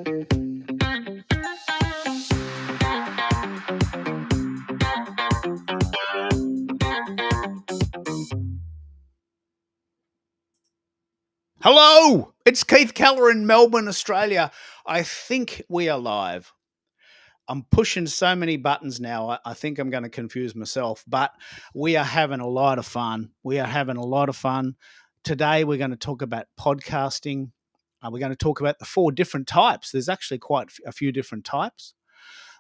Hello, it's Keith Keller in Melbourne, Australia. I think we are live. I'm pushing so many buttons now. I think I'm going to confuse myself, but we are having a lot of fun. We are having a lot of fun. Today, we're going to talk about podcasting. We're going to talk about the 4 different types. There's actually quite a few different types.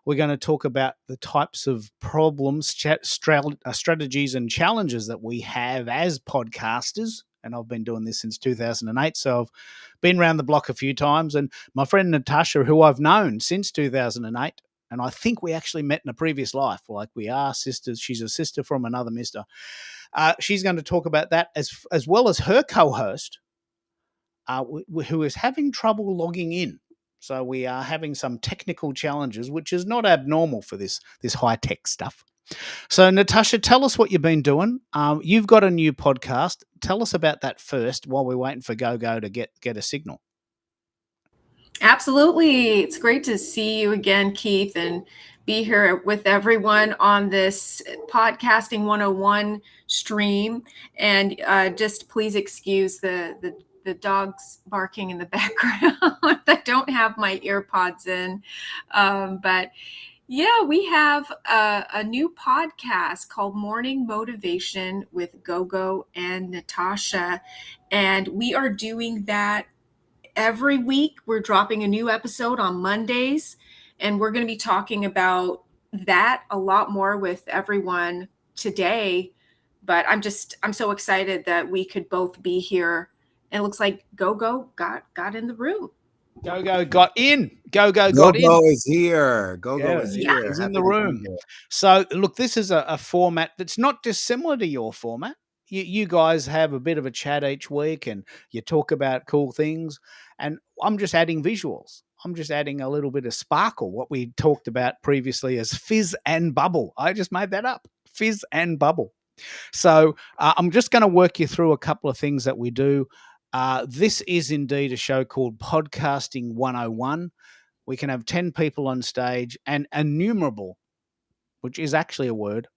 We're going to talk about the types of problems, strategies, and challenges that we have as podcasters. And I've been doing this since 2008. So I've been around the block a few times. And my friend Natasha, who I've known since 2008, and I think we actually met in a previous life, like we are sisters. She's a sister from another mister. She's going to talk about that as well as her co-host, who is having trouble logging in. So we are having some technical challenges, which is not abnormal for this high-tech stuff. So, Natasha, tell us what you've been doing. You've got a new podcast. Tell us about that first while we're waiting for GoGo to get a signal. Absolutely. It's great to see you again, Keith, and be here with everyone on this Podcasting 101 stream. And just please excuse the dogs barking in the background. I don't have my earpods in. But yeah, we have a new podcast called Morning Motivation with GoGo and Natasha. And we are doing that every week. We're dropping a new episode on Mondays, and we're going to be talking about that a lot more with everyone today. But I'm so excited that we could both be here. It looks like GoGo got in the room. GoGo got in. GoGo got in. GoGo is here. GoGo is here. He's in the room. So, look, this is a format that's not dissimilar to your format. You guys have a bit of a chat each week and you talk about cool things. And I'm just adding visuals. I'm just adding a little bit of sparkle, what we talked about previously as fizz and bubble. I just made that up, fizz and bubble. So I'm just going to work you through a couple of things that we do. This is indeed a show called Podcasting 101. We can have 10 people on stage and innumerable, which is actually a word,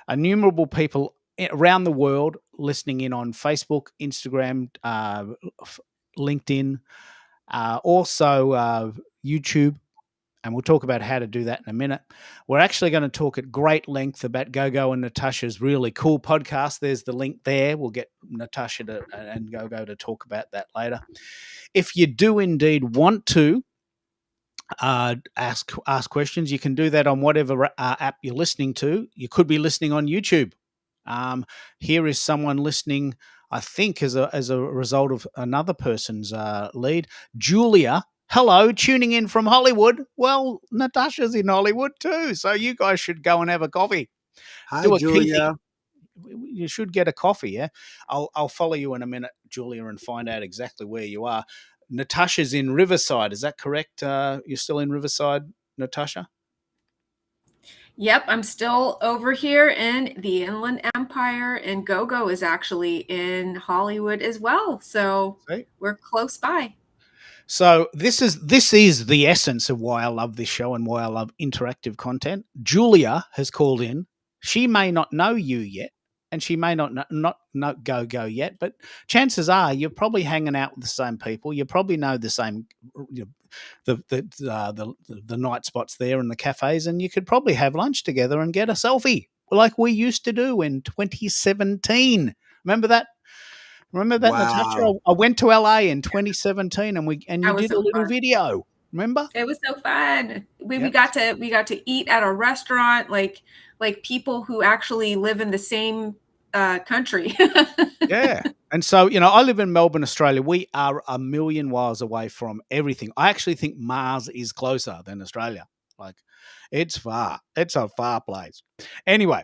innumerable people around the world listening in on Facebook, Instagram, LinkedIn, also YouTube. And we'll talk about how to do that in a minute. We're actually going to talk at great length about GoGo and Natasha's really cool podcast. There's the link there. We'll get Natasha and GoGo to talk about that later. If you do indeed want to ask questions, you can do that on whatever app you're listening to. You could be listening on YouTube. Here is someone listening, I think, as a result of another person's lead. Julia, hello, tuning in from Hollywood. Well, Natasha's in Hollywood too, so you guys should go and have a coffee. Hi, Julia. You should get a coffee, yeah? I'll follow you in a minute, Julia, and find out exactly where you are. Natasha's in Riverside. Is that correct? You're still in Riverside, Natasha? Yep, I'm still over here in the Inland Empire, and GoGo is actually in Hollywood as well. So we're close by. So this is the essence of why I love this show and why I love interactive content. Julia has called in. She may not know you yet, and she may not GoGo yet, but chances are you're probably hanging out with the same people. You probably know the same, the night spots there and the cafes, and you could probably have lunch together and get a selfie like we used to do in 2017. Remember that? Remember that, wow. Natasha? I went to LA in 2017, and you did a little video. Remember? It was so fun. We got to eat at a restaurant, like people who actually live in the same country. Yeah. And so, I live in Melbourne, Australia. We are a million miles away from everything. I actually think Mars is closer than Australia. Like, it's far. It's a far place. Anyway,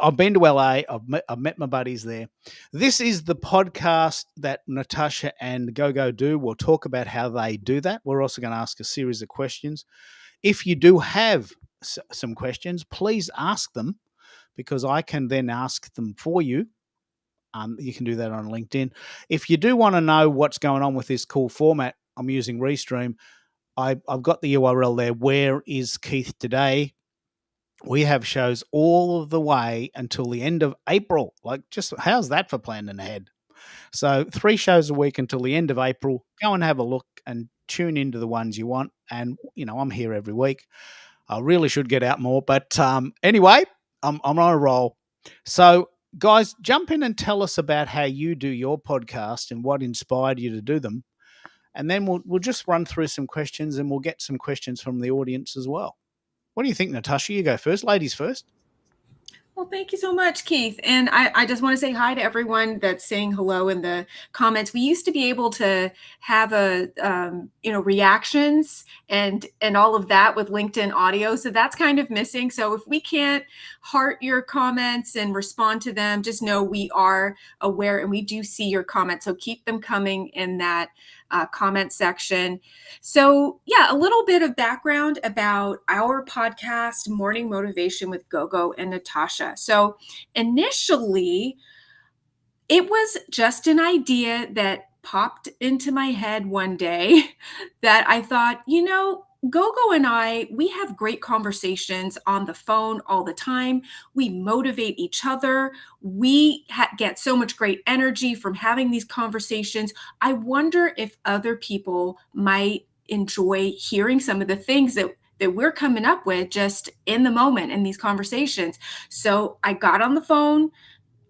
I've been to LA. I've met my buddies there. This is the podcast that Natasha and GoGo do. We'll talk about how they do that. We're also going to ask a series of questions. If you do have some questions, please ask them, because I can then ask them for you. You can do that on LinkedIn. If you do want to know what's going on with this cool format, I'm using Restream. I've got the URL there. Where is Keith today? We have shows all of the way until the end of April. Like, just how's that for planning ahead? So 3 shows a week until the end of April. Go and have a look and tune into the ones you want. And, I'm here every week. I really should get out more. But anyway, I'm on a roll. So, guys, jump in and tell us about how you do your podcast and what inspired you to do them. And then we'll just run through some questions, and we'll get some questions from the audience as well. What do you think, Natasha? You go first. Ladies first. Well, thank you so much, Keith. And I just want to say hi to everyone that's saying hello in the comments. We used to be able to have reactions and all of that with LinkedIn audio. So that's kind of missing. So if we can't heart your comments and respond to them, just know we are aware and we do see your comments. So keep them coming in that comment section. So yeah, a little bit of background about our podcast, Morning Motivation with Gogo and Natasha. So initially, it was just an idea that popped into my head one day that I thought, Gogo and we have great conversations on the phone all the time. We motivate each other. We get so much great energy from having these conversations. I wonder if other people might enjoy hearing some of the things that we're coming up with just in the moment in these conversations. So I got on the phone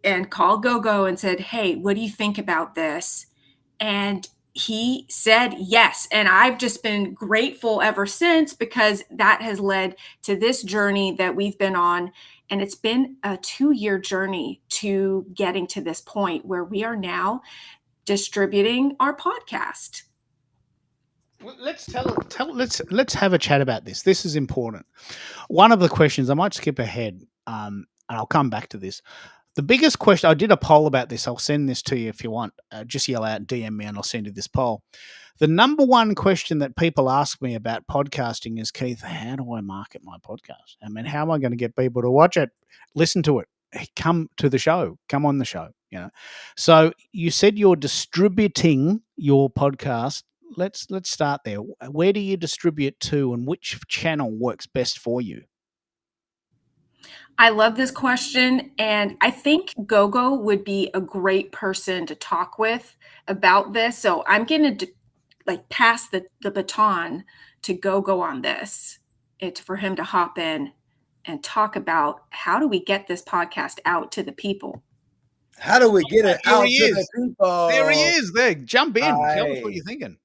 and called Gogo and said, "Hey, what do you think about this?" And he said yes. And I've just been grateful ever since, because that has led to this journey that we've been on. And it's been a 2-year journey to getting to this point where we are now distributing our podcast. Well, let's have a chat about this. This is important. One of the questions, I might skip ahead, and I'll come back to this. The biggest question, I did a poll about this. I'll send this to you if you want. Just yell out, DM me, and I'll send you this poll. The number one question that people ask me about podcasting is, Keith, how do I market my podcast? I mean, how am I going to get people to watch it, listen to it, come to the show, come on the show? So you said you're distributing your podcast. Let's start there. Where do you distribute to, and which channel works best for you? I love this question, and I think Gogo would be a great person to talk with about this. So I'm going to pass the baton to Gogo on this. It's for him to hop in and talk about how do we get this podcast out to the people. How do we get it out to the people? There he is. There, jump in. Tell us what you're thinking.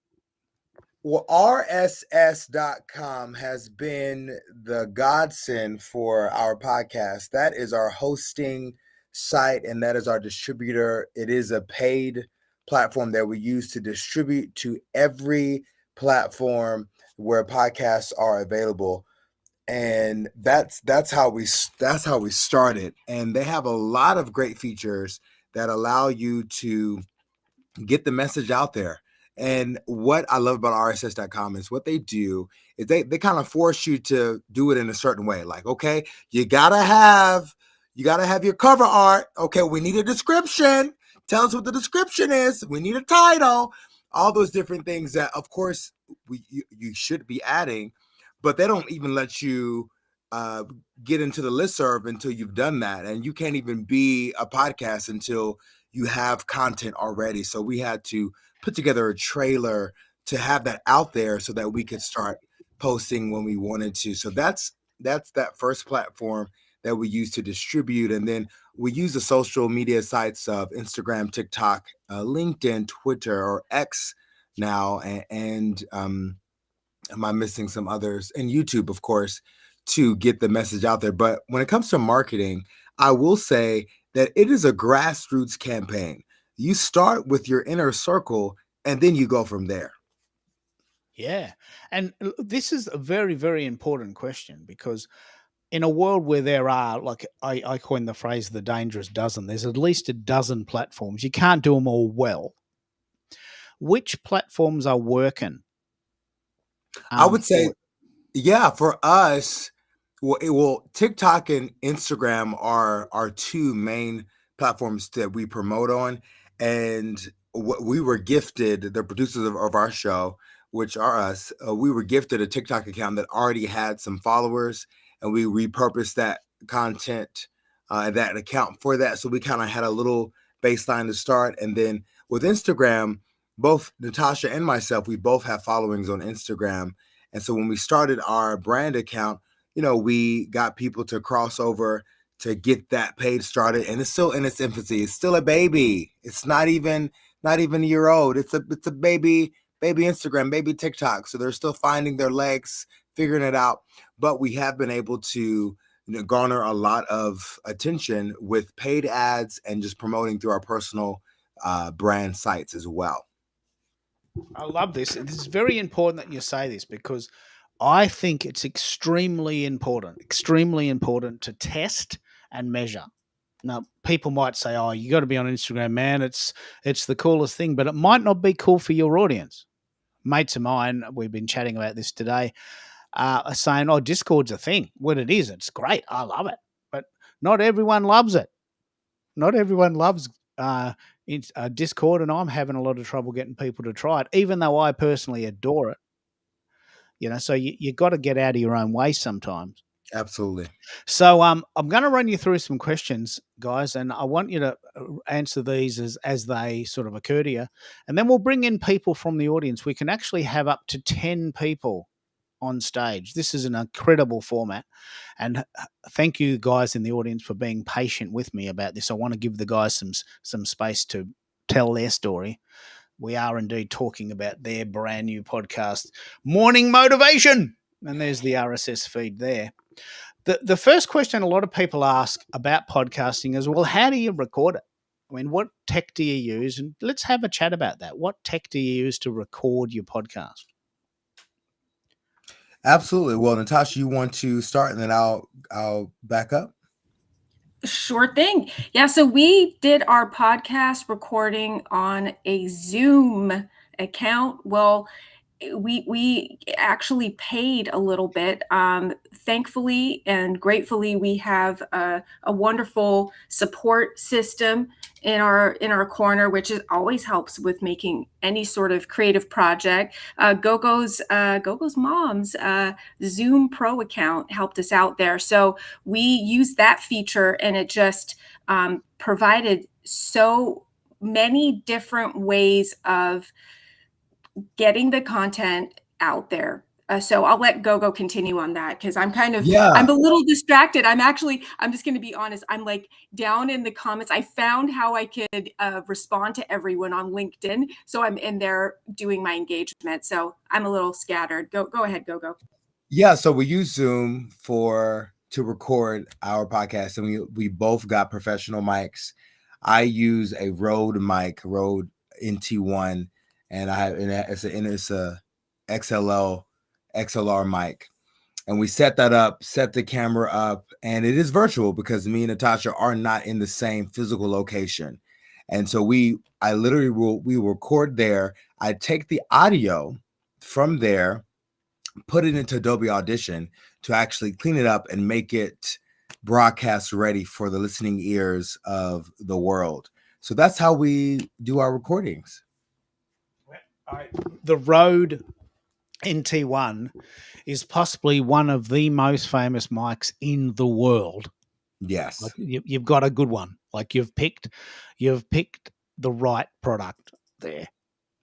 Well, RSS.com has been the godsend for our podcast. That is our hosting site, and that is our distributor. It is a paid platform that we use to distribute to every platform where podcasts are available. And that's how we started. And they have a lot of great features that allow you to get the message out there. And what I love about RSS.com is what they do is they kind of force you to do it in a certain way. Like, okay, you gotta have your cover art. Okay, we need a description. Tell us what the description is. We need a title. All those different things that, of course, you should be adding, but they don't even let you get into the listserv until you've done that. And you can't even be a podcast until you have content already. So we had to put together a trailer to have that out there so that we could start posting when we wanted to. So that's that first platform that we use to distribute. And then we use the social media sites of Instagram, TikTok, LinkedIn, Twitter, or X now. And am I missing some others? And YouTube, of course, to get the message out there. But when it comes to marketing, I will say that it is a grassroots campaign. You start with your inner circle and then you go from there. Yeah. And this is a very, very important question, because in a world where there are, like I coined the phrase, the dangerous dozen, there's at least a dozen platforms. You can't do them all well. Which platforms are working? I would say, for us, well, TikTok and Instagram are our two main platforms that we promote on. And what we were gifted, the producers of our show, which are us, we were gifted a TikTok account that already had some followers, and we repurposed that content, that account for that. So we kind of had a little baseline to start. And then with Instagram, both Natasha and myself, we both have followings on Instagram. And so when we started our brand account, we got people to cross over to get that page started. And it's still in its infancy. It's still a baby. It's not even a year old. It's a baby Instagram, baby TikTok. So they're still finding their legs, figuring it out. But we have been able to garner a lot of attention with paid ads and just promoting through our personal brand sites as well. I love this. It's very important that you say this, because I think it's extremely important to test and measure. Now, people might say, "Oh, you got to be on Instagram, man. It's the coolest thing," but it might not be cool for your audience. Mates of mine, we've been chatting about this today, are saying, "Oh, Discord's a thing." Well, it is. It's great. I love it, but not everyone loves it. Not everyone loves Discord, and I'm having a lot of trouble getting people to try it, even though I personally adore it. So you got to get out of your own way sometimes. Absolutely. So I'm going to run you through some questions, guys, and I want you to answer these as they sort of occur to you, and then we'll bring in people from the audience. We can actually have up to 10 people on stage. This is an incredible format, and thank you guys in the audience for being patient with me about this. I want to give the guys some space to tell their story. We are indeed talking about their brand new podcast, Morning Motivation, and there's the RSS feed there. The first question a lot of people ask about podcasting is, well, how do you record it? I mean, what tech do you use? And let's have a chat about that. What tech do you use to record your podcast? Absolutely. Well, Natasha, you want to start, and then I'll back up. Sure thing. Yeah, so we did our podcast recording on a Zoom account. Well, we actually paid a little bit. Thankfully and gratefully, we have a wonderful support system in our corner, which always helps with making any sort of creative project. Gogo's mom's Zoom Pro account helped us out there, so we used that feature, and it just provided so many different ways of getting the content out there. So I'll let Gogo continue on that, because I'm I'm a little distracted. I'm just going to be honest. I'm like down in the comments. I found how I could respond to everyone on LinkedIn. So I'm in there doing my engagement. So I'm a little scattered. Go ahead, Gogo. Yeah. So we use Zoom to record our podcast, and we both got professional mics. I use a Rode mic, Rode NT1. And it's a XLR mic, and we set that up, set the camera up, and it is virtual because me and Natasha are not in the same physical location, and so we record there. I take the audio from there, put it into Adobe Audition to actually clean it up and make it broadcast ready for the listening ears of the world. So that's how we do our recordings. The Rode NT1 is possibly one of the most famous mics in the world. Yes. Like you've got a good one. Like you've picked the right product there.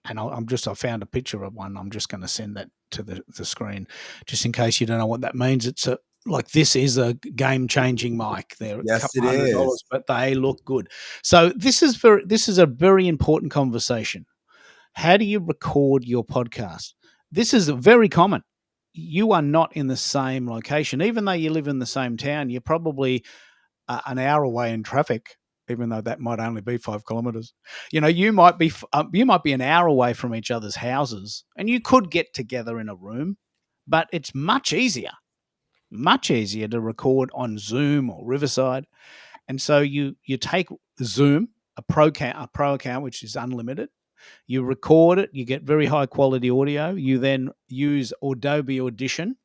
And I found a picture of one. I'm just going to send that to the screen, just in case you don't know what that means. This is a game-changing mic. They're yes, a couple $100, but they look good. So this is a very important conversation. How do you record your podcast? This is very common. You are not in the same location. Even though you live in the same town, you're probably an hour away in traffic, even though that might only be 5 kilometers. You might be an hour away from each other's houses, and you could get together in a room, but it's much easier to record on Zoom or Riverside. And so you take Zoom, a pro account, which is unlimited. You record it, you get very high quality audio. You then use Adobe Audition,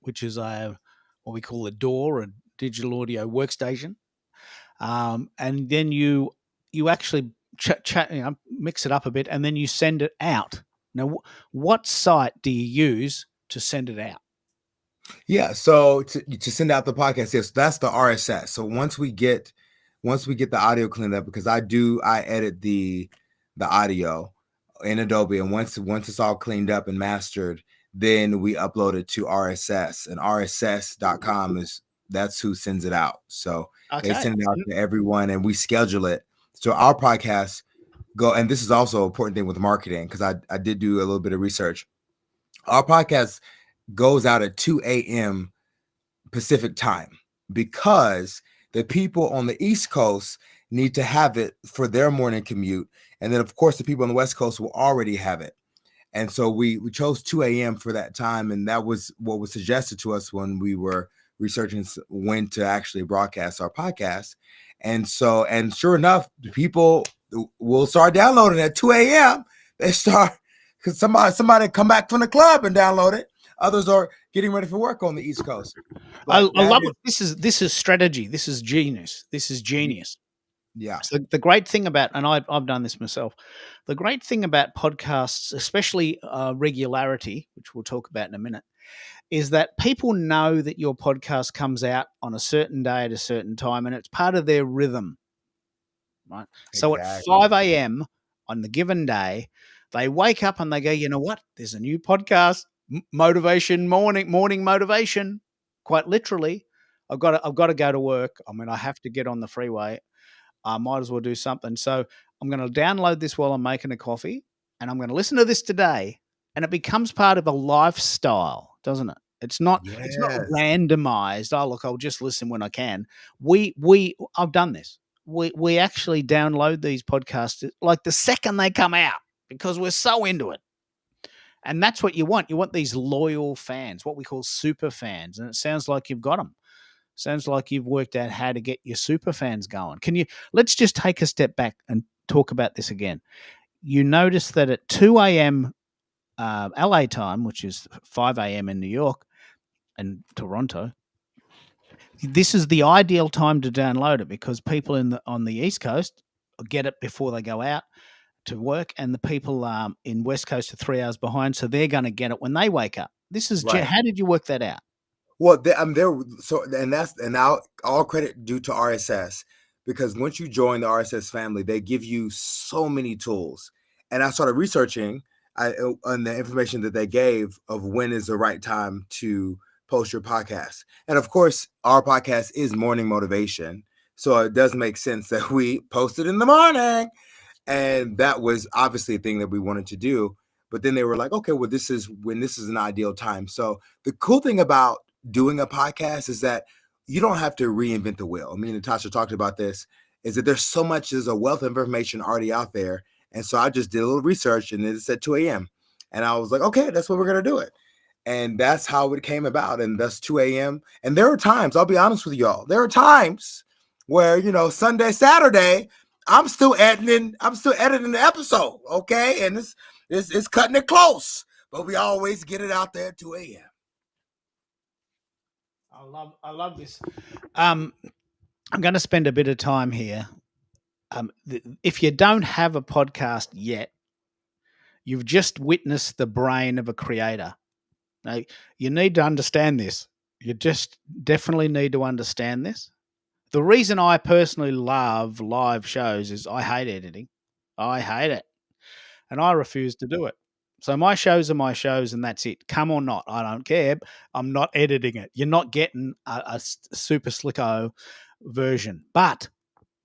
which is what we call a DAW, a digital audio workstation. And then you actually mix it up a bit, and then you send it out Now, what site do you use to send it out? Yeah, so to send out the podcast, yes, that's the RSS. So once we get the audio cleaned up, because I edit the audio in Adobe, and once it's all cleaned up and mastered, then we upload it to RSS, and RSS.com that's who sends it out. So they Okay. send it out to everyone, and we schedule it. So our podcast go, and this is also an important thing with marketing, because I did do a little bit of research. Our podcast goes out at 2 a.m. Pacific time, because the people on the East Coast need to have it for their morning commute. And then, of course, the people on the West Coast will already have it. And so we chose 2 a.m. for that time. And that was what was suggested to us when we were researching when to actually broadcast our podcast. And so, and sure enough, the people will start downloading at 2 a.m. They start, because somebody come back from the club and download it. Others are getting ready for work on the East Coast. I love it. This is strategy. This is genius. This is genius. Yeah. So the great thing about, and I've done this myself, the great thing about podcasts, especially regularity, which we'll talk about in a minute, is that people know that your podcast comes out on a certain day at a certain time, and it's part of their rhythm, right? So at 5 a.m. on the given day, they wake up and they go, you know what? There's a new podcast, motivation morning motivation. Quite literally, I've got to go to work. I mean, I have to get on the freeway. I might as well do something. So I'm going to download this while I'm making a coffee, and I'm going to listen to this today. And it becomes part of a lifestyle, doesn't it? It's not randomized. Oh, look, I'll just listen when I can. I've done this. We actually download these podcasts like the second they come out, because we're so into it. And that's what you want. You want these loyal fans, what we call super fans. And it sounds like you've got them. Sounds like you've worked out how to get your super fans going. Let's just take a step back and talk about this again. You notice that at 2 a.m. LA time, which is 5 a.m. in New York and Toronto, this is the ideal time to download it, because people on the East Coast get it before they go out to work, and the people in West Coast are 3 hours behind, so they're going to get it when they wake up. This is right. How did you work that out? Well, and now all credit due to RSS, because once you join the RSS family, they give you so many tools. And I started researching on the information that they gave of when is the right time to post your podcast. And of course, our podcast is morning motivation, so it does make sense that we post it in the morning. And that was obviously a thing that we wanted to do. But then they were like, okay, well, this is an ideal time. So the cool thing about doing a podcast is that you don't have to reinvent the wheel. Me and Natasha talked about this, is that there's a wealth of information already out there. And so I just did a little research, and it said 2 a.m. And I was like, okay, that's what we're going to do it. And that's how it came about. And that's 2 a.m. And there are times, I'll be honest with y'all, there are times where, Sunday, Saturday, I'm still editing the episode. Okay. And it's cutting it close, but we always get it out there at 2 a.m. I love this. I'm going to spend a bit of time here. If you don't have a podcast yet, you've just witnessed the brain of a creator. Now, you need to understand this. You just definitely need to understand this. The reason I personally love live shows is I hate editing. I hate it. And I refuse to do it. So my shows are my shows, and that's it. Come or not, I don't care. I'm not editing it. You're not getting a super slicko version. But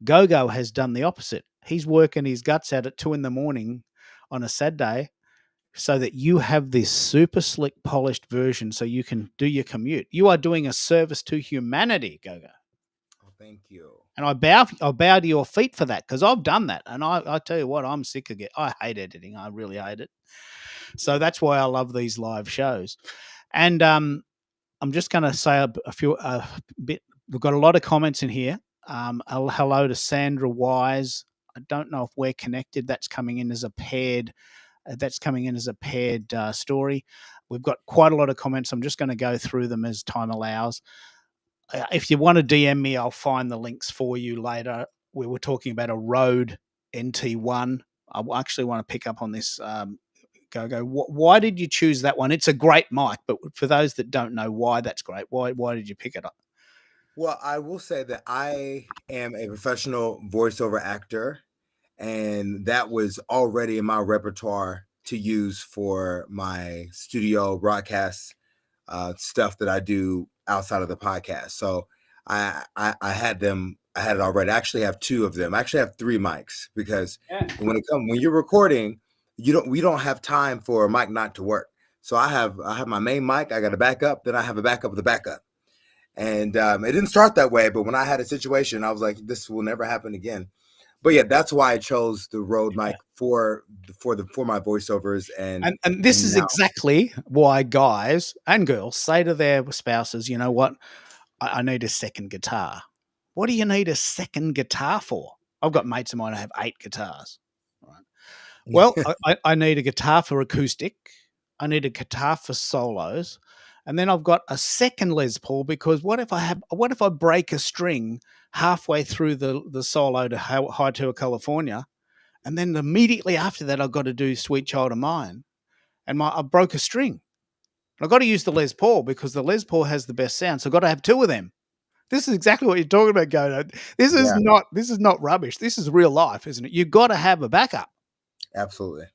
Gogo has done the opposite. He's working his guts out at 2 a.m. on a Saturday, so that you have this super slick, polished version, so you can do your commute. You are doing a service to humanity, Gogo. Oh, thank you. And I bow to your feet for that, because I've done that. And I tell you what, I'm sick of it. I hate editing. I really hate it. So that's why I love these live shows. And I'm just going to say a few bit. We've got a lot of comments in here. Hello to Sandra Wise. I don't know if we're connected. That's coming in as a paired. Story. We've got quite a lot of comments. I'm just going to go through them as time allows. If you want to DM me, I'll find the links for you later. We were talking about a Rode NT1. I actually want to pick up on this Gogo. Why did you choose that one? It's a great mic, but for those that don't know why that's great, why did you pick it up? Well, I will say that I am a professional voiceover actor, and that was already in my repertoire to use for my studio broadcast stuff that I do outside of the podcast. So I had them. I had it already. I actually have two of them. I actually have three mics because when you're recording, we don't have time for a mic not to work. So I have my main mic. I got a backup. Then I have a backup of the backup. And it didn't start that way, but when I had a situation, I was like, this will never happen again. But yeah, that's why I chose the Rode mic for my voiceovers. And this is now, exactly why guys and girls say to their spouses, you know what, I need a second guitar. What do you need a second guitar for? I've got mates of mine who have 8 guitars. Right. Well, I need a guitar for acoustic. I need a guitar for solos. And then I've got a second Les Paul because what if I break a string halfway through the solo to High Tour California, and then immediately after that I've got to do Sweet Child of Mine, and I broke a string. I've got to use the Les Paul because the Les Paul has the best sound, so I've got to have 2 of them. This is exactly what you're talking about, Godo. This is not rubbish. This is real life, isn't it? You've got to have a backup. Absolutely.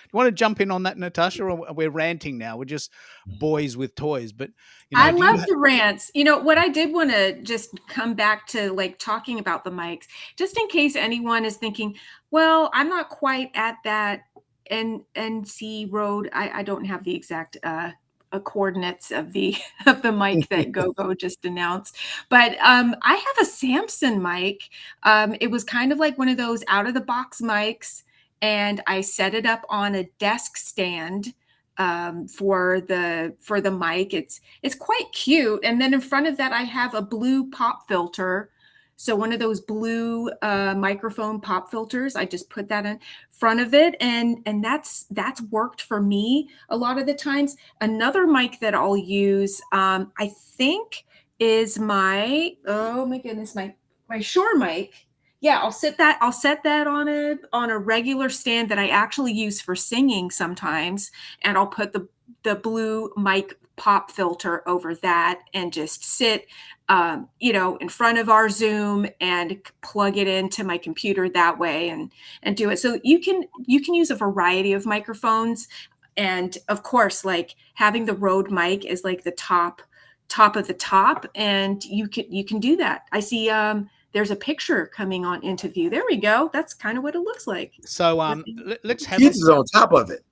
You want to jump in on that, Natasha, or we're ranting now? We're just boys with toys. But I love the rants. What I did want to just come back to, like, talking about the mics, just in case anyone is thinking, well, I'm not quite at that NC Rode. I don't have the exact coordinates of the mic that Gogo just announced, but I have a Samson mic. It was kind of like one of those out of the box mics, and I set it up on a desk stand for the mic. It's quite cute. And then in front of that, I have a blue pop filter. So one of those blue microphone pop filters, I just put that in front of it, and that's worked for me a lot of the times. Another mic that I'll use, I think, is my Shure mic. Yeah, I'll set that on a regular stand that I actually use for singing sometimes, and I'll put the blue mic pop filter over that and just sit in front of our Zoom and plug it into my computer that way and do it. So you can use a variety of microphones, and of course, like, having the Rode mic is like the top of the top, and you can do that. I see there's a picture coming on into view. There we go. That's kind of what it looks like. So let's have Keith is on top of it.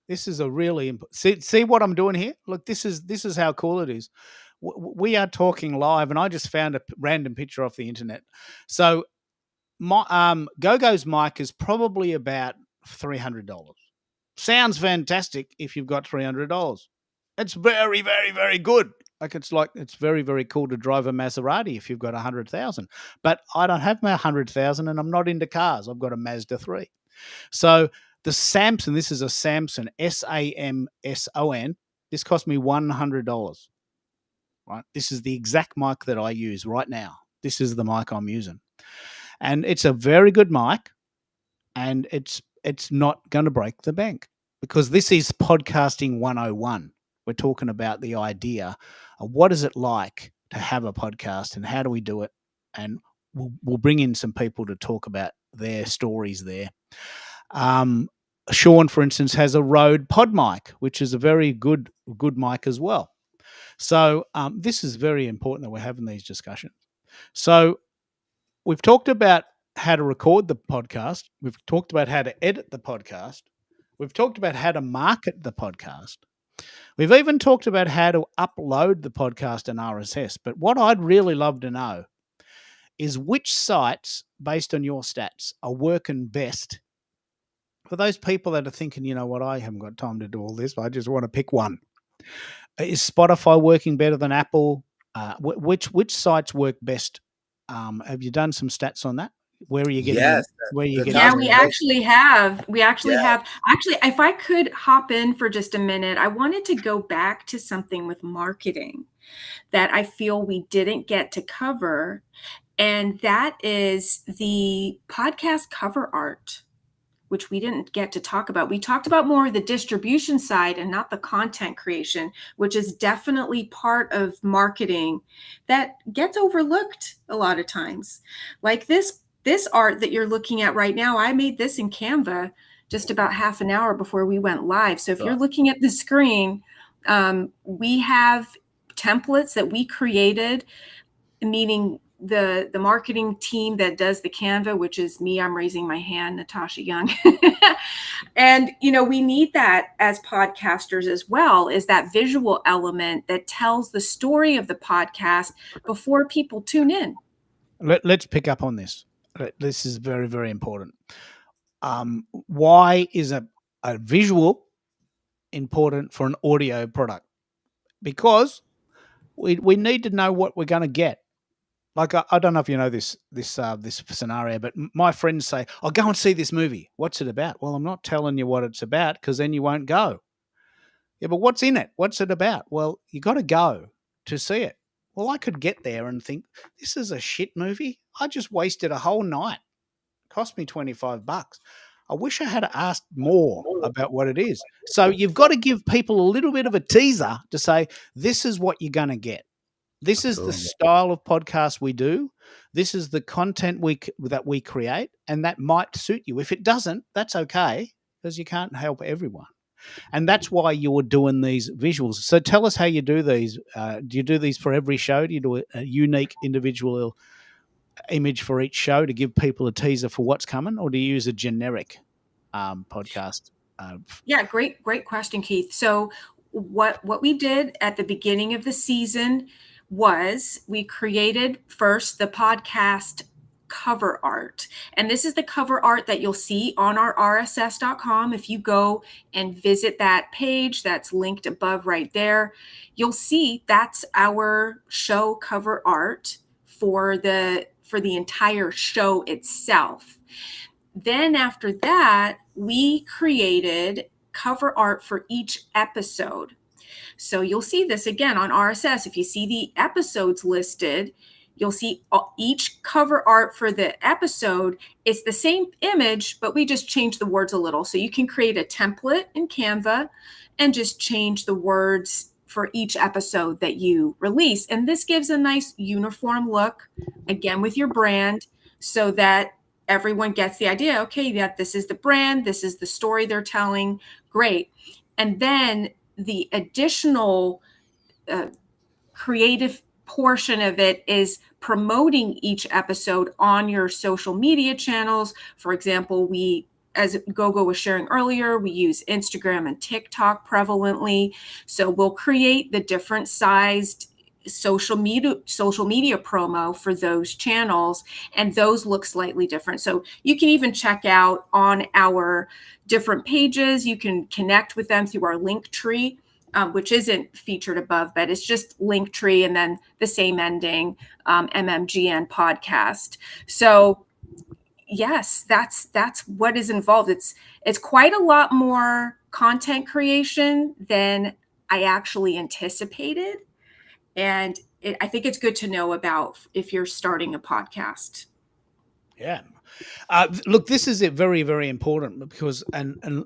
This is a really see what I'm doing here. Look, this is how cool it is. We are talking live, and I just found a random picture off the internet. So my Gogo's mic is probably about $300. Sounds fantastic if you've got $300. It's very, very, very good. It's very, very cool to drive a Maserati if you've got 100,000. But I don't have my 100,000, and I'm not into cars. I've got a Mazda 3. So the Samson, this is a Samson, Samson. This cost me $100. Right? This is the exact mic that I use right now. This is the mic I'm using. And it's a very good mic, and it's not going to break the bank, because this is podcasting 101. We're talking about the idea of what is it like to have a podcast and how do we do it, and we'll bring in some people to talk about their stories there. Sean, for instance, has a Rode Pod mic, which is a very good mic as well. So this is very important that we're having these discussions. So we've talked about how to record the podcast. We've talked about how to edit the podcast. We've talked about how to market the podcast. We've even talked about how to upload the podcast in RSS. But what I'd really love to know is which sites, based on your stats, are working best for those people that are thinking, you know what, I haven't got time to do all this. I just want to pick one. Is Spotify working better than Apple? Which sites work best? Have you done some stats on that? Where are you getting? Yes, where are you getting? Yeah, we actually have. Actually, if I could hop in for just a minute, I wanted to go back to something with marketing that I feel we didn't get to cover, and that is the podcast cover art. which we didn't get to talk about. We talked about more of the distribution side and not the content creation, which is definitely part of marketing that gets overlooked a lot of times. Like this art that you're looking at right now, I made this in Canva just about half an hour before we went live. So if you're looking at the screen, we have templates that we created, meaning the marketing team that does the Canva, which is me, I'm raising my hand, Natasha Young. And, we need that as podcasters as well, is that visual element that tells the story of the podcast before people tune in. Let's pick up on this. This is very, very important. Why is a visual important for an audio product? Because we need to know what we're going to get. Like, I don't know if you know this scenario, but my friends say, "Oh, go and see this movie. What's it about?" Well, I'm not telling you what it's about because then you won't go. Yeah, but what's in it? What's it about? Well, you got to go to see it. Well, I could get there and think, this is a shit movie. I just wasted a whole night. Cost me $25. I wish I had asked more about what it is. So you've got to give people a little bit of a teaser to say, this is what you're going to get. This is the style of podcast we do. This is the content that we create, and that might suit you. If it doesn't, that's okay, because you can't help everyone. And that's why you're doing these visuals. So tell us how you do these. Do you do these for every show? Do you do a unique individual image for each show to give people a teaser for what's coming, or do you use a generic podcast? Yeah, great question, Keith. So what we did at the beginning of the season was we created first the podcast cover art. And this is the cover art that you'll see on our rss.com. If you go and visit that page that's linked above right there, you'll see that's our show cover art for the entire show itself. Then after that, we created cover art for each episode. So you'll see this again on RSS. If you see the episodes listed, you'll see each cover art for the episode. It's the same image, but we just changed the words a little. So you can create a template in Canva and just change the words for each episode that you release. And this gives a nice uniform look, again, with your brand, so that everyone gets the idea, okay, that this is the brand, this is the story they're telling. Great. And then the additional creative portion of it is promoting each episode on your social media channels. For example, as Gogo was sharing earlier, we use Instagram and TikTok prevalently. So we'll create the different sized social media promo for those channels, and those look slightly different. So you can even check out on our different pages. You can connect with them through our link tree, which isn't featured above, but it's just Linktree and then the same ending, MMGN podcast. So yes, that's what is involved. It's quite a lot more content creation than I actually anticipated. And I think it's good to know about if you're starting a podcast. Yeah. Look, this is very, very important because, and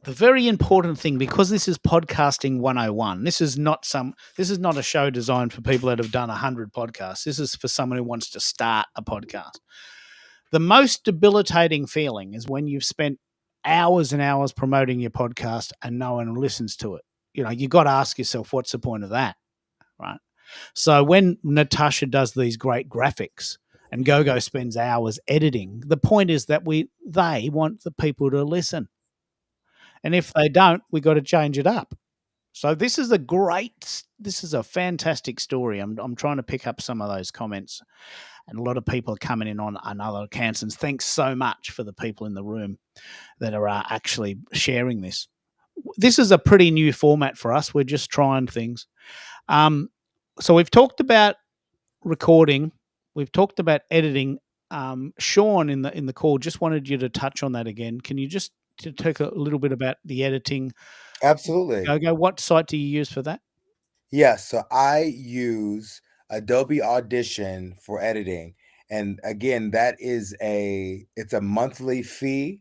the very important thing, because this is podcasting 101. This is not a show designed for people that have done 100 podcasts. This is for someone who wants to start a podcast. The most debilitating feeling is when you've spent hours and hours promoting your podcast and no one listens to it. You've got to ask yourself, what's the point of that? Right. So when Natasha does these great graphics and Gogo spends hours editing, the point is that they want the people to listen. And if they don't, we got to change it up. So this is a fantastic story. I'm trying to pick up some of those comments, and a lot of people are coming in on other accounts. And thanks so much for the people in the room that are actually sharing this. This is a pretty new format for us. We're just trying things. So we've talked about recording. We've talked about editing. Sean in the call just wanted you to touch on that again. Can you just talk a little bit about the editing? Absolutely. Gogo, what site do you use for that? Yes, so I use Adobe Audition for editing. And again, it's a monthly fee.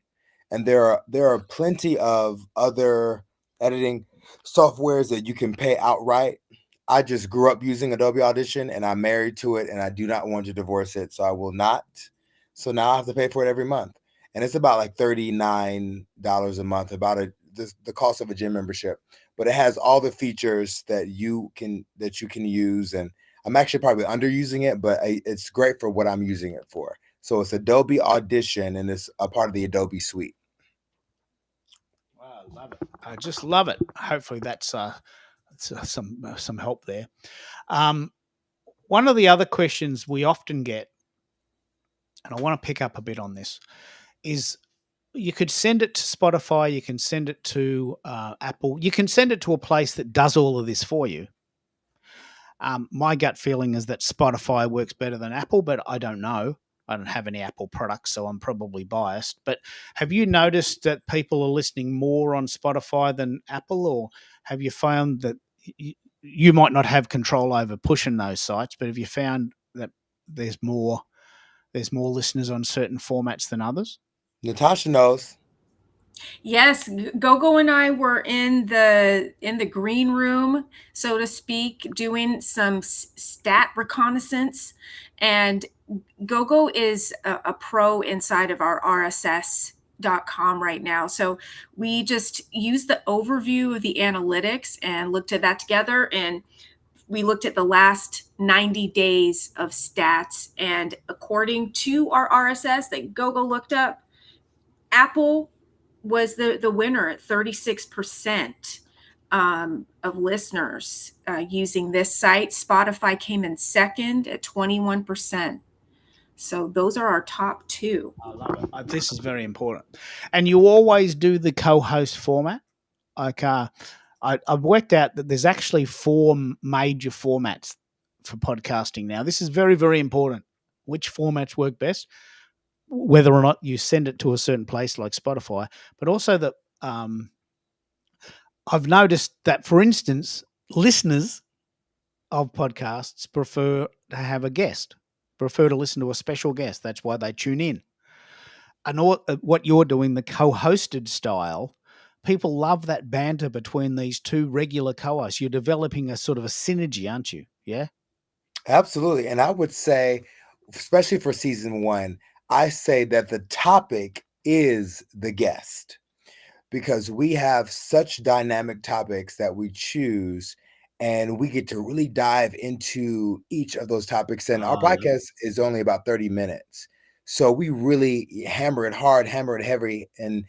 and there are plenty of other editing softwares that you can pay outright. I just grew up using Adobe Audition, and I'm married to it, and I do not want to divorce it, so I will not. So now I have to pay for it every month, and it's about like $39 a month, about the cost of a gym membership. But it has all the features that you can use, and I'm actually probably underusing it, but it's great for what I'm using it for. So it's Adobe Audition, and it's a part of the Adobe suite. Wow, I love it. I just love it. Hopefully that's some help there. One of the other questions we often get, and I want to pick up a bit on this, is you could send it to Spotify, you can send it to Apple, you can send it to a place that does all of this for you. My gut feeling is that Spotify works better than Apple, but I don't know. I don't have any Apple products, so I'm probably biased. But have you noticed that people are listening more on Spotify than Apple, or have you found that you might not have control over pushing those sites, but have you found that there's more listeners on certain formats than others? Natasha knows. Yes, Gogo and I were in the green room, so to speak, doing some stat reconnaissance, and Gogo is a pro inside of our RSS.com right now. So we just used the overview of the analytics and looked at that together, and we looked at the last 90 days of stats, and according to our RSS that Gogo looked up, Apple was the winner at 36% of listeners using this site. Spotify came in second at 21%. So those are our top two. I love it. This is very important. And you always do the co-host format. Like I've worked out that there's actually 4 major formats for podcasting now. This is very, very important. Which formats work best? Whether or not you send it to a certain place like Spotify, but also that I've noticed that, for instance, listeners of podcasts prefer to have a guest, prefer to listen to a special guest. That's why they tune in. And what you're doing, the co-hosted style, people love that banter between these two regular co-hosts. You're developing a sort of a synergy, aren't you? Yeah? Absolutely. And I would say, especially for season 1, I say that the topic is the guest, because we have such dynamic topics that we choose, and we get to really dive into each of those topics. And our podcast is only about 30 minutes. So we really hammer it hard, hammer it heavy, and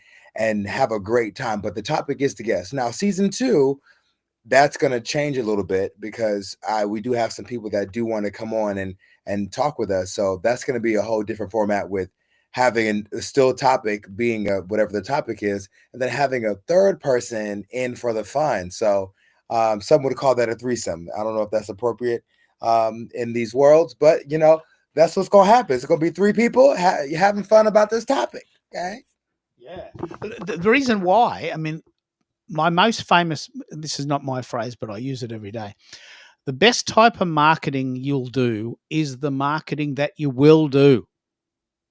have a great time. But the topic is the guest. Now, season 2, that's going to change a little bit, because we do have some people that do want to come on and talk with us. So that's going to be a whole different format, with having a still topic being whatever the topic is, and then having a third person in for the fun. So some would call that a threesome. I don't know if that's appropriate in these worlds, but that's what's going to happen. It's going to be 3 people having fun about this topic. Okay. Yeah. The reason why, I mean, my most famous, this is not my phrase, but I use it every day. The best type of marketing you'll do is the marketing that you will do.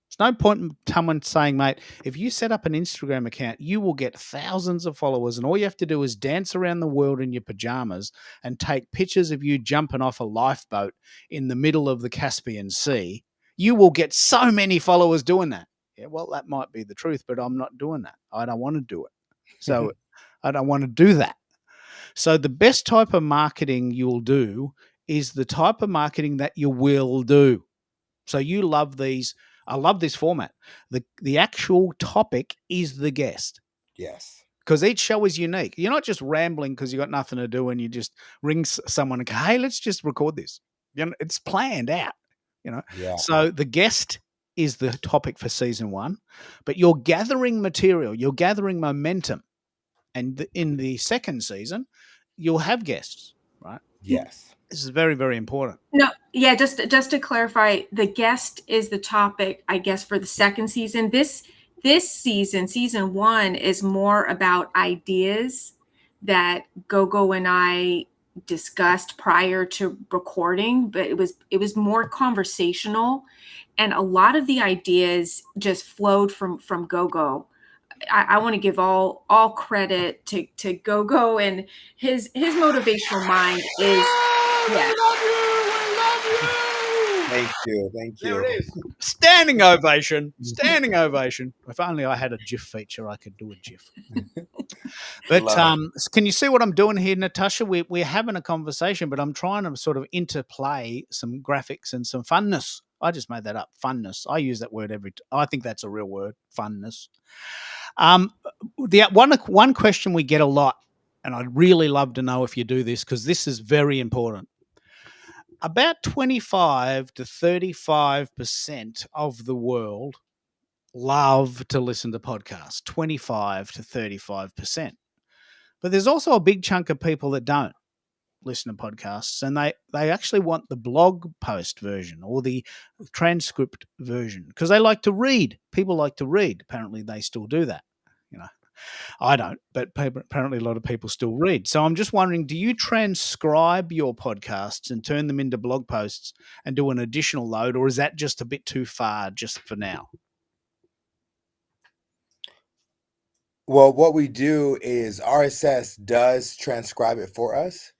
There's no point in someone saying, mate, if you set up an Instagram account, you will get thousands of followers, and all you have to do is dance around the world in your pajamas and take pictures of you jumping off a lifeboat in the middle of the Caspian Sea. You will get so many followers doing that. Yeah, well, that might be the truth, but I'm not doing that. I don't want to do it. So I don't want to do that. So the best type of marketing you'll do is the type of marketing that you will do. So you love these. I love this format. The actual topic is the guest. Yes. Because each show is unique. You're not just rambling because you got nothing to do and you just ring someone and go, hey, let's just record this. It's planned out. Yeah. So the guest is the topic for season 1, but you're gathering material, you're gathering momentum. And in the second season, you'll have guests, right? Yes. This is very, very important. No, yeah, just to clarify, the guest is the topic, I guess, for the second season. This season 1, is more about ideas that Gogo and I discussed prior to recording, but it was more conversational, and a lot of the ideas just flowed from Gogo. I want to give all credit to Gogo, and his motivational mind is, yeah. Thank you. There it is. Standing ovation. Standing ovation. If only I had a GIF feature, I could do a GIF. But can you see what I'm doing here, Natasha? We're having a conversation, but I'm trying to sort of interplay some graphics and some funness. I just made that up. Funness. I use that word I think that's a real word. Funness. The one question we get a lot, and I'd really love to know if you do this, because this is very important. About 25 to 35% of the world love to listen to podcasts. 25 to 35%. But there's also a big chunk of people that don't listen to podcasts, and they actually want the blog post version or the transcript version because they like to read. People like to read. Apparently, they still do that. I don't, but apparently a lot of people still read. So I'm just wondering, do you transcribe your podcasts and turn them into blog posts and do an additional load, or is that just a bit too far just for now? Well, what we do is RSS does transcribe it for us.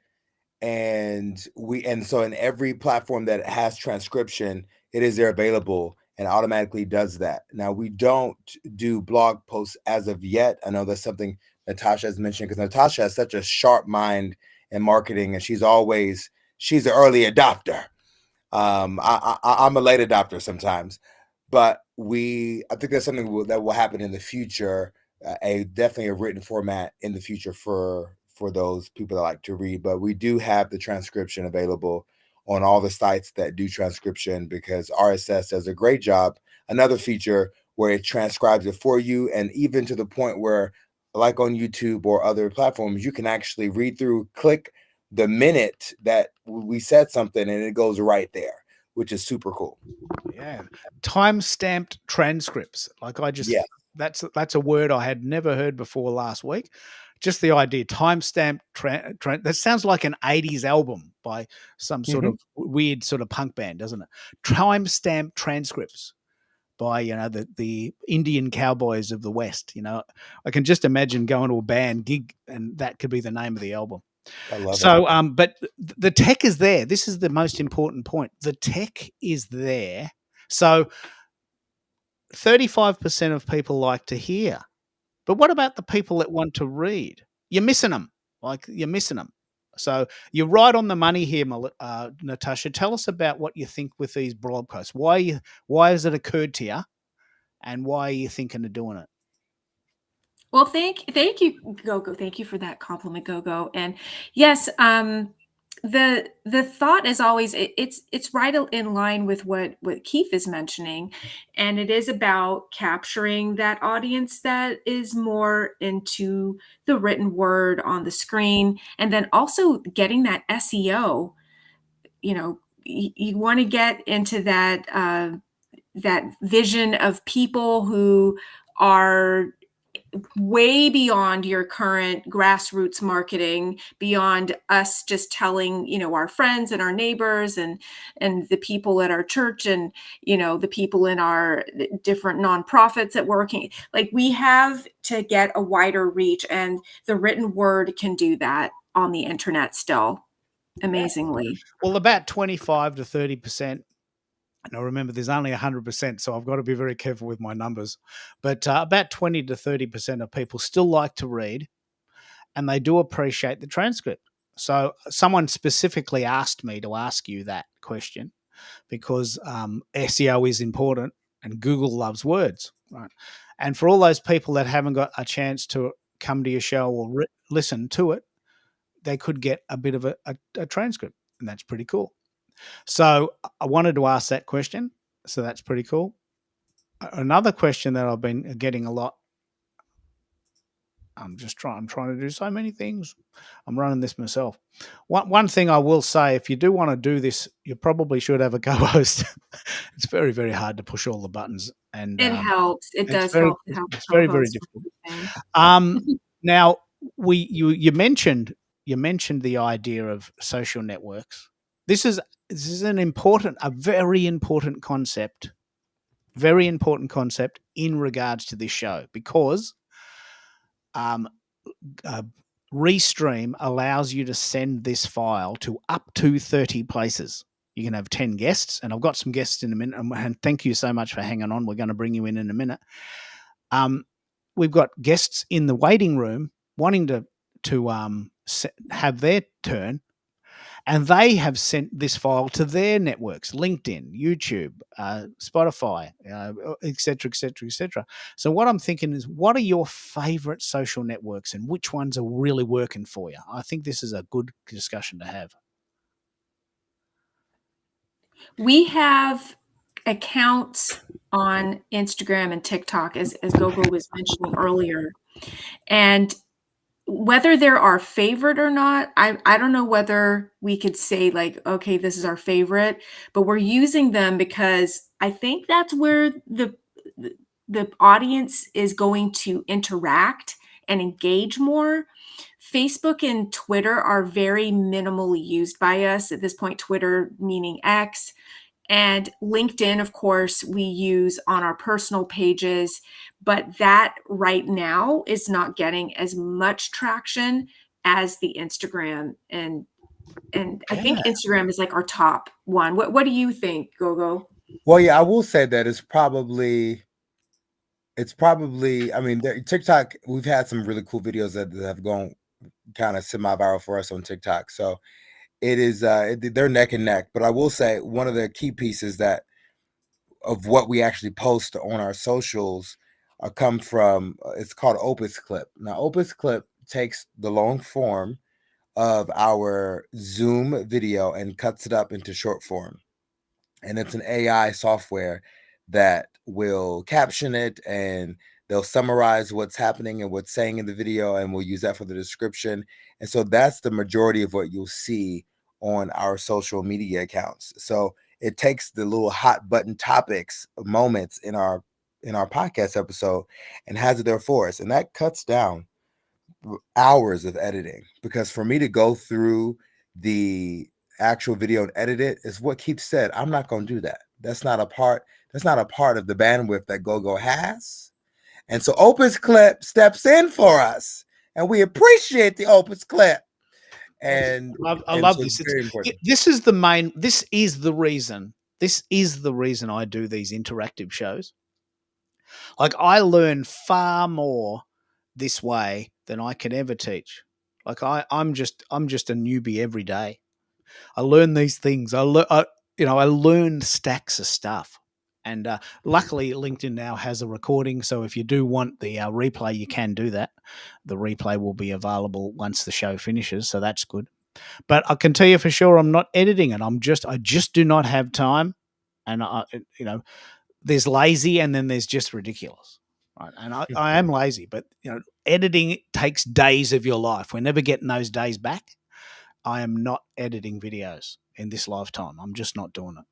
And so in every platform that has transcription, it is there available and automatically does that. Now, we don't do blog posts as of yet. I know that's something Natasha has mentioned because Natasha has such a sharp mind in marketing, and she's an early adopter. I'm a late adopter sometimes, but I think that's something that will happen in the future. Definitely a written format in the future for those people that like to read. But we do have the transcription available on all the sites that do transcription because RSS does a great job. Another feature where it transcribes it for you, and even to the point where, like on YouTube or other platforms, you can actually read through, click the minute that we said something, and it goes right there, which is super cool. Yeah, time-stamped transcripts. Like that's a word I had never heard before last week. Just the idea, time-stamped, that sounds like an 80s album by some sort of weird sort of punk band, doesn't it? Time-stamped transcripts by, the Indian cowboys of the West. I can just imagine going to a band gig and that could be the name of the album. I love it. But the tech is there. This is the most important point. The tech is there. So 35% of people like to hear. But what about the people that want to read? You're missing them. So you're right on the money here, Natasha. Tell us about what you think with these blog posts. Why has it occurred to you, and why are you thinking of doing it? Well, thank you, Gogo. Thank you for that compliment, Gogo. And yes, the thought is always it's right in line with what Keith is mentioning, and it is about capturing that audience that is more into the written word on the screen, and then also getting that SEO. You want to get into that vision of people who are way beyond your current grassroots marketing, beyond us just telling, our friends and our neighbors and the people at our church and, the people in our different nonprofits that we're working. Like, we have to get a wider reach, and the written word can do that on the internet still amazingly. Well, about 25 to 30%. Now, remember, there's only 100%, so I've got to be very careful with my numbers. But about 20 to 30% of people still like to read, and they do appreciate the transcript. So someone specifically asked me to ask you that question because SEO is important, and Google loves words, right? And for all those people that haven't got a chance to come to your show or listen to it, they could get a bit of a transcript, and that's pretty cool. So I wanted to ask that question. So that's pretty cool. Another question that I've been getting a lot. I'm trying to do so many things. I'm running this myself. One thing I will say, if you do want to do this, you probably should have a co-host. It's very, very hard to push all the buttons. And it helps. It does help. It's very, very difficult. Now you mentioned the idea of social networks. This is a very important concept in regards to this show, because Restream allows you to send this file to up to 30 places. You can have 10 guests, and I've got some guests in a minute. And thank you so much for hanging on. We're going to bring you in a minute. We've got guests in the waiting room wanting to have their turn, and they have sent this file to their networks: LinkedIn, YouTube, Spotify, et cetera, et cetera, et cetera. So what I'm thinking is, what are your favorite social networks and which ones are really working for you? I think this is a good discussion to have. We have accounts on Instagram and TikTok, as Gogo was mentioning earlier. And whether they're our favorite or not, I don't know whether we could say like, okay, this is our favorite, but we're using them because I think that's where the audience is going to interact and engage more. Facebook and Twitter are very minimally used by us at this point, Twitter meaning X. And LinkedIn, of course, we use on our personal pages, but that right now is not getting as much traction as the Instagram. And I think Instagram is like our top one. What do you think, Gogo? Well, yeah, I will say that it's probably, I mean, TikTok, we've had some really cool videos that have gone kind of semi-viral for us on TikTok. So it is, they're neck and neck. But I will say one of the key pieces of what we actually post on our socials come from, it's called Opus Clip. Now, Opus Clip takes the long form of our Zoom video and cuts it up into short form. And it's an AI software that will caption it, and they'll summarize what's happening and what's saying in the video, and we'll use that for the description. And so that's the majority of what you'll see on our social media accounts. So it takes the little hot button topics, moments in our podcast episode, and has it there for us. And that cuts down hours of editing, because for me to go through the actual video and edit it is what Keith said. I'm not going to do that. That's not a part of the bandwidth that GoGo has. And so Opus Clip steps in for us, and we appreciate the Opus Clip. And I love this. This is the reason I do these interactive shows. Like, I learn far more this way than I can ever teach. Like, I'm just a newbie every day. I learn these things. I learn stacks of stuff. And luckily, LinkedIn now has a recording. So if you do want the replay, you can do that. The replay will be available once the show finishes. So that's good. But I can tell you for sure, I'm not editing it. I just do not have time. And there's lazy, and then there's just ridiculous. Right? And I am lazy, but editing takes days of your life. We're never getting those days back. I am not editing videos in this lifetime. I'm just not doing it.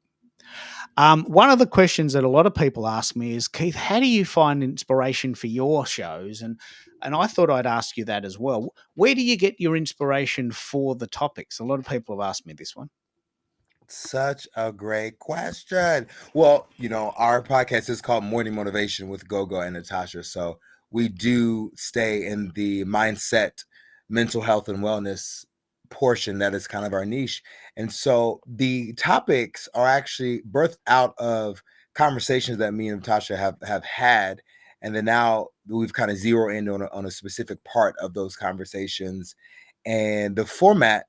One of the questions that a lot of people ask me is, Keith, how do you find inspiration for your shows? And I thought I'd ask you that as well. Where do you get your inspiration for the topics? A lot of people have asked me this one. Such a great question. Well, our podcast is called Morning Motivation with Gogo and Natasha. So we do stay in the mindset, mental health, and wellness portion. That is kind of our niche. And so the topics are actually birthed out of conversations that me and Natasha have had. And then now we've kind of zeroed in on a specific part of those conversations and the format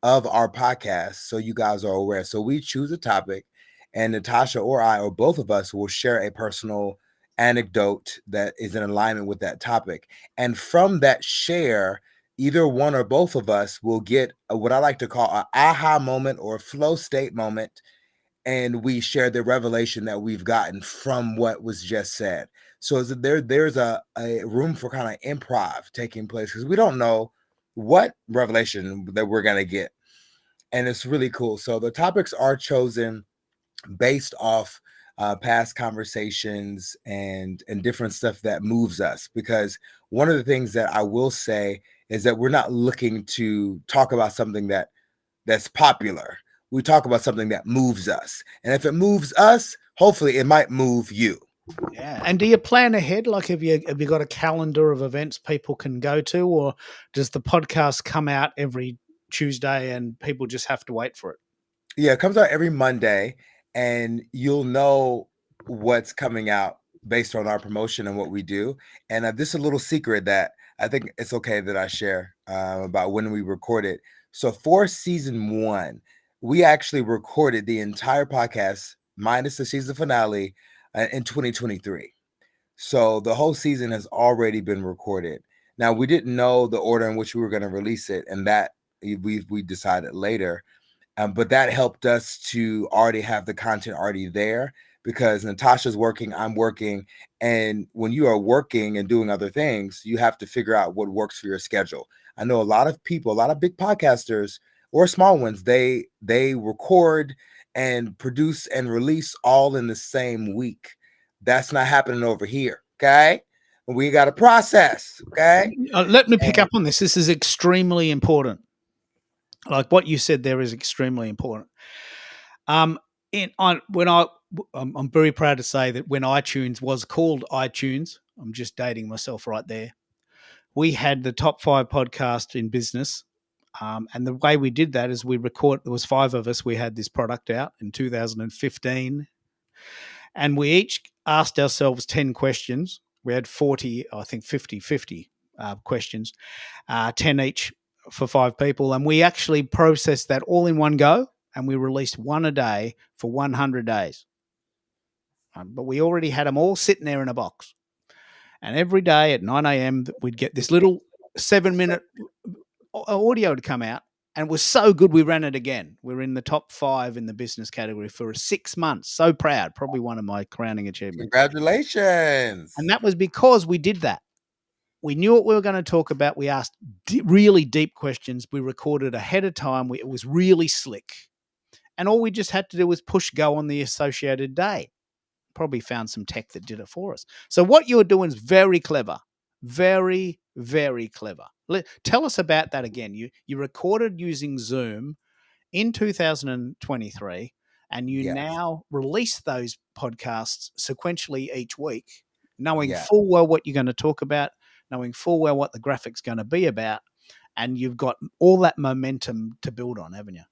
of our podcast, so you guys are aware. So we choose a topic, and Natasha or I, or both of us, will share a personal anecdote that is in alignment with that topic. And from that share, either one or both of us will get what I like to call an aha moment or a flow state moment. And we share the revelation that we've gotten from what was just said. So there's a room for kind of improv taking place, because we don't know what revelation that we're going to get. And it's really cool. So the topics are chosen based off past conversations and different stuff that moves us. Because one of the things that I will say is that we're not looking to talk about something that's popular. We talk about something that moves us. And if it moves us, hopefully it might move you. Yeah. And do you plan ahead? Like, have you got a calendar of events people can go to, or does the podcast come out every Tuesday and people just have to wait for it? Yeah, it comes out every Monday, and you'll know what's coming out based on our promotion and what we do. And this is a little secret that I think it's okay that I share about when we record it. So for season 1, we actually recorded the entire podcast minus the season finale in 2023. So the whole season has already been recorded. Now, we didn't know the order in which we were going to release it, and that we decided later. But that helped us to already have the content already there, because Natasha's working, I'm working. And when you are working and doing other things, you have to figure out what works for your schedule. I know a lot of people, a lot of big podcasters or small ones, they record and produce and release all in the same week. That's not happening over here. Okay. We got a process. Okay. Let me pick up on this. This is extremely important. Like what you said there is extremely important. I'm very proud to say that when iTunes was called iTunes, I'm just dating myself right there. We had the top 5 podcast in business. And the way we did that is there was 5 of us. We had this product out in 2015, and we each asked ourselves 10 questions. We had 40, I think 50 questions, 10 each for 5 people. And we actually processed that all in one go, and we released one a day for 100 days. But we already had them all sitting there in a box. And every day at 9 a.m., we'd get this little 7-minute audio to come out. And it was so good, we ran it again. We're in the top 5 in the business category for 6 months. So proud. Probably one of my crowning achievements. Congratulations. And that was because we did that. We knew what we were going to talk about. We asked really deep questions. We recorded ahead of time. It was really slick. And all we just had to do was push go on the associated day. Probably found some tech that did it for us. So what you're doing is very clever. Very, very clever. Tell us about that again. You recorded using Zoom in 2023, and you now release those podcasts sequentially each week, knowing full well what you're going to talk about, knowing full well what the graphic's going to be about, and you've got all that momentum to build on, haven't you?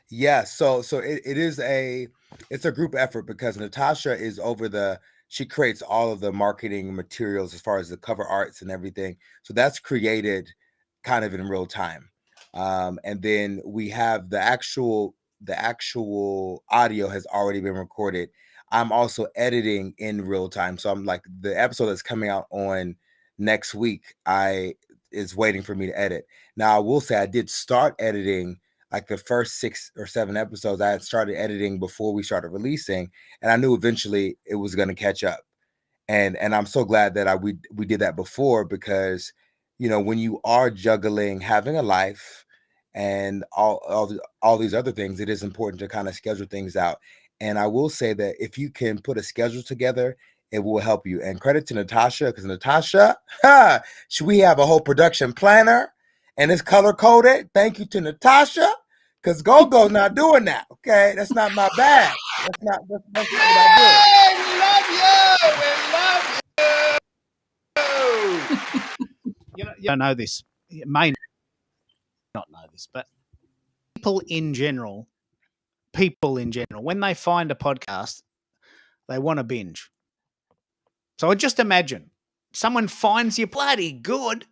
Yeah, so it's a group effort, because Natasha is she creates all of the marketing materials as far as the cover arts and everything. So that's created kind of in real time. And then we have the actual audio has already been recorded. I'm also editing in real time. So I'm like, the episode that's coming out on next week, is waiting for me to edit. Now I will say I did start editing like the first 6 or 7 episodes. I had started editing before we started releasing, and I knew eventually it was going to catch up. And I'm so glad that we did that before, because, when you are juggling having a life and all these other things, it is important to kind of schedule things out. And I will say that if you can put a schedule together, it will help you. And credit to Natasha, because Natasha, should we have a whole production planner and it's color coded? Thank you to Natasha, because Gogo's not doing that. Okay, that's not my bag. That's what I do. You don't know this. You may not know this, but people in general, when they find a podcast, they want to binge. So just imagine someone finds you bloody good,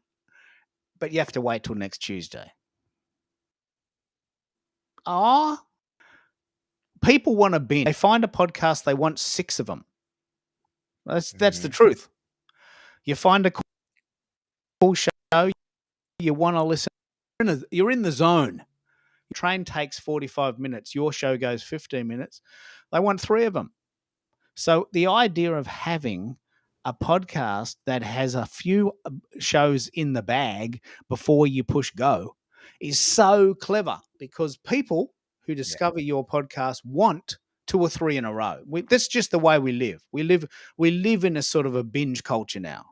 but you have to wait till next Tuesday. People want to binge. They find a podcast, they want 6 of them. That's the truth. You find a cool show, you want to listen. You're in the zone. Your train takes 45 minutes. Your show goes 15 minutes. They want 3 of them. So the idea of having a podcast that has a few shows in the bag before you push go is so clever, because people who discover your podcast want 2 or 3 in a row. That's just the way we live. We live in a sort of a binge culture now.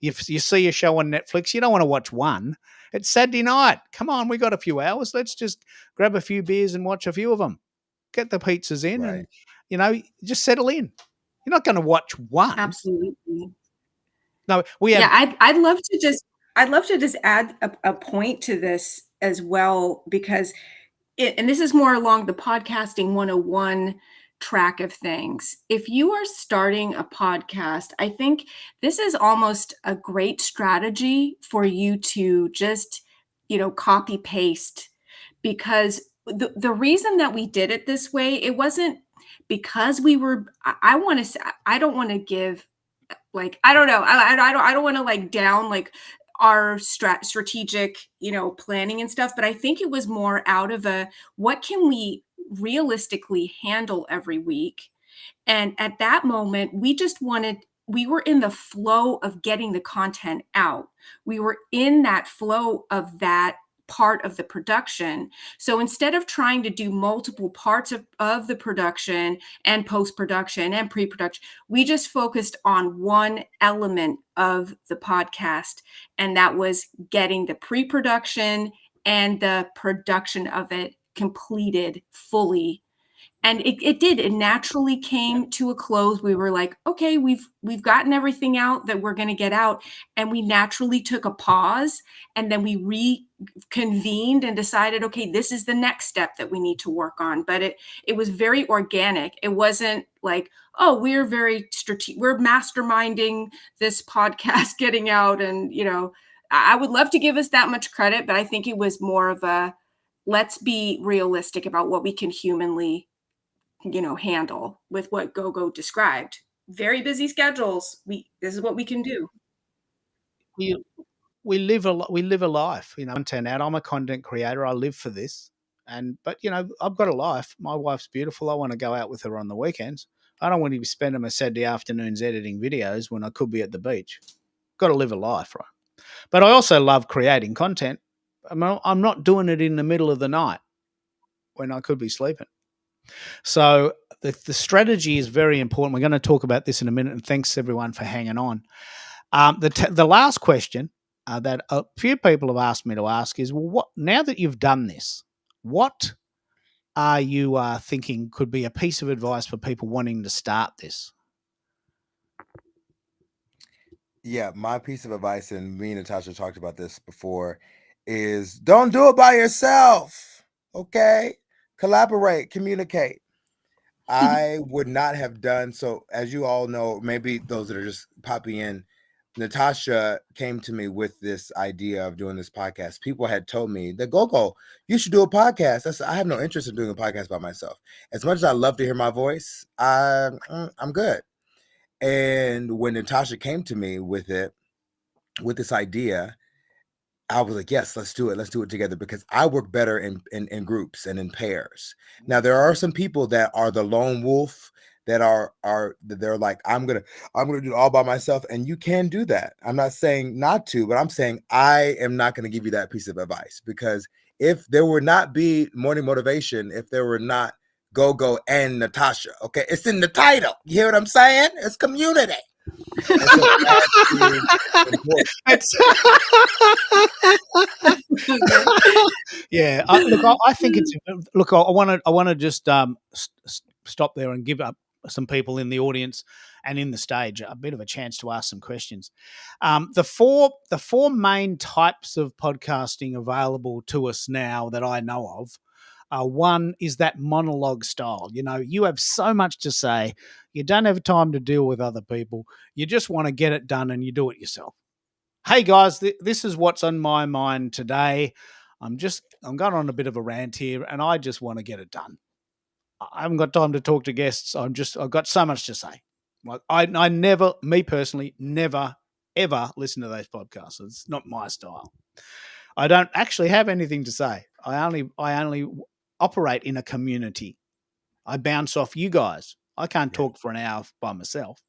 If you see a show on Netflix, you don't want to watch one. It's Saturday night. Come on, we got a few hours. Let's just grab a few beers and watch a few of them. Get the pizzas in and, just settle in. You're not going to watch one. Absolutely. No, we have. Yeah, I'd love to just add a point to this as well, because and this is more along the podcasting 101 track of things. If you are starting a podcast, I think this is almost a great strategy for you to just, copy paste, because the reason that we did it this way, it wasn't because we were, I want to say, I don't want to give, like, I don't know, I don't want to like down like our strategic, planning and stuff, but I think it was more out of a, what can we realistically handle every week? And at that moment, we were in the flow of getting the content out. We were in that flow of that part of the production. So instead of trying to do multiple parts of the production and post-production and pre-production, we just focused on one element of the podcast. And that was getting the pre-production and the production of it completed fully. And it did. It naturally came to a close. We were like, okay, we've gotten everything out that we're going to get out. And we naturally took a pause, and then we reconvened and decided, okay, this is the next step that we need to work on. But it was very organic. It wasn't like, oh, we're very strategic. We're masterminding this podcast getting out. And, I would love to give us that much credit, but I think it was more of a, let's be realistic about what we can humanly handle with what GoGo described. Very busy schedules. This is what we can do. We live a life, content out. I'm a content creator. I live for this. But I've got a life. My wife's beautiful. I want to go out with her on the weekends. I don't want to be spending my Saturday afternoons editing videos when I could be at the beach. Got to live a life, right? But I also love creating content. I'm not doing it in the middle of the night when I could be sleeping. So the strategy is very important. We're going to talk about this in a minute, and thanks everyone for hanging on. The last question that a few people have asked me to ask is, well, now that you've done this, what are you thinking could be a piece of advice for people wanting to start this? Yeah, my piece of advice, and me and Natasha talked about this before, is don't do it by yourself. Okay? Collaborate, communicate. I would not have done so. As you all know, maybe those that are just popping in, Natasha came to me with this idea of doing this podcast. People had told me that GoGo, you should do a podcast. I said, I have no interest in doing a podcast by myself. As much as I love to hear my voice, I'm good. And when Natasha came to me with this idea, I was like, yes, let's do it. Let's do it together, because I work better in groups and in pairs. Now, there are some people that are the lone wolf, that they're like, I'm gonna do it all by myself, and you can do that. I'm not saying not to, but I'm saying I am not going to give you that piece of advice, because if there would not be Morning Motivation, if there were not GoGo and Natasha, okay, it's in the title. You hear what I'm saying? It's community. And so Yeah. I think it's. Look, I want to just stop there and give up some people in the audience and in the stage a bit of a chance to ask some questions. The four main types of podcasting available to us now that I know of. One is that monologue style. You have so much to say. You don't have time to deal with other people. You just want to get it done, and you do it yourself. Hey guys, this is what's on my mind today. I'm going on a bit of a rant here, and I just want to get it done. I haven't got time to talk to guests. I've got so much to say. Like I never, me personally, never ever listen to those podcasts. It's not my style. I don't actually have anything to say. I only operate in a community. I bounce off you guys. I can't talk for an hour by myself.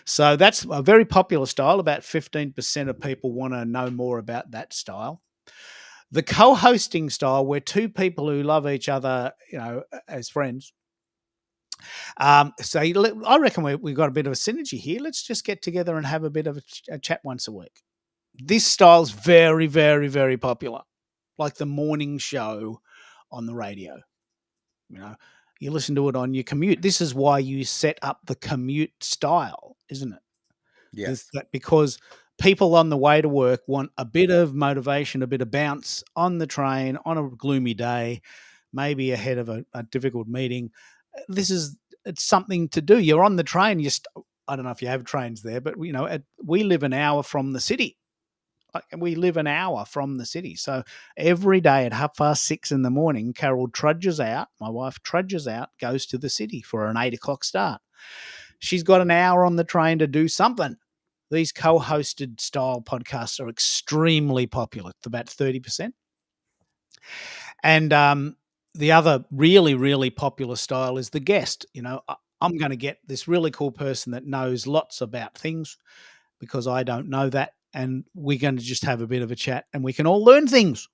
So that's a very popular style. About 15% of people want to know more about that style. The co-hosting style, where two people who love each other, as friends. So I reckon we've got a bit of a synergy here. Let's just get together and have a bit of a chat once a week. This style's very, very, very popular, like the morning show on the radio. You listen to it on your commute. This is why you set up the commute style, isn't it? Yes. Because people on the way to work want a bit of motivation, a bit of bounce on the train on a gloomy day, maybe ahead of a difficult meeting. It's something to do. You're on the train. I don't know if you have trains there, but we live an hour from the city. We live an hour from the city. So every day at 6:30 in the morning, Carol trudges out. My wife trudges out, goes to the city for an 8 o'clock start. She's got an hour on the train to do something. These co-hosted style podcasts are extremely popular. It's about 30%. And the other really, really popular style is the guest. I'm going to get this really cool person that knows lots about things because I don't know that. And we're going to just have a bit of a chat and we can all learn things.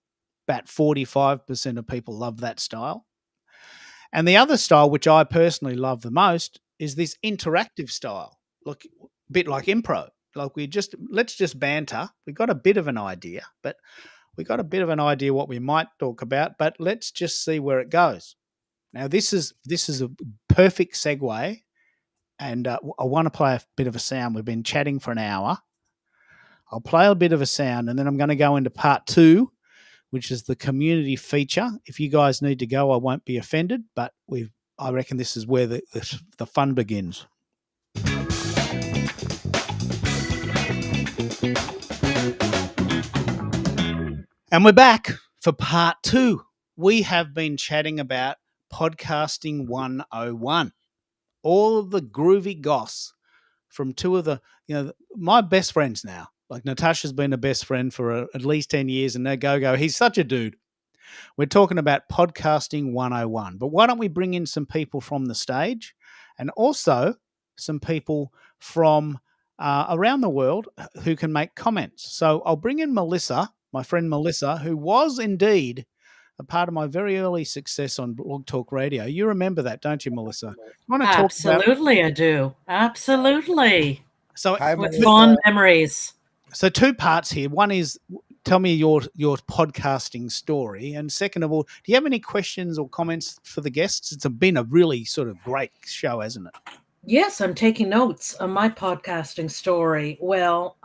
About 45% of people love that style. And the other style, which I personally love the most, is this interactive style. Look, a bit like improv. Like let's just banter. We got a bit of an idea, but we got a bit of an idea what we might talk about, but let's just see where it goes. Now, this is a perfect segue, and I want to play a bit of a sound. We've been chatting for an hour. I'll play a bit of a sound, and then I'm going to go into part 2, which is the community feature. If you guys need to go, I won't be offended, but I reckon this is where the fun begins. And we're back for part 2. We have been chatting about Podcasting 101. All of the groovy goss from two of my best friends now. Like Natasha's been a best friend for at least 10 years, and Go, he's such a dude. We're talking about Podcasting 101. But why don't we bring in some people from the stage and also some people from around the world who can make comments. So I'll bring in Melissa, my friend Melissa, who was indeed a part of my very early success on Blog Talk Radio. You remember that, don't you, Melissa? You want to Absolutely, I do. Absolutely. So with fond memories. So 2 parts here. One is tell me your podcasting story. And second of all, do you have any questions or comments for the guests? It's been a really sort of great show, hasn't it? Yes, I'm taking notes on my podcasting story. Well,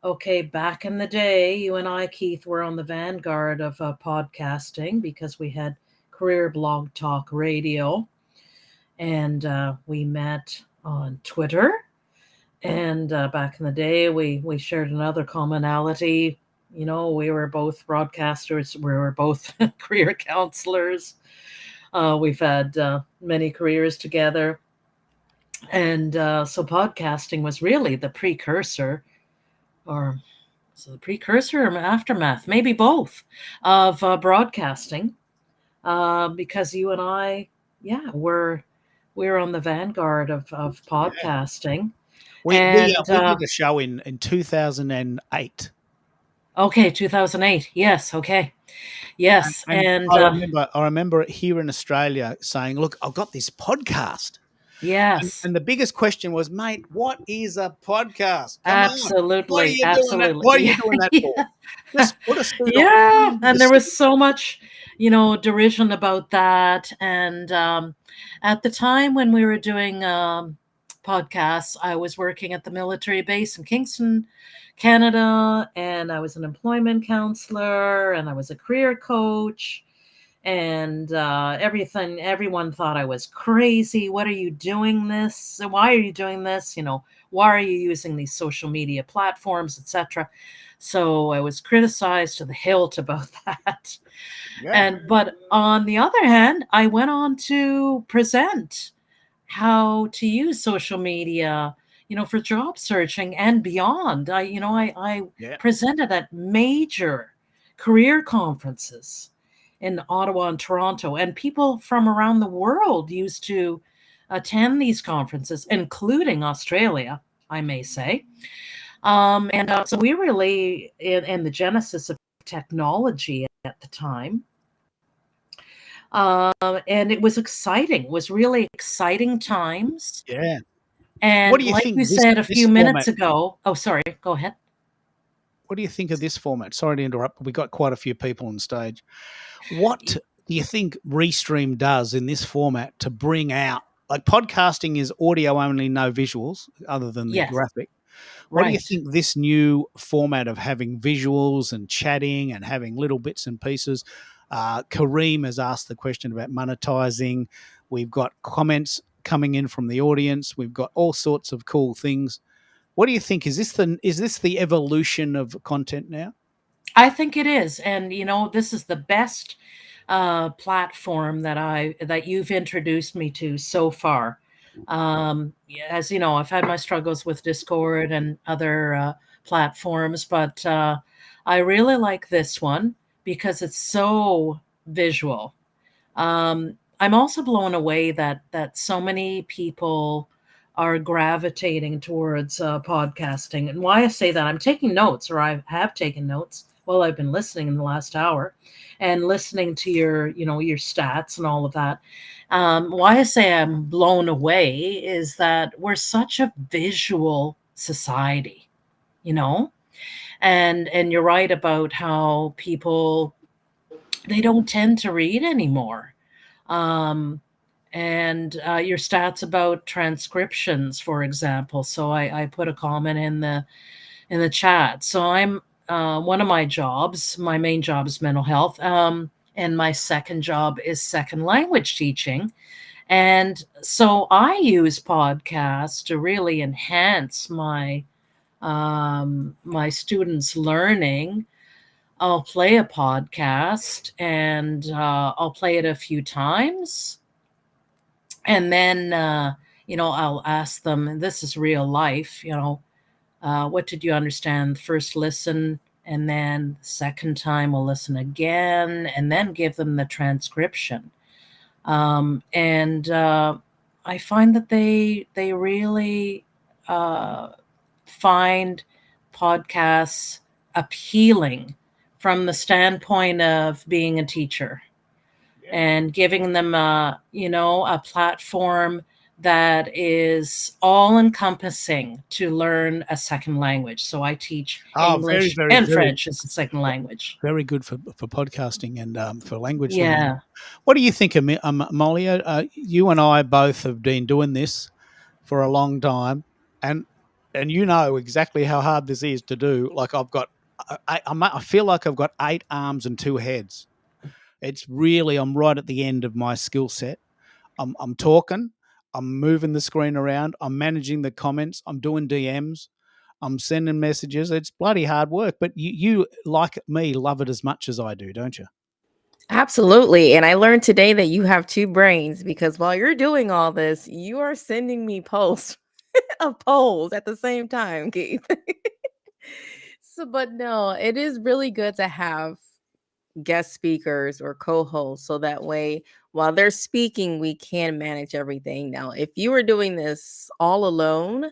okay, back in the day, you and I, Keith, were on the vanguard of podcasting because we had Career Blog Talk Radio, and we met on Twitter. And back in the day, we shared another commonality. We were both broadcasters. We were both career counselors. We've had many careers together. And so podcasting was really the precursor, or aftermath, maybe both, of broadcasting, because you and I, we're on the vanguard of podcasting. We did a show in 2008. Okay, 2008. Yes. Okay. Yes. And I remember here in Australia saying, "Look, I've got this podcast." Yes. And the biggest question was, "Mate, what is a podcast?" Absolutely. What are you doing that for? Just put a suit on. Yeah. And there was so much, derision about that. And at the time when we were doing podcasts, I was working at the military base in Kingston, Canada, and I was an employment counselor, and I was a career coach, and everyone thought I was crazy. What are you doing this? Why are you doing this? Why are you using these social media platforms, etc.? So I was criticized to the hilt about that. Yeah. But on the other hand, I went on to present how to use social media, for job searching and beyond. I presented at major career conferences in Ottawa and Toronto, and people from around the world used to attend these conferences, including Australia, I may say. So we really, in the genesis of technology at the time, and it was exciting. It was really exciting times. Yeah. And what do you think you said a few minutes ago. Oh, sorry. Go ahead. What do you think of this format? Sorry to interrupt, but we got quite a few people on stage. What do do you think Restream does in this format to bring out, like podcasting is audio only, no visuals other than the Yes, graphic. What do you right. think this new format of having visuals and chatting and having little bits and pieces? Kareem has asked the question about monetizing. We've got comments coming in from the audience. We've got all sorts of cool things. What do you think? Is this the evolution of content now? I think it is, and this is the best platform that you've introduced me to so far. Yeah, as you know, I've had my struggles with Discord and other platforms, but I really like this one because it's so visual. I'm also blown away that so many people are gravitating towards podcasting. And why I say that, I'm taking notes, or I have taken notes while I've been listening in the last hour, and listening to your stats and all of that. Why I say I'm blown away is that we're such a visual society, you know, and you're right about how people, they don't tend to read anymore. Um, and your stats about transcriptions, for example. So I put a comment in the chat. So I'm one of my jobs. My main job is mental health, and my second job is second language teaching. And so I use podcasts to really enhance my students' learning. I'll play a podcast, and I'll play it a few times, and then I'll ask them, and this is real life, what did you understand the first listen, and then second time we'll listen again, and then give them the transcription. And I find that they really find podcasts appealing from the standpoint of being a teacher, and giving them a platform that is all encompassing to learn a second language. So I teach Oh, very, English very, and very, French as a second language. very good for podcasting and for language learning. Yeah. What do you think, Molly? You and I both have been doing this for a long time, and you know exactly how hard this is to do. Like I feel like I've got 8 arms and 2 heads. It's really, I'm right at the end of my skill set. I'm talking, I'm moving the screen around, I'm managing the comments, I'm doing DMs, I'm sending messages. It's bloody hard work, but you like me, love it as much as I do, don't you? Absolutely. And I learned today that you have two brains because while you're doing all this, you are sending me posts of polls at the same time, Keith. So, but no, it is really good to have guest speakers or co-hosts so that way while they're speaking, we can manage everything. Now, if you were doing this all alone,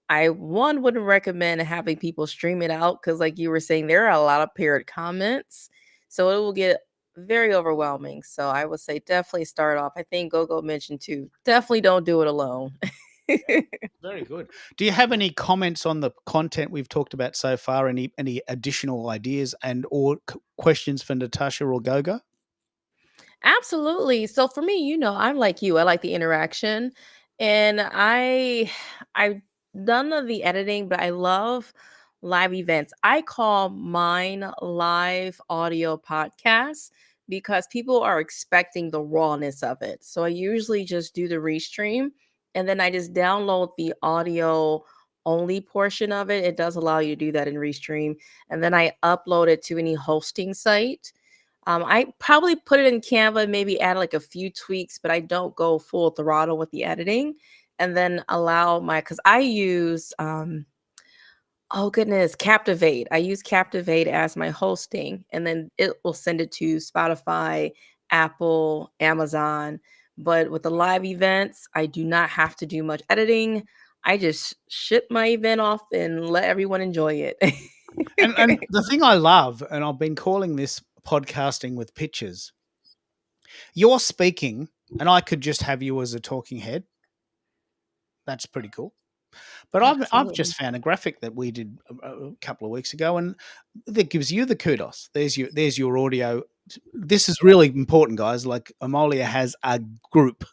I wouldn't recommend having people stream it out because, like you were saying, there are a lot of paired comments, so it will get very overwhelming. So I would say definitely start off. I think Gogo mentioned too. Definitely don't do it alone. Very good. Do you have any comments on the content we've talked about so far? Any additional ideas and or questions for Natasha or Gogo? Absolutely. So for me, I'm like you. I like the interaction, and I've done the editing, but I love live events. I call mine live audio podcasts because people are expecting the rawness of it. So I usually just do the restream, and then I just download the audio only portion of it. It does allow you to do that in restream, and then I upload it to any hosting site. I probably put it in Canva, maybe add like a few tweaks, but I don't go full throttle with the editing. And then allow because I use, oh goodness, Captivate. I use Captivate as my hosting, and then it will send it to Spotify, Apple, Amazon. But with the live events, I do not have to do much editing. I just ship my event off and let everyone enjoy it. And the thing I love, and I've been calling this podcasting with pictures, you're speaking, and I could just have you as a talking head. That's pretty cool. But I've Absolutely. just found a graphic that we did a couple of weeks ago, and that gives you the kudos. There's your audio this is really important, guys. Like Amolia has a group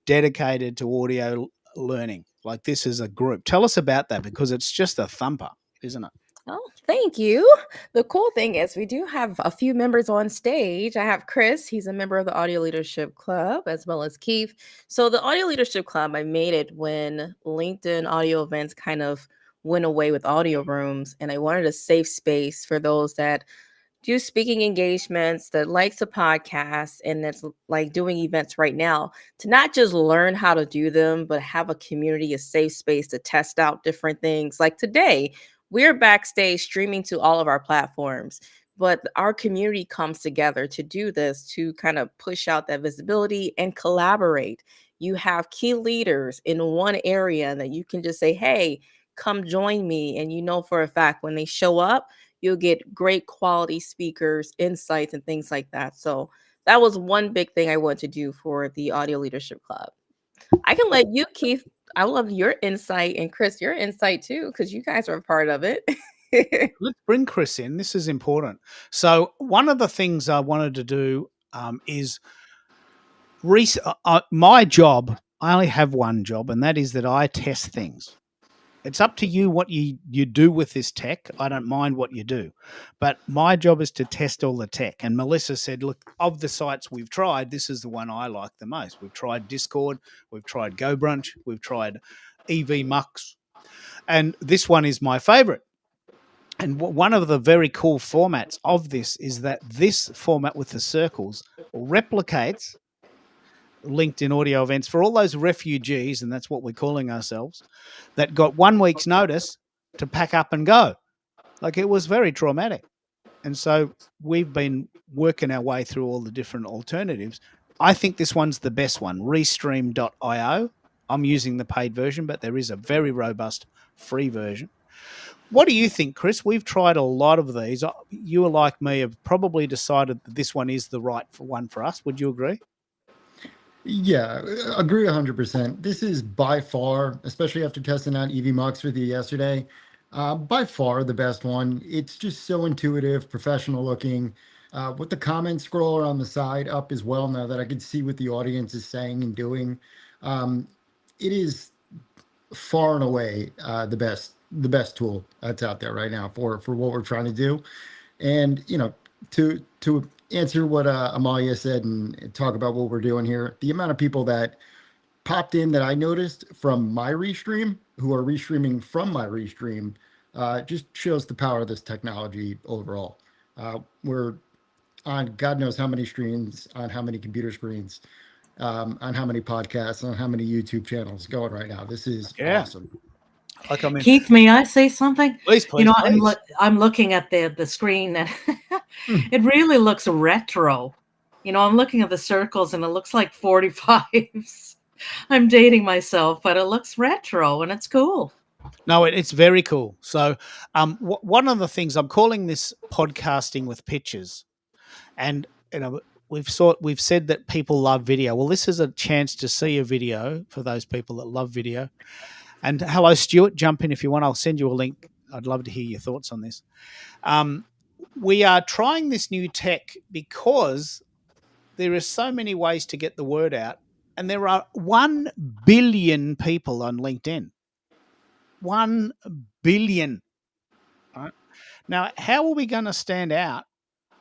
dedicated to audio learning. Like this is a group. Tell us about that because it's just a thumper, isn't it? Oh, thank you. The cool thing is we do have a few members on stage. I have Chris, he's a member of the Audio Leadership Club, as well as Keith. So the Audio Leadership Club, I made it when LinkedIn audio events kind of went away with audio rooms, and I wanted a safe space for those that do speaking engagements, that likes to podcast, and that's like doing events right now, to not just learn how to do them, but have a community, a safe space to test out different things. Like today, we're backstage streaming to all of our platforms, but our community comes together to do this, to kind of push out that visibility and collaborate. You have key leaders in one area that you can just say, hey, come join me. And you know for a fact when they show up, you'll get great quality speakers, insights, and things like that. So that was one big thing I wanted to do for the Audio Leadership Club. I can let you, Keith. I love your insight, and Chris, your insight too, because you guys are a part of it. Let's bring Chris in. This is important. So one of the things I wanted to do is my job. I only have one job, and that is that I test things. It's up to you what you do with this tech. I don't mind what you do. But my job is to test all the tech. And Melissa said, look, of the sites we've tried, this is the one I like the most. We've tried Discord, we've tried GoBrunch, we've tried EVMux, and this one is my favorite. And one of the very cool formats of this is that this format with the circles replicates LinkedIn audio events for all those refugees, and that's what we're calling ourselves, that got 1 week's notice to pack up and go. Like it was very traumatic. And so we've been working our way through all the different alternatives. I think this one's the best one, Restream.io. I'm using the paid version, but there is a very robust free version. What do you think, Chris? We've tried a lot of these. You are like me, have probably decided that this one is the right one for us. Would you agree? Yeah, agree 100%. This is by far, especially after testing out EVMux with you yesterday, by far the best one. It's just so intuitive, professional looking, with the comment scroller on the side up as well now that I can see what the audience is saying and doing. It is far and away the best tool that's out there right now for what we're trying to do. And to answer what Amalia said and talk about what we're doing here, the amount of people that popped in that I noticed from my restream who are restreaming from my restream just shows the power of this technology overall. We're on God knows how many streams, on how many computer screens, on how many podcasts, on how many YouTube channels going right now. This is awesome. Like, I mean, Keith, may I say something? Please, please. I'm looking at the screen and it really looks retro. I'm looking at the circles and it looks like 45s. I'm dating myself, but it looks retro and it's cool. No, it's very cool. So one of the things, I'm calling this podcasting with pictures. And we've said that people love video. Well, this is a chance to see a video for those people that love video. And hello, Stuart, jump in if you want. I'll send you a link. I'd love to hear your thoughts on this. We are trying this new tech because there are so many ways to get the word out. And there are 1 billion people on LinkedIn. 1 billion. Right? Now, how are we going to stand out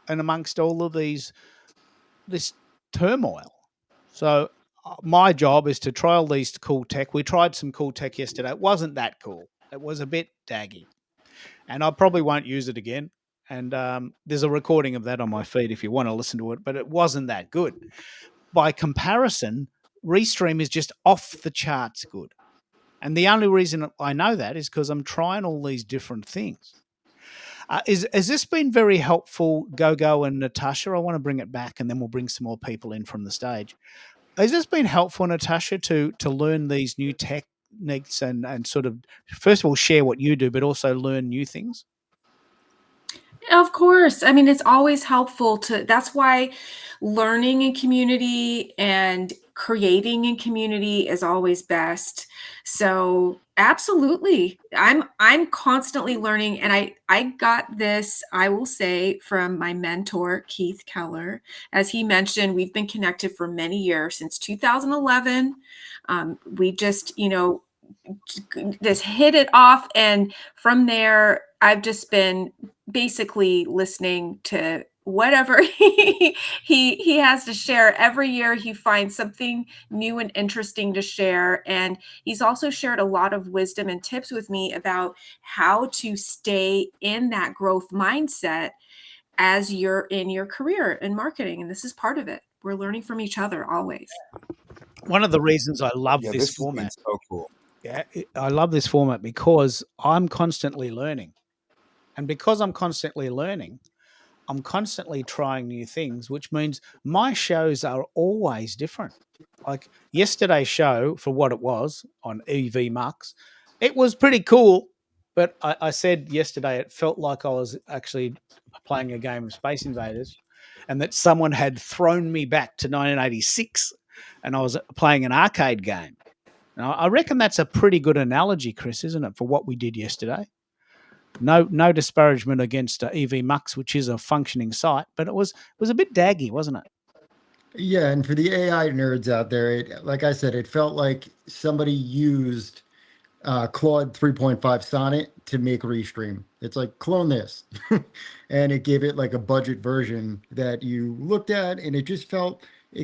and amongst all of this turmoil? So my job is to trial these cool tech. We tried some cool tech yesterday. It wasn't that cool. It was a bit daggy. And I probably won't use it again. And there's a recording of that on my feed if you want to listen to it, but it wasn't that good. By comparison, Restream is just off the charts good. And the only reason I know that is because I'm trying all these different things. Has this been very helpful, Gogo and Natasha? I want to bring it back and then we'll bring some more people in from the stage. Has this been helpful, Natasha, to learn these new techniques and sort of, first of all, share what you do, but also learn new things? Of course. I mean, it's always helpful to that's why learning in community and creating in community is always best. So, absolutely. I'm constantly learning and I got this, I will say, from my mentor Keith Keller. As he mentioned, we've been connected for many years since 2011. We just, just hit it off, and from there I've just been basically listening to whatever he has to share. Every year he finds something new and interesting to share, and he's also shared a lot of wisdom and tips with me about how to stay in that growth mindset as you're in your career in marketing, and this is part of it. We're learning from each other always. One of the reasons I love Yeah, this this has been format, so cool. I love this format because I'm constantly learning. And because I'm constantly learning, I'm constantly trying new things, which means my shows are always different. Like yesterday's show, for what it was on EV Mux, it was pretty cool. But I said yesterday it felt like I was actually playing a game of Space Invaders and that someone had thrown me back to 1986 and I was playing an arcade game. Now, I reckon that's a pretty good analogy, Chris, isn't it, for what we did yesterday? No disparagement against EV Mux, which is a functioning site, but it was a bit daggy, wasn't it? Yeah, and for the AI nerds out there, like I said, it felt like somebody used Claude 3.5 Sonnet to make Restream. It's like clone this, and it gave it like a budget version that you looked at, and it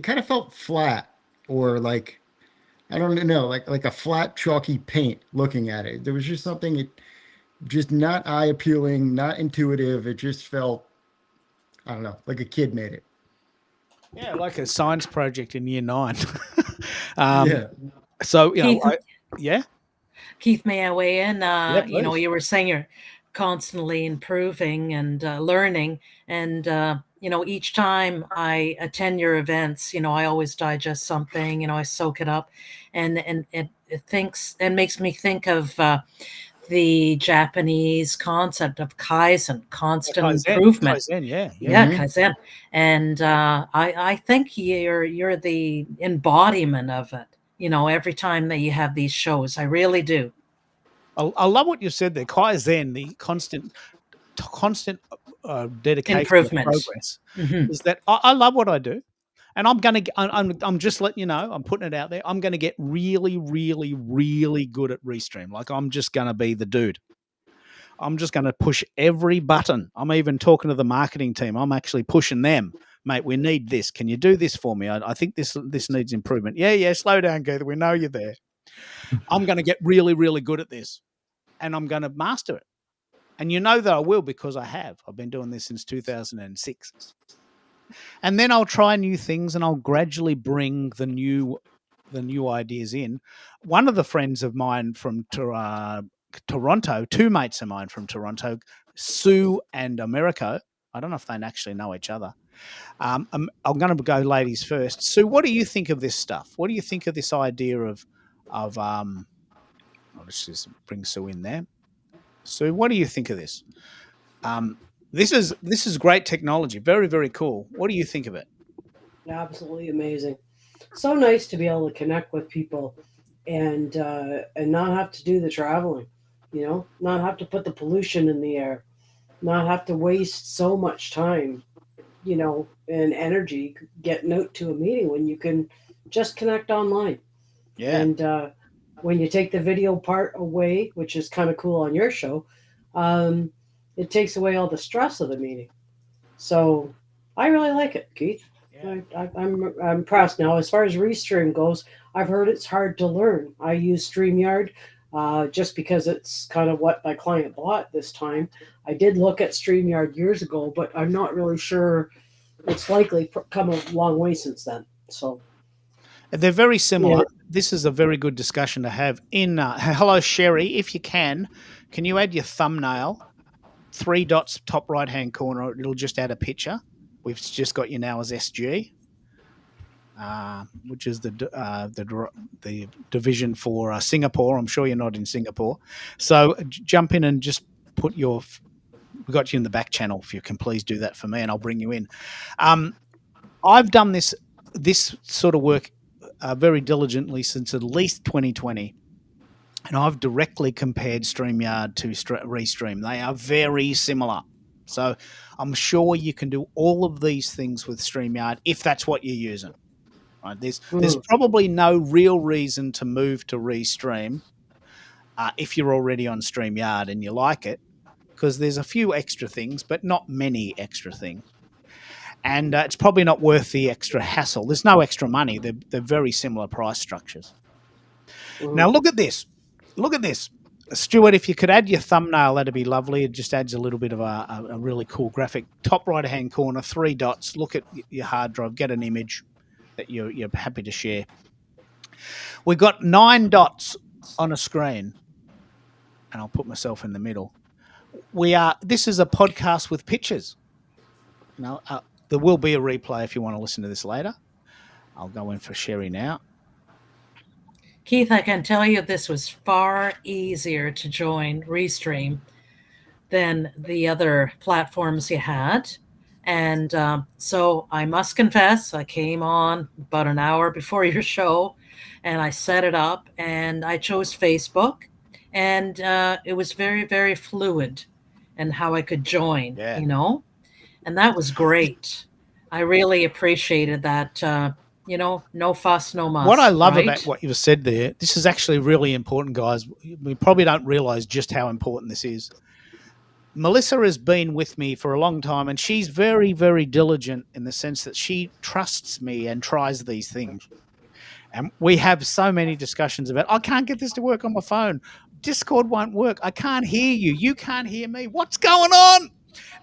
kind of felt flat, or like I don't know, like a flat chalky paint. Looking at it, there was just something just not eye appealing, not intuitive. It just felt, I don't know, like a kid made it. Yeah, like a science project in year 9. um, Yeah. so Keith, yeah, Keith, may I weigh in? yeah, please. You were saying you're constantly improving and learning, and each time I attend your events, I always digest something. I soak it up, and it makes me think of the Japanese concept of Kaizen, constant improvement. Kaizen, yeah. Yeah, Mhm. Kaizen, and I think you're the embodiment of it. Every time that you have these shows, I really do. I love what you said there. Kaizen, the constant dedication to Improvement. progress, Mhm. is that I love what I do. And I'm just letting you know, I'm putting it out there. I'm going to get really, really, really good at Restream. Like I'm just going to be the dude. I'm just going to push every button. I'm even talking to the marketing team. I'm actually pushing them, mate. We need this. Can you do this for me? I think this needs improvement. Yeah. Slow down, Gaither. We know you're there. I'm going to get really, really good at this, and I'm going to master it. And you know that I will because I have. I've been doing this since 2006. And then I'll try new things, and I'll gradually bring the new ideas in. One of the friends of mine from Toronto, two mates of mine from Toronto, Sue and Americo. I don't know if they actually know each other. I'm going to go ladies first. Sue, what do you think of this stuff? What do you think of this idea of let's just bring Sue in there. Sue, what do you think of this? This is great technology. Very, very cool. What do you think of it? Absolutely amazing. So nice to be able to connect with people and not have to do the traveling, not have to put the pollution in the air, not have to waste so much time, and energy getting out to a meeting when you can just connect online. Yeah. And when you take the video part away, which is kind of cool on your show, um, it takes away all the stress of the meeting. So I really like it, Keith. Yeah. I'm impressed. Now, as far as Restream goes, I've heard it's hard to learn. I use StreamYard just because it's kind of what my client bought this time. I did look at StreamYard years ago, but I'm not really sure it's likely come a long way since then. So they're very similar. Yeah. This is a very good discussion to have. In hello, Sherry, if you can you add your thumbnail, 3 dots, top right hand corner? It'll just add a picture. We've just got you now as SG, which is the division for Singapore. I'm sure you're not in Singapore, so jump in and just put your we got you in the back channel. If you can please do that for me, and I'll bring you in. I've done this sort of work very diligently since at least 2020. And I've directly compared StreamYard to Restream. They are very similar. So I'm sure you can do all of these things with StreamYard if that's what you're using. Right? There's probably no real reason to move to Restream if you're already on StreamYard and you like it, because there's a few extra things, but not many extra things. And it's probably not worth the extra hassle. There's no extra money. They're very similar price structures. Now look at this. Look at this. Stuart, if you could add your thumbnail, that'd be lovely. It just adds a little bit of a really cool graphic. Top right-hand corner, 3 dots. Look at your hard drive. Get an image that you're happy to share. We've got 9 dots on a screen, and I'll put myself in the middle. This is a podcast with pictures. There will be a replay if you want to listen to this later. I'll go in for Sherry now. Keith, I can tell you this was far easier to join Restream than the other platforms you had. And so I must confess, I came on about an hour before your show and I set it up and I chose Facebook. And it was very, very fluid in how I could join, and that was great. I really appreciated that. No fuss, no muss. What I love about what you said there, this is actually really important, guys. We probably don't realize just how important this is. Melissa has been with me for a long time, and she's very, very diligent in the sense that she trusts me and tries these things. And we have so many discussions about, I can't get this to work on my phone. Discord won't work. I can't hear you. You can't hear me. What's going on?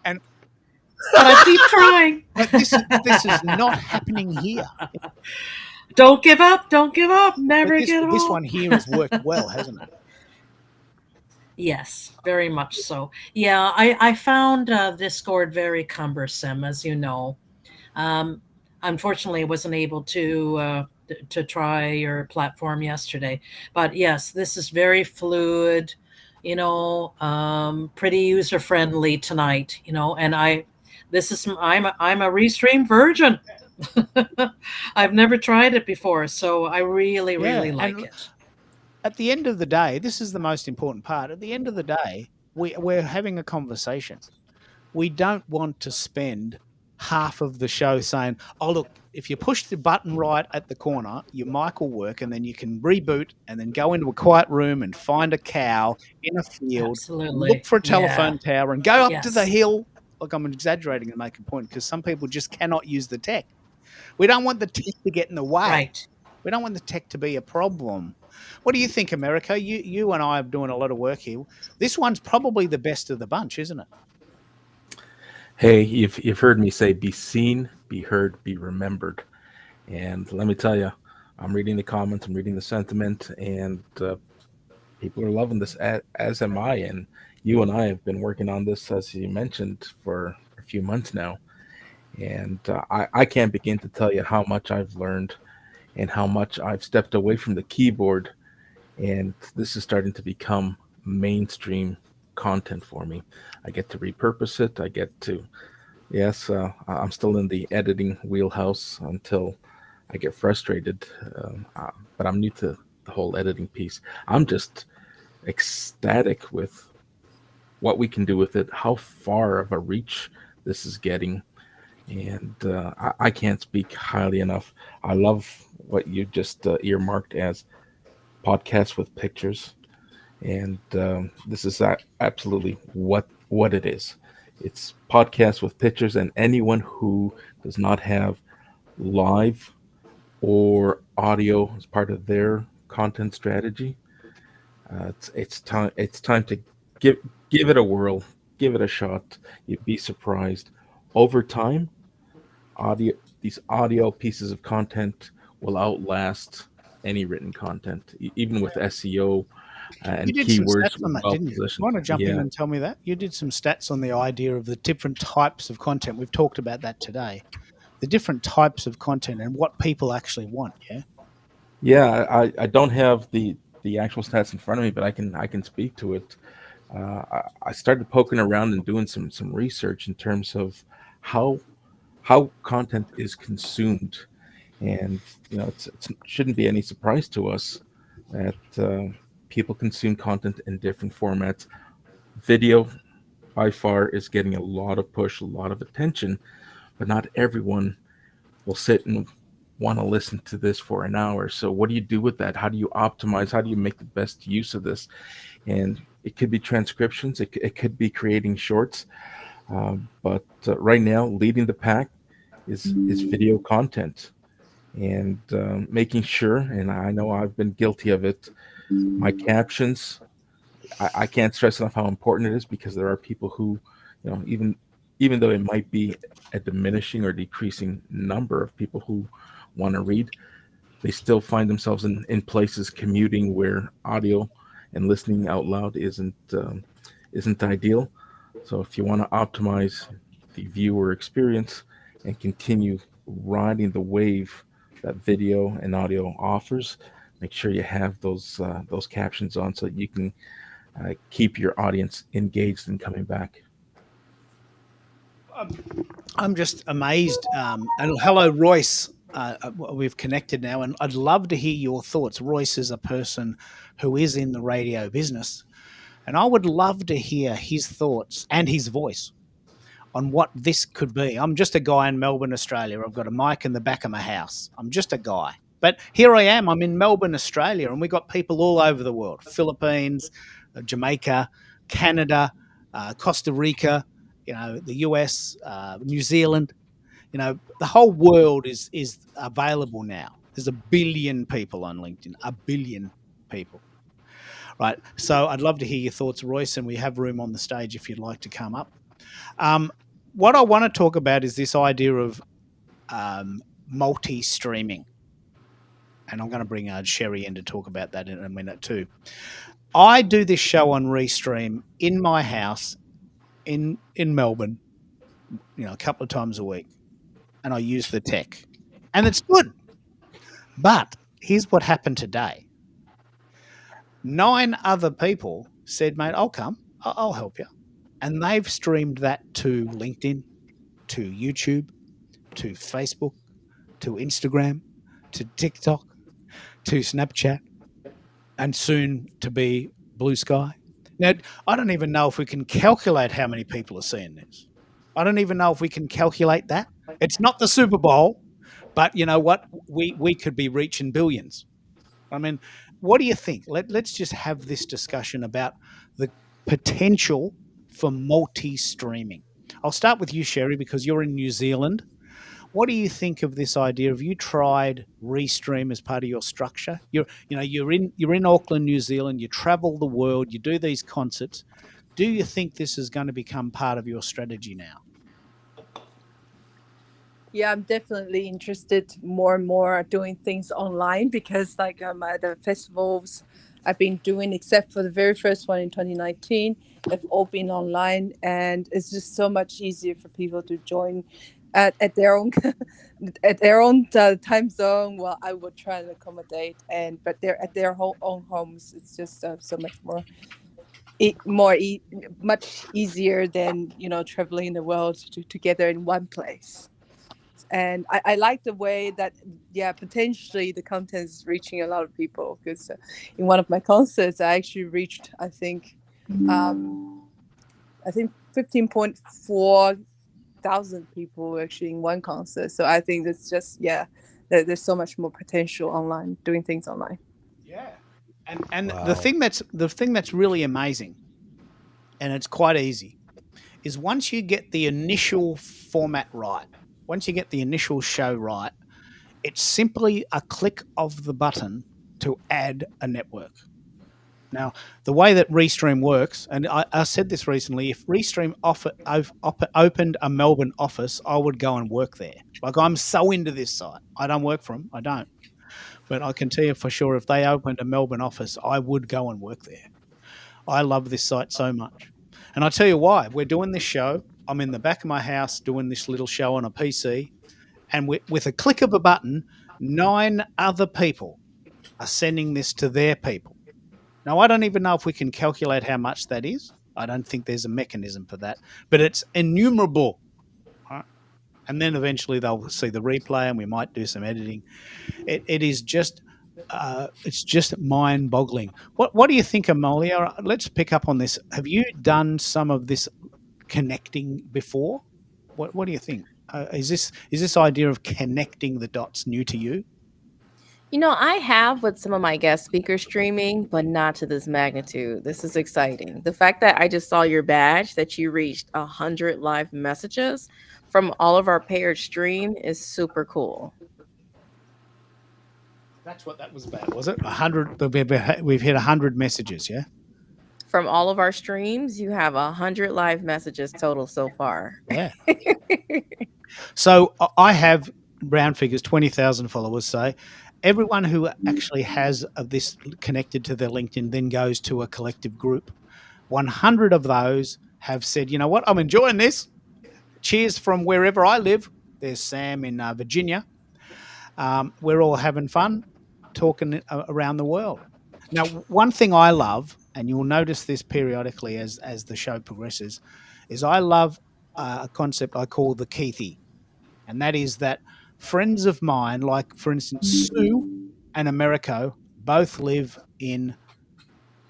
But I keep trying. But this is not happening here. Don't give up. Don't give up. Never give up. This one here has worked well, hasn't it? Yes, very much so. Yeah, I found Discord very cumbersome, as you know. Unfortunately, I wasn't able to try your platform yesterday. But yes, this is very fluid, pretty user-friendly tonight, and I'm a Restream virgin. I've never tried it before, so I really like it. At the end of the day, this is the most important part. At the end of the day, we're having a conversation. We don't want to spend half of the show saying, oh, look, if you push the button right at the corner, your mic will work, and then you can reboot and then go into a quiet room and find a cow in a field, Absolutely. Look for a telephone tower and go up to the hill. Look, I'm exaggerating to make a point because some people just cannot use the tech. We don't want the tech to get in the way. Right. We don't want the tech to be a problem. What do you think, America? You and I are doing a lot of work here. This one's probably the best of the bunch, isn't it? Hey, you've heard me say, be seen, be heard, be remembered. And let me tell you, I'm reading the comments, I'm reading the sentiment, and people are loving this, as am I. And you and I have been working on this, as you mentioned, for a few months now. And I can't begin to tell you how much I've learned and how much I've stepped away from the keyboard. And this is starting to become mainstream content for me. I get to repurpose it. I get to, I'm still in the editing wheelhouse until I get frustrated. But I'm new to the whole editing piece. I'm just ecstatic with what we can do with it, how far of a reach this is getting. And I can't speak highly enough. I love what you just earmarked as podcasts with pictures. And this is absolutely what it is. It's podcasts with pictures, and anyone who does not have live or audio as part of their content strategy, it's time to give it a whirl, give it a shot. You'd be surprised. Over time, these audio pieces of content will outlast any written content, even with SEO. And you did keywords some stats on that, didn't you? You want to jump in and tell me that? You did some stats on the idea of the different types of content. We've talked about that today. The different types of content and what people actually want, yeah? Yeah, I don't have the actual stats in front of me, but I can speak to it. I started poking around and doing some research in terms of how how content is consumed, and it shouldn't be any surprise to us that people consume content in different formats. Video by far is getting a lot of push, a lot of attention, but not everyone will sit and want to listen to this for an hour. So what do you do with that? How do you optimize? How do you make the best use of this? And it could be transcriptions. It could be creating shorts. But right now, leading the pack is video content, and making sure. And I know I've been guilty of it. My captions. I can't stress enough how important it is, because there are people who, even though it might be a diminishing or decreasing number of people who want to read, they still find themselves in places commuting where audio and listening out loud isn't ideal. So if you want to optimize the viewer experience and continue riding the wave that video and audio offers, make sure you have those captions on so that you can keep your audience engaged and coming back. I'm just amazed. And hello, Royce. We've connected now, and I'd love to hear your thoughts. Royce is a person who is in the radio business, and I would love to hear his thoughts and his voice on what this could be. I'm just a guy in Melbourne, Australia. I've got a mic in the back of my house. I'm just a guy. But here I am. I'm in Melbourne, Australia, and we've got people all over the world: Philippines, Jamaica, Canada, Costa Rica, the US, New Zealand. The whole world is available now. There's 1 billion people on LinkedIn, 1 billion people. Right. So I'd love to hear your thoughts, Royce, and we have room on the stage if you'd like to come up. What I want to talk about is this idea of multi-streaming. And I'm going to bring Sherry in to talk about that in a minute too. I do this show on Restream in my house in Melbourne, a couple of times a week, and I use the tech, and it's good. But here's what happened today. 9 other people said, mate, I'll come. I'll help you. And they've streamed that to LinkedIn, to YouTube, to Facebook, to Instagram, to TikTok, to Snapchat, and soon to be Blue Sky. Now, I don't even know if we can calculate how many people are seeing this. I don't even know if we can calculate that. It's not the Super Bowl, but you know what? We could be reaching billions. I mean, what do you think? Let's just have this discussion about the potential for multi-streaming. I'll start with you, Sherry, because you're in New Zealand. What do you think of this idea? Have you tried Restream as part of your structure? You're in Auckland, New Zealand. You travel the world. You do these concerts. Do you think this is going to become part of your strategy now? Yeah, I'm definitely interested more and more doing things online, because the festivals I've been doing, except for the very first one in 2019, have all been online, and it's just so much easier for people to join at their own time zone. Well, I would try and accommodate, but they're at their own homes. It's just so much much easier than traveling the world together in one place. And I like the way that, potentially the content is reaching a lot of people, because in one of my concerts, I actually reached, I think 15.4 thousand people actually in one concert. So I think that's just, there's so much more potential online, doing things online. Yeah. And Wow. the thing that's really amazing, and it's quite easy, is once you get the initial format right, once you get the initial show right, it's simply a click of the button to add a network. Now, the way that Restream works, and I said this recently, if Restream opened a Melbourne office, I would go and work there. Like, I'm so into this site. I don't work for them. I don't. But I can tell you for sure, if they opened a Melbourne office, I would go and work there. I love this site so much. And I'll tell you why. We're doing this show. I'm in the back of my house doing this little show on a PC. And with a click of a button, 9 other people are sending this to their people. Now, I don't even know if we can calculate how much that is, I don't think there's a mechanism for that, but it's innumerable. Right? And then eventually they'll see the replay, and we might do some editing. It is just, it's just mind-boggling. What do you think, Amelia? Let's pick up on this. Have you done some of this connecting before? What do you think? Is this idea of connecting the dots new to you? You know, I have with some of my guest speakers streaming, but not to this magnitude. This is exciting. The fact that I just saw your badge that you reached 100 live messages from all of our paired stream is super cool. That's what that was about, was it? 100. We've hit 100 messages, yeah. From all of our streams, you have 100 live messages total so far. Yeah. So I have round figures, 20,000 followers. Say everyone who actually has this connected to their LinkedIn then goes to a collective group. 100 of those have said, you know what, I'm enjoying this. Cheers from wherever I live. There's Sam in Virginia. We're all having fun talking around the world. Now, one thing I love, and you'll notice this periodically as the show progresses, is I love a concept I call the Keithy. And that is that friends of mine, like, for instance, Sue and Americo, both live in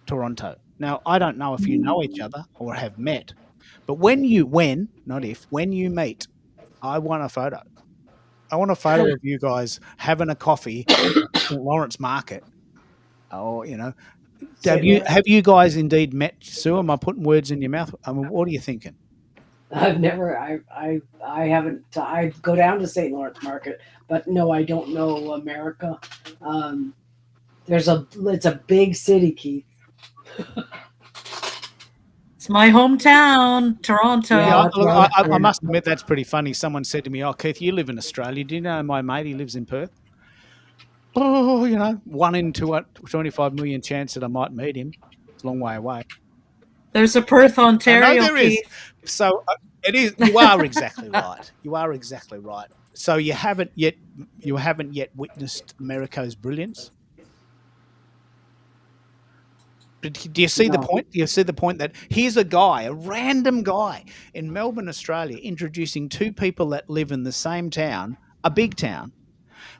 Toronto. Now, I don't know if you know each other or have met, but when you meet, I want a photo. I want a photo of you guys having a coffee at St. Lawrence Market. Or, you know, have you guys indeed met Sue? Am I putting words in your mouth? I mean, what are you thinking? I've never, I haven't, I go down to St. Lawrence Market, but no, I don't know America. It's a big city, Keith. It's my hometown, Toronto. Yeah, I must admit that's pretty funny. Someone said to me, "Oh, Keith, you live in Australia. Do you know my mate? He lives in Perth." Oh, you know, 1 in 25 million chance that I might meet him. It's a long way away. There's a Perth, Ontario. I know there is. So it is. You are exactly right. You are exactly right. So you haven't yet witnessed Americo's brilliance. But do you see the point? Do you see the point that here's a guy, a random guy in Melbourne, Australia, introducing two people that live in the same town, a big town,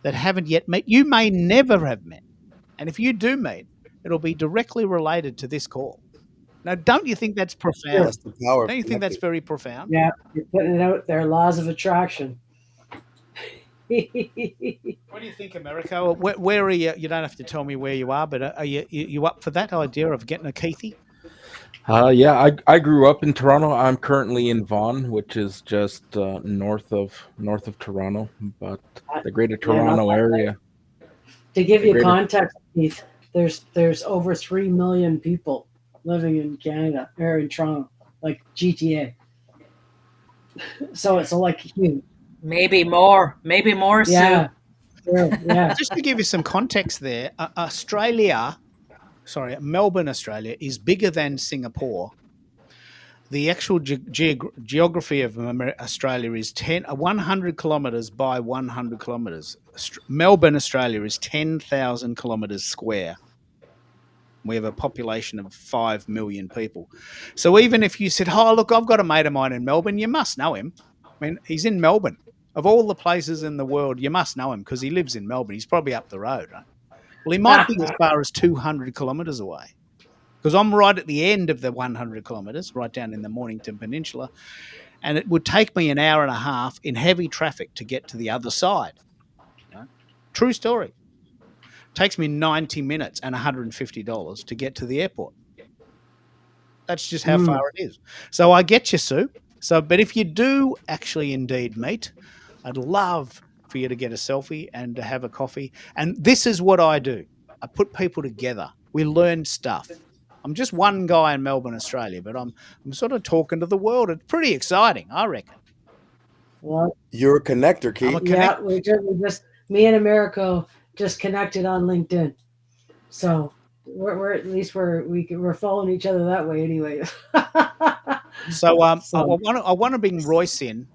that haven't yet met. You may never have met. And if you do meet, it'll be directly related to this call. Now, don't you think that's profound? That's the power. Don't you think that's very profound? Yeah, you're putting it out there, laws of attraction. What do you think, Americo? Where are you? You don't have to tell me where you are, but are you up for that idea of getting a Keithy? Yeah, I grew up in Toronto. I'm currently in Vaughan, which is just north of Toronto, but the Greater Toronto area. To give you context, Keith, there's over 3 million people living in Canada or in Toronto, like GTA. So it's like huge. Maybe more, Yeah. Sue. Yeah. Just to give you some context there, Melbourne, Australia is bigger than Singapore. The actual geography of Australia is 100 kilometres by 100 kilometres. Melbourne, Australia is 10,000 kilometres square. We have a population of 5 million people. So even if you said, oh, look, I've got a mate of mine in Melbourne, you must know him. I mean, he's in Melbourne. Of all the places in the world, you must know him because he lives in Melbourne. He's probably up the road, right? Well, he might be as far as 200 kilometres away because I'm right at the end of the 100 kilometres, right down in the Mornington Peninsula, and it would take me an hour and a half in heavy traffic to get to the other side. Right? True story. Takes me 90 minutes and $150 to get to the airport. That's just how far it is. So I get you, Sue. But if you do actually indeed meet, I'd love for you to get a selfie and to have a coffee. And this is what I do. I put people together. We learn stuff. I'm just one guy in Melbourne, Australia, but I'm sort of talking to the world. It's pretty exciting, I reckon. Well, you're a connector, Keith. Yeah, we just me and Americo just connected on LinkedIn. So we're at least we're following each other that way anyway. So I want to bring Royce in.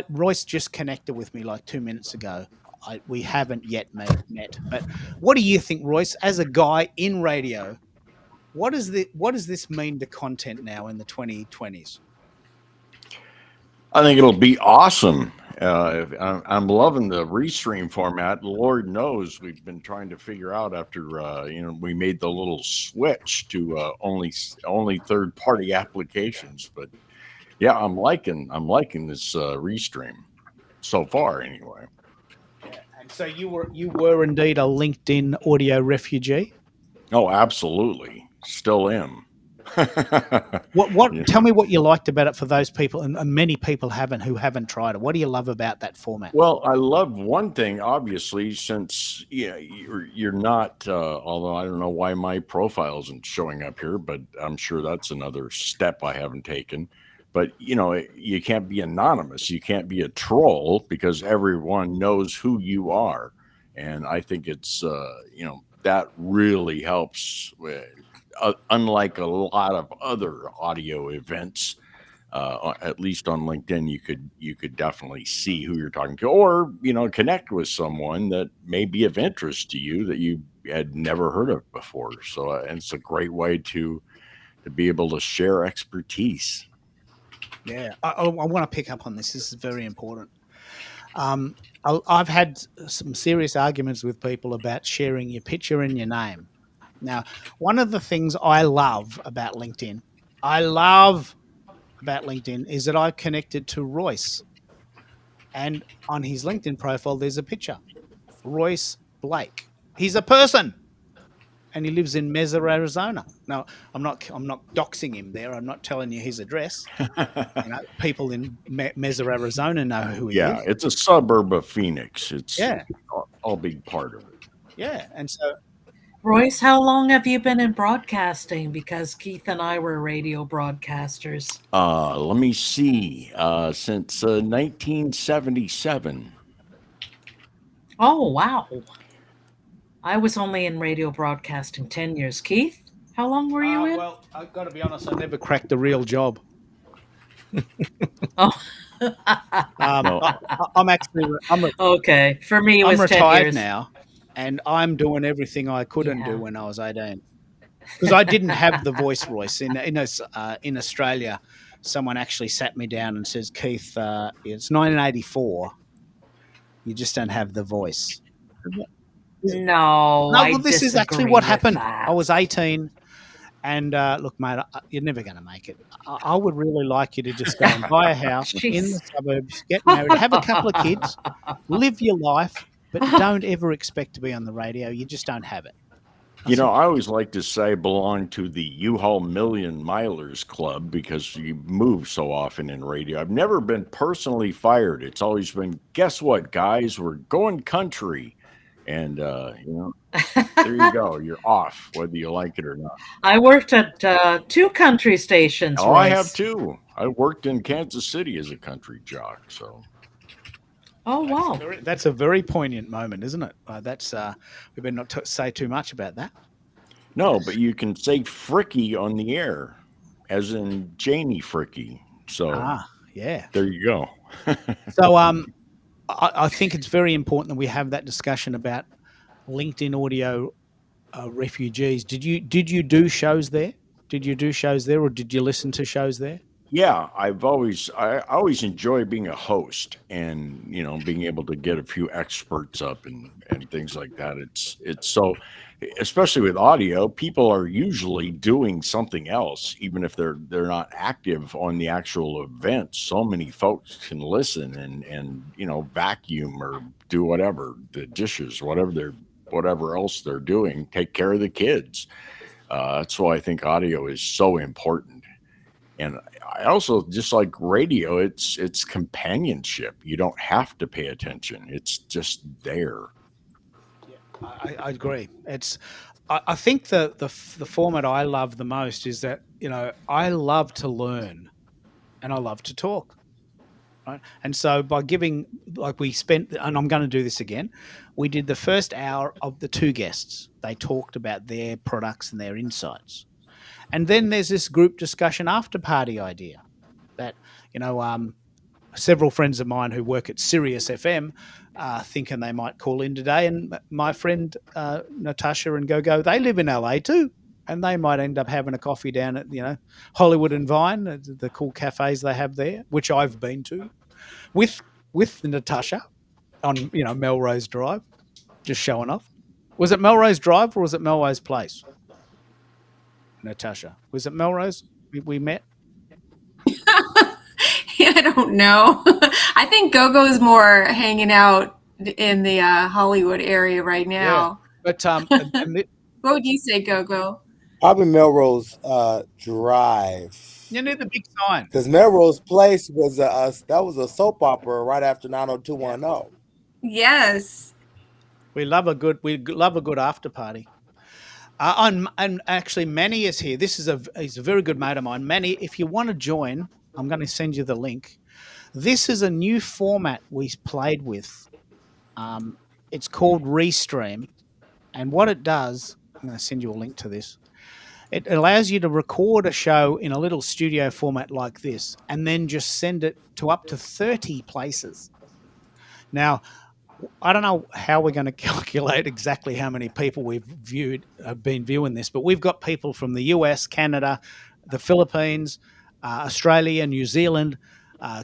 Royce just connected with me like 2 minutes ago. We haven't yet met. But what do you think, Royce, as a guy in radio, What does this mean to content now in the 2020s? I think it'll be awesome. I'm loving the restream format. Lord knows we've been trying to figure out after we made the little switch to only third-party applications. But yeah, I'm liking this restream so far, anyway. And so you were indeed a LinkedIn audio refugee. Oh, absolutely, still am. What? Yeah. Tell me what you liked about it for those people, and many people who haven't tried it. What do you love about that format? Well, I love one thing, obviously, since you're not. Although I don't know why my profile isn't showing up here, but I'm sure that's another step I haven't taken. But you can't be anonymous. You can't be a troll because everyone knows who you are, and I think it's that really helps. Unlike a lot of other audio events, at least on LinkedIn, you could definitely see who you're talking to, or connect with someone that may be of interest to you that you had never heard of before. So it's a great way to be able to share expertise. Yeah, I want to pick up on this. This is very important. I've had some serious arguments with people about sharing your picture and your name. Now, one of the things I love about LinkedIn is that I've connected to Royce. And on his LinkedIn profile, there's a picture. Royce Blake. He's a person. And he lives in Mesa, Arizona. Now, I'm not doxing him there. I'm not telling you his address. People in Mesa, Arizona know who he is. Yeah, it's a suburb of Phoenix. It's Yeah. all big part of it. Yeah, and so Royce, how long have you been in broadcasting? Because Keith and I were radio broadcasters. Let me see. Since 1977. Oh, wow. I was only in radio broadcasting 10 years. Keith, how long were you in? Well, I've got to be honest, I never cracked a real job. Oh. I'm okay. For me, it was I'm 10 retired years. now, and I'm doing everything I couldn't do when I was 18. Because I didn't have the voice, Royce. In Australia, someone actually sat me down and says, Keith, it's 1984. You just don't have the voice. No, well, this is actually what happened. That. I was 18, and look, mate, you're never going to make it. I would really like you to just go and buy a house in the suburbs, get married, have a couple of kids, live your life, but don't ever expect to be on the radio. You just don't have it. I always like to say I belong to the U-Haul Million Milers Club because you move so often in radio. I've never been personally fired. It's always been, guess what, guys? We're going country. And, there you go. You're off, whether you like it or not. I worked at 2 country stations. Oh, Royce. I have too. I worked in Kansas City as a country jock. So. Oh, wow. That's a very poignant moment, isn't it? We better not say too much about that. No, but you can say Fricky on the air, as in Janie Fricky. So, yeah. There you go. So, I think it's very important that we have that discussion about LinkedIn audio refugees. Did you do shows there? Did you do shows there, or did you listen to shows there? Yeah, I always enjoy being a host and being able to get a few experts up and things like that. It's so, especially with audio, people are usually doing something else, even if they're not active on the actual event. So many folks can listen and vacuum or do whatever, the dishes, whatever else they're doing, take care of the kids. That's why I think audio is so important. And I also just like radio. It's companionship. You don't have to pay attention. It's just there. Yeah, I agree. I think the format I love the most is that I love to learn, and I love to talk. Right, and so by giving, like we spent, and I'm going to do this again. We did the first hour of the 2 guests. They talked about their products and their insights. And then there's this group discussion after party idea that, several friends of mine who work at Sirius FM thinking they might call in today. And my friend Natasha and Gogo, they live in LA too. and they might end up having a coffee down at Hollywood and Vine, the cool cafes they have there, which I've been to, with Natasha on Melrose Drive, just showing off. Was it Melrose Drive or was it Melrose Place? Natasha, was it Melrose we met? I don't know. I think Gogo's more hanging out in the Hollywood area right now. But what would you say, Gogo? Probably Melrose Drive. You need the big sign. Because Melrose Place was a soap opera right after 90210. Yes. We love a good after party. And actually, Manny is here. He's a very good mate of mine. Manny, if you want to join, I'm going to send you the link. This is a new format we played with. It's called Restream. And what it does, I'm going to send you a link to this. It allows you to record a show in a little studio format like this and then just send it to up to 30 places. Now, I don't know how we're going to calculate exactly how many people have been viewing this, but we've got people from the US, Canada, the Philippines, Australia, New Zealand,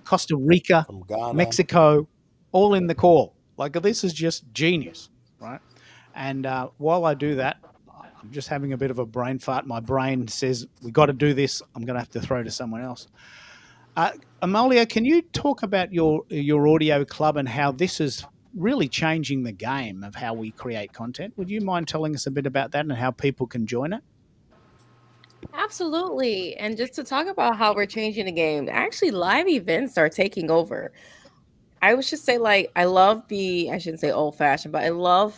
Costa Rica, Mexico, all in the call. Like, this is just genius, right? And while I do that, I'm just having a bit of a brain fart. My brain says, we got to do this. I'm going to have to throw to someone else. Amalia, can you talk about your audio club and how this is really changing the game of how we create content? Would you mind telling us a bit about that and how people can join it? Absolutely. And just to talk about how we're changing the game, actually live events are taking over. I would just say, like, I shouldn't say old fashioned, but I love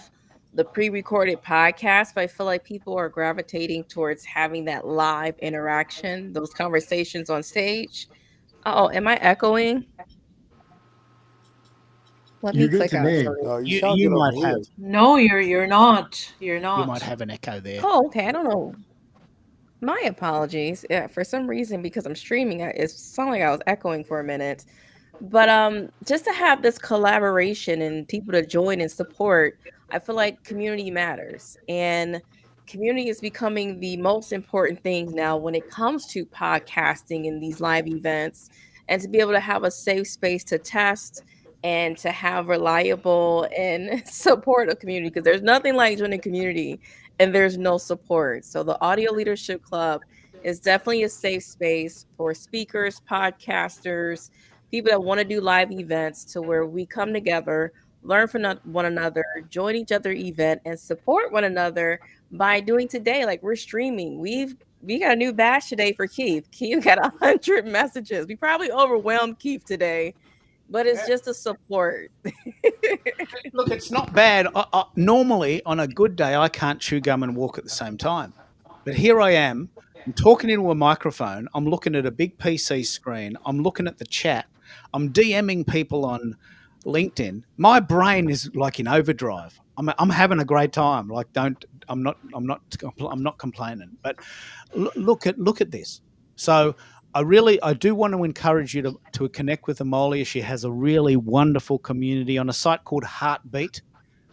the pre-recorded podcast, but I feel like people are gravitating towards having that live interaction, those conversations on stage. Oh, am I echoing? Let me click out. You might have. No, you're not. You're not. You might have an echo there. Oh, okay. I don't know. My apologies. Yeah, for some reason, because I'm streaming, it sounded like I was echoing for a minute. But just to have this collaboration and people to join and support, I feel like community matters. And community is becoming the most important thing now when it comes to podcasting and these live events, and to be able to have a safe space to test and to have reliable and supportive community, because there's nothing like joining community and there's no support. So the Audio Leadership Club is definitely a safe space for speakers, podcasters, people that want to do live events, to where we come together, learn from one another, join each other event, and support one another by doing today. Like, we're streaming. We got a new badge today for Keith. Keith got 100 messages. We probably overwhelmed Keith today, but it's just a support. Look, it's not bad. Normally, on a good day, I can't chew gum and walk at the same time. But here I am. I'm talking into a microphone. I'm looking at a big PC screen. I'm looking at the chat. I'm DMing people on LinkedIn. My brain is like in overdrive. I'm having a great time. Like, I'm not complaining. But look at this. So I do want to encourage you to connect with Amalia. She has a really wonderful community on a site called Heartbeat,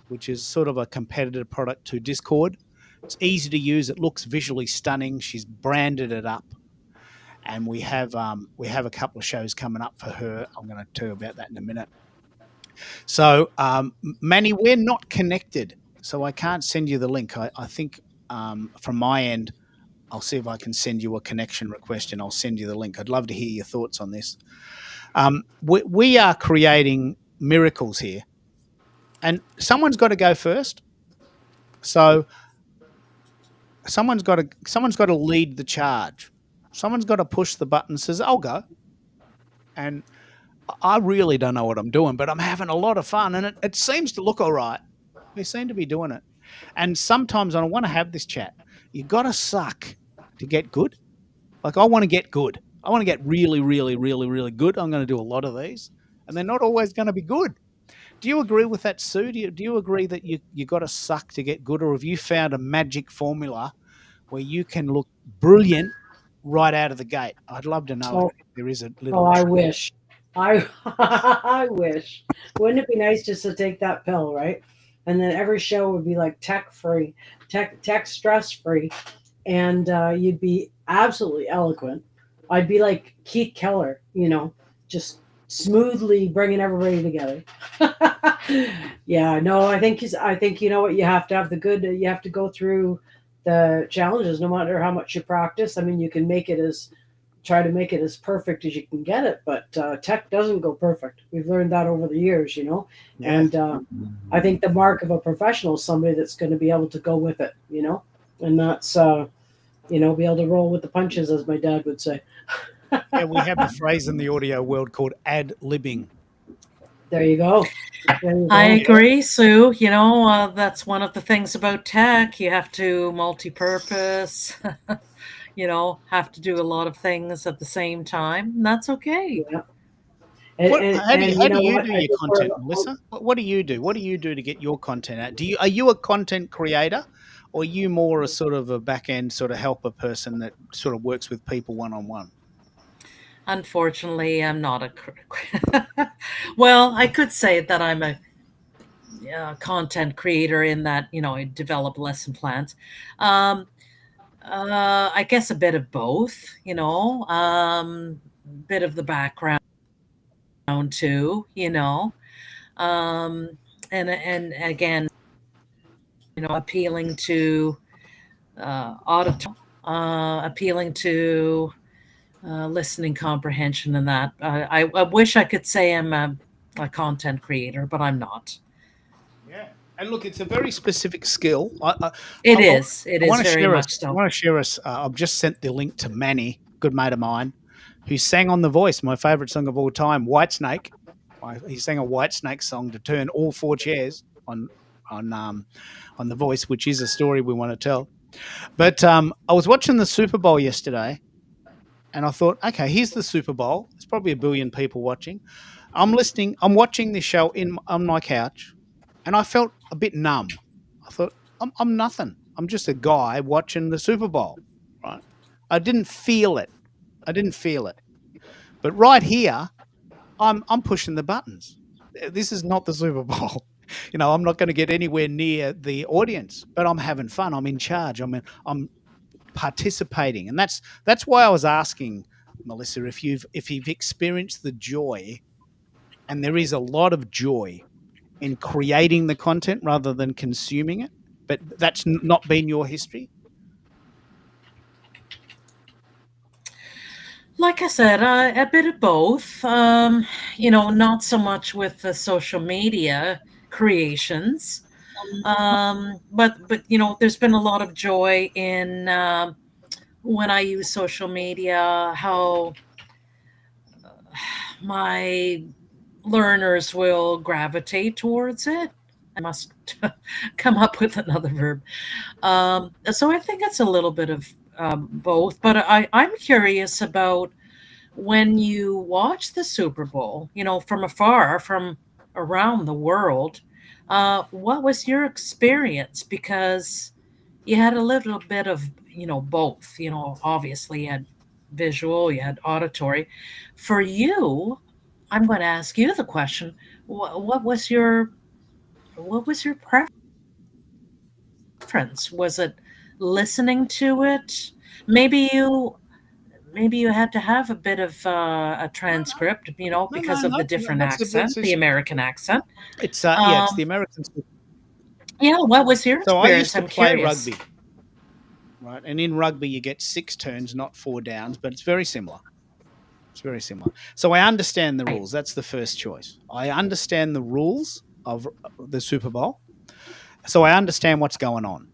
which is sort of a competitor product to Discord. It's easy to use. It looks visually stunning. She's branded it up, and we have a couple of shows coming up for her. I'm going to tell you about that in a minute. So, Manny, we're not connected, so I can't send you the link. I think from my end, I'll see if I can send you a connection request, and I'll send you the link. I'd love to hear your thoughts on this. We are creating miracles here, and someone's got to go first. So someone's got to lead the charge. Someone's got to push the button, says, I'll go. And I really don't know what I'm doing, but I'm having a lot of fun, and it seems to look all right. We seem to be doing it. And sometimes I want to have this chat. You got to suck to get good. Like, I want to get good. I want to get really, really, really, really good. I'm going to do a lot of these, and they're not always going to be good. Do you agree with that, Sue? Do you agree that you got to suck to get good, or have you found a magic formula where you can look brilliant right out of the gate? I'd love to know if there is a little. Oh, I wish. I wish. Wouldn't it be nice just to take that pill, right? And then every show would be like tech free, tech stress free, and you'd be absolutely eloquent. I'd be like Keith Keller, just smoothly bringing everybody together. Yeah, no, I think you know what, you have to have the good. You have to go through the challenges, no matter how much you practice. I mean, you can try to make it as perfect as you can get it, but tech doesn't go perfect. We've learned that over the years, Yeah. and I think the mark of a professional is somebody that's going to be able to go with it, and that's be able to roll with the punches, as my dad would say. Yeah, we have a phrase in the audio world called ad-libbing. There you go. There you I go. agree, Sue. That's one of the things about tech. You have to multi-purpose, have to do a lot of things at the same time. And that's okay. Yeah. How do you do what? your content, Melissa? What do you do? What do you do to get your content out? Are you a content creator, or are you more a sort of a back end sort of helper person that sort of works with people one-on-one? Unfortunately, I'm not well, I could say that I'm a content creator in that, I develop lesson plans. I guess a bit of both, bit of the background too, and again, appealing to auditory, appealing to listening comprehension, and that. I wish I could say I'm a content creator, but I'm not. Yeah, and look, it's a very specific skill. It is very much so. I want to share us. I've just sent the link to Manny, good mate of mine, who sang on The Voice, my favorite song of all time, Whitesnake. He sang a Whitesnake song to turn all four chairs on The Voice, which is a story we want to tell. But I was watching the Super Bowl yesterday, and I thought, okay, here's the Super Bowl. There's probably 1 billion people watching. I'm watching this show on my couch, and I felt a bit numb. I thought, I'm nothing. I'm just a guy watching the Super Bowl, right? I didn't feel it. But right here, I'm pushing the buttons. This is not the Super Bowl. I'm not going to get anywhere near the audience, but I'm having fun. I'm in charge. I'm participating, and that's why I was asking Melissa if you've experienced the joy, and there is a lot of joy in creating the content rather than consuming it, but that's not been your history. Like I said, a bit of both. Not so much with the social media creations. But there's been a lot of joy in when I use social media, how my learners will gravitate towards it. I must come up with another verb. So I think it's a little bit of both. But I'm curious about when you watch the Super Bowl, from afar, from around the world. What was your experience? Because you had a little bit of, both. Obviously you had visual, you had auditory. For you, I'm going to ask you the question: what was your preference? Was it listening to it? Maybe you had to have a bit of a transcript, because of the different accent, the American accent. It's it's the American. Yeah, what was your So I experience? used to play rugby, right? And in rugby, you get 6 turns, not 4 downs, but it's very similar. So I understand the rules. That's the first choice. I understand the rules of the Super Bowl, so I understand what's going on.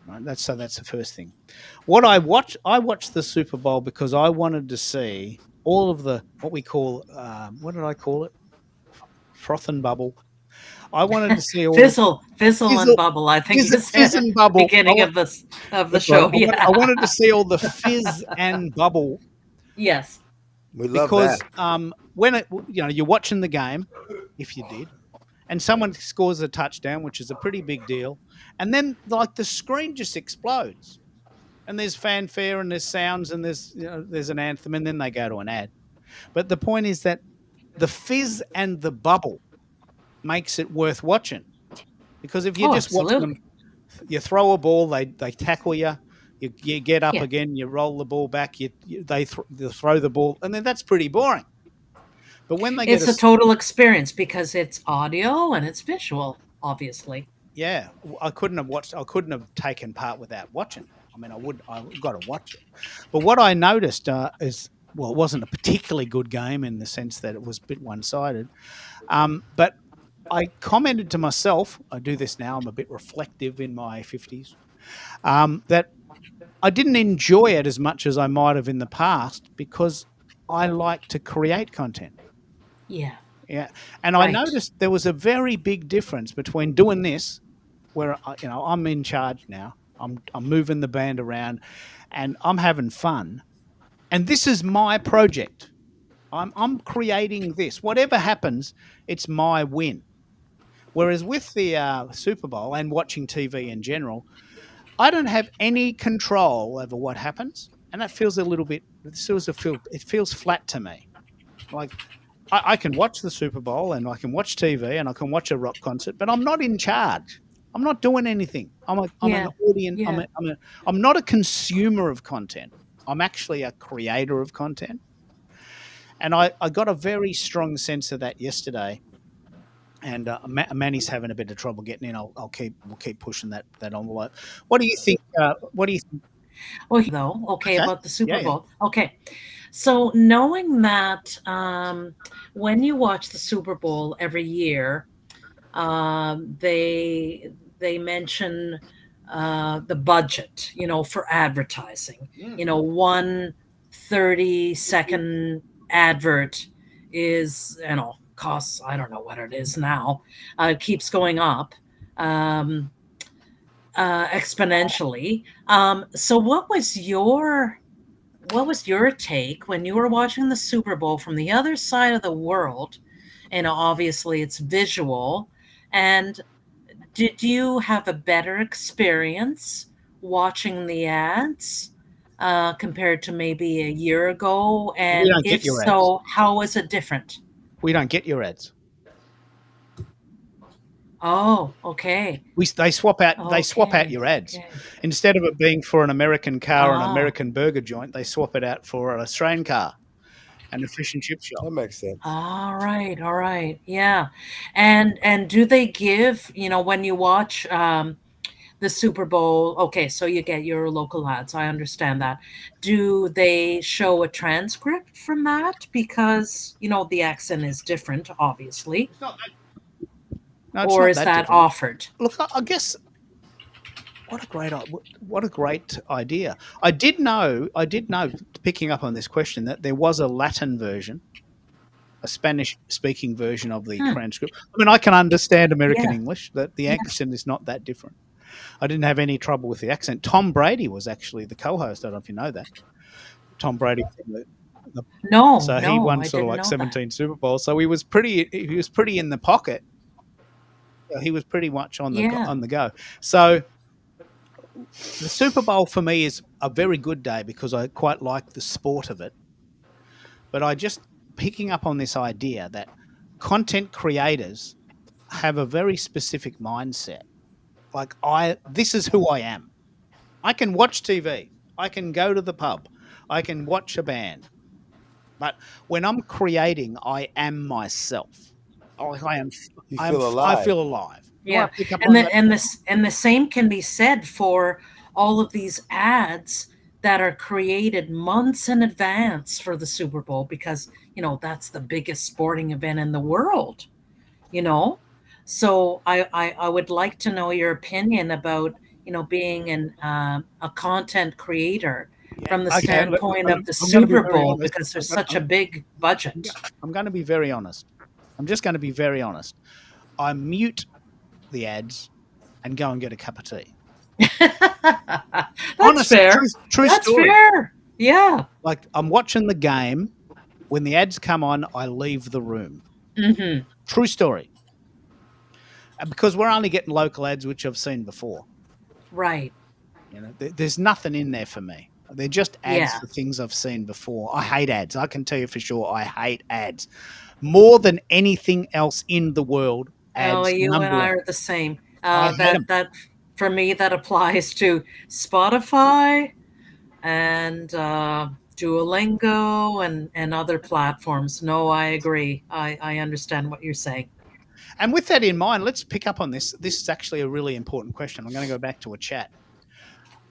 Right? That's the first thing. I watched the Super Bowl because I wanted to see all of the what we call what did I call it? Froth and bubble. I wanted to see all fizzle and bubble. I think fizz and bubble. Beginning of the show. I wanted to see all the fizz and bubble. Yes, we love because that. When you're watching the game, if you did, and someone scores a touchdown, which is a pretty big deal, and then like the screen just explodes, and there's fanfare and there's sounds and there's an anthem, and then they go to an ad. But the point is that the fizz and the bubble makes it worth watching, because if you're just watching them, you throw a ball, they tackle you, You get up Yeah. again, you roll the ball back, they throw the ball, and then that's pretty boring. But when they It's a total experience because it's audio and it's visual, obviously. yeah, I couldn't have taken part without watching. I mean, I've got to watch it. But what I noticed is, well, it wasn't a particularly good game in the sense that it was a bit one-sided. But I commented to myself, I do this now, I'm a bit reflective in my 50s, that I didn't enjoy it as much as I might have in the past because I like to create content. Yeah. Yeah. And I noticed there was a very big difference between doing this, where, I'm in charge now. I'm moving the band around and I'm having fun. And this is my project. I'm creating this. Whatever happens, it's my win. Whereas with the Super Bowl and watching TV in general, I don't have any control over what happens, and that feels it feels flat to me. Like I can watch the Super Bowl and I can watch TV and I can watch a rock concert, but I'm not in charge. I'm not doing anything. I'm an audience. Yeah. I'm not a consumer of content. I'm actually a creator of content. And I got a very strong sense of that yesterday. And Manny's having a bit of trouble getting in. We'll keep pushing that envelope. What do you think? Well, though, okay, about the Super Bowl. Okay, so knowing that when you watch the Super Bowl every year, they mention the budget, for advertising. 1 30-second advert is, costs, I don't know what it is now, it keeps going up exponentially. So what was your take when you were watching the Super Bowl from the other side of the world? And obviously it's visual. And did you have a better experience watching the ads compared to maybe a year ago? And if so, how was it different? We don't get your ads. Oh, okay. They swap out your ads. Okay. Instead of it being for an American car or an American burger joint, they swap it out for an Australian car and a fish and chip shop. That makes sense. All right. Yeah. And do they give, when you watch the Super Bowl, okay, so you get your local ads. I understand that. Do they show a transcript from that? Because, the accent is different, obviously. It's not that, or is that different. Offered? Look, I guess what a great idea. I did know, picking up on this question, that there was a Latin version, a Spanish-speaking version of the transcript. I mean, I can understand American English, that the accent is not that different. I didn't have any trouble with the accent. Tom Brady was actually the co-host. I don't know if you know that. Tom Brady. No. So he won sort of like 17 Super Bowls. So he was pretty in the pocket. He was pretty much on the go. So the Super Bowl for me is a very good day because I quite like the sport of it. But I just picking up on this idea that content creators have a very specific mindset. Like this is who I am. I can watch TV. I can go to the pub. I can watch a band. But when I'm creating, I am myself. I feel alive. Yeah, and the same can be said for all of these ads that are created months in advance for the Super Bowl because that's the biggest sporting event in the world. So I would like to know your opinion about being a content creator from the standpoint of the Super Bowl because there's such a big budget. I'm going to be very honest. I'm just going to be very honest. I mute the ads and go and get a cup of tea. That's honestly, fair. True That's story. Fair. Yeah. Like I'm watching the game. When the ads come on, I leave the room. Mm-hmm. True story. Because we're only getting local ads, which I've seen before. Right. There's nothing in there for me. They're just ads for things I've seen before. I hate ads. I can tell you for sure I hate ads. More than anything else in the world, ads. Oh, you and I are the same. That For me, that applies to Spotify and Duolingo and other platforms. No, I agree. I understand what you're saying. And with that in mind, let's pick up on this. This is actually a really important question. I'm going to go back to a chat.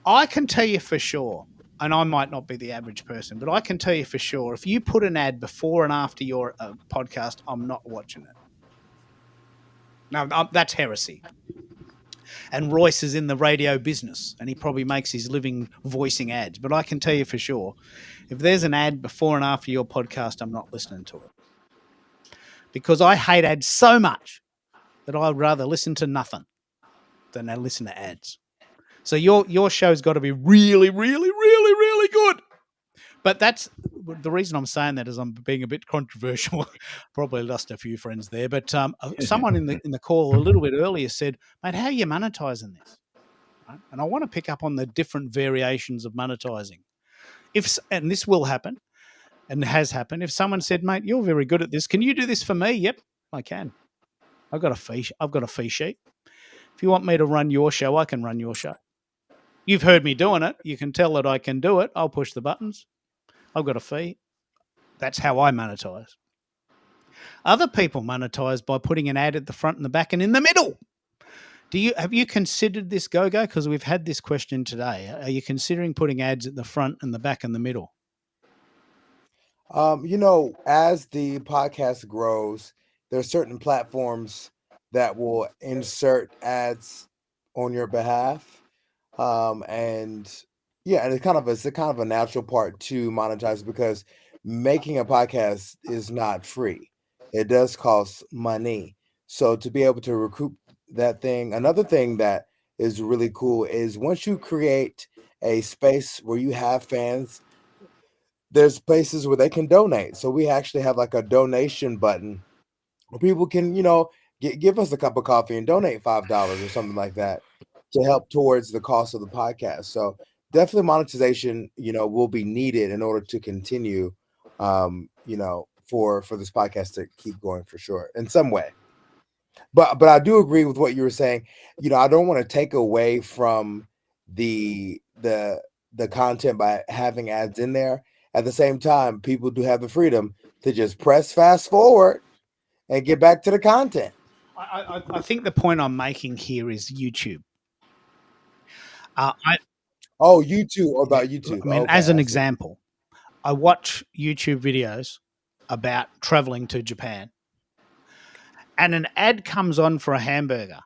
I can tell you for sure, and I might not be the average person, but I can tell you for sure, if you put an ad before and after your podcast, I'm not watching it. Now, that's heresy. And Royce is in the radio business, and he probably makes his living voicing ads. But I can tell you for sure, if there's an ad before and after your podcast, I'm not listening to it. Because I hate ads so much that I'd rather listen to nothing than I listen to ads. So your show's got to be really, really, really, really good. But that's the reason I'm saying that is I'm being a bit controversial. Probably lost a few friends there. But someone in the call a little bit earlier said, "Mate, how are you monetizing this?" Right? And I want to pick up on the different variations of monetizing. And this will happen, and has happened. If someone said, "Mate, you're very good at this. Can you do this for me?" Yep, I can. I've got a fee sheet. If you want me to run your show, I can run your show. You've heard me doing it. You can tell that I can do it. I'll push the buttons. I've got a fee. That's how I monetize. Other people monetize by putting an ad at the front and the back and in the middle. Have you considered this, Gogo? Because we've had this question today. Are you considering putting ads at the front and the back and the middle? As the podcast grows, there are certain platforms that will insert ads on your behalf. And it's kind of a natural part to monetize because making a podcast is not free. It does cost money. So to be able to recoup that thing, another thing that is really cool is once you create a space where you have fans, there's places where they can donate. So we actually have like a donation button where people can, give us a cup of coffee and donate $5 or something like that to help towards the cost of the podcast. So definitely monetization, will be needed in order to continue, for this podcast to keep going for sure in some way. But I do agree with what you were saying. I don't want to take away from the content by having ads in there. At the same time, people do have the freedom to just press fast forward and get back to the content. I think the point I'm making here is YouTube. YouTube, about YouTube. I mean, as an example, I watch YouTube videos about traveling to Japan, and an ad comes on for a hamburger.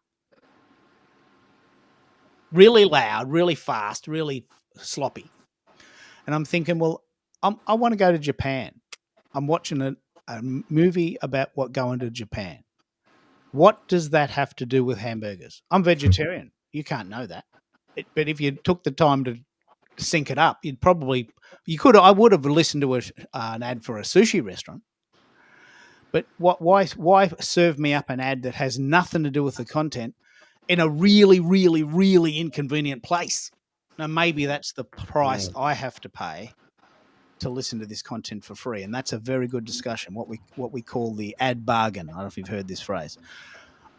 Really loud, really fast, really sloppy. And I'm thinking, well, I want to go to Japan. I'm watching a movie about going to Japan. What does that have to do with hamburgers? I'm vegetarian. You can't know that. But if you took the time to sync it up, I would have listened to an ad for a sushi restaurant. But why serve me up an ad that has nothing to do with the content in a really, really, really inconvenient place? Now, maybe that's the price I have to pay to listen to this content for free. And that's a very good discussion, what we call the ad bargain. I don't know if you've heard this phrase.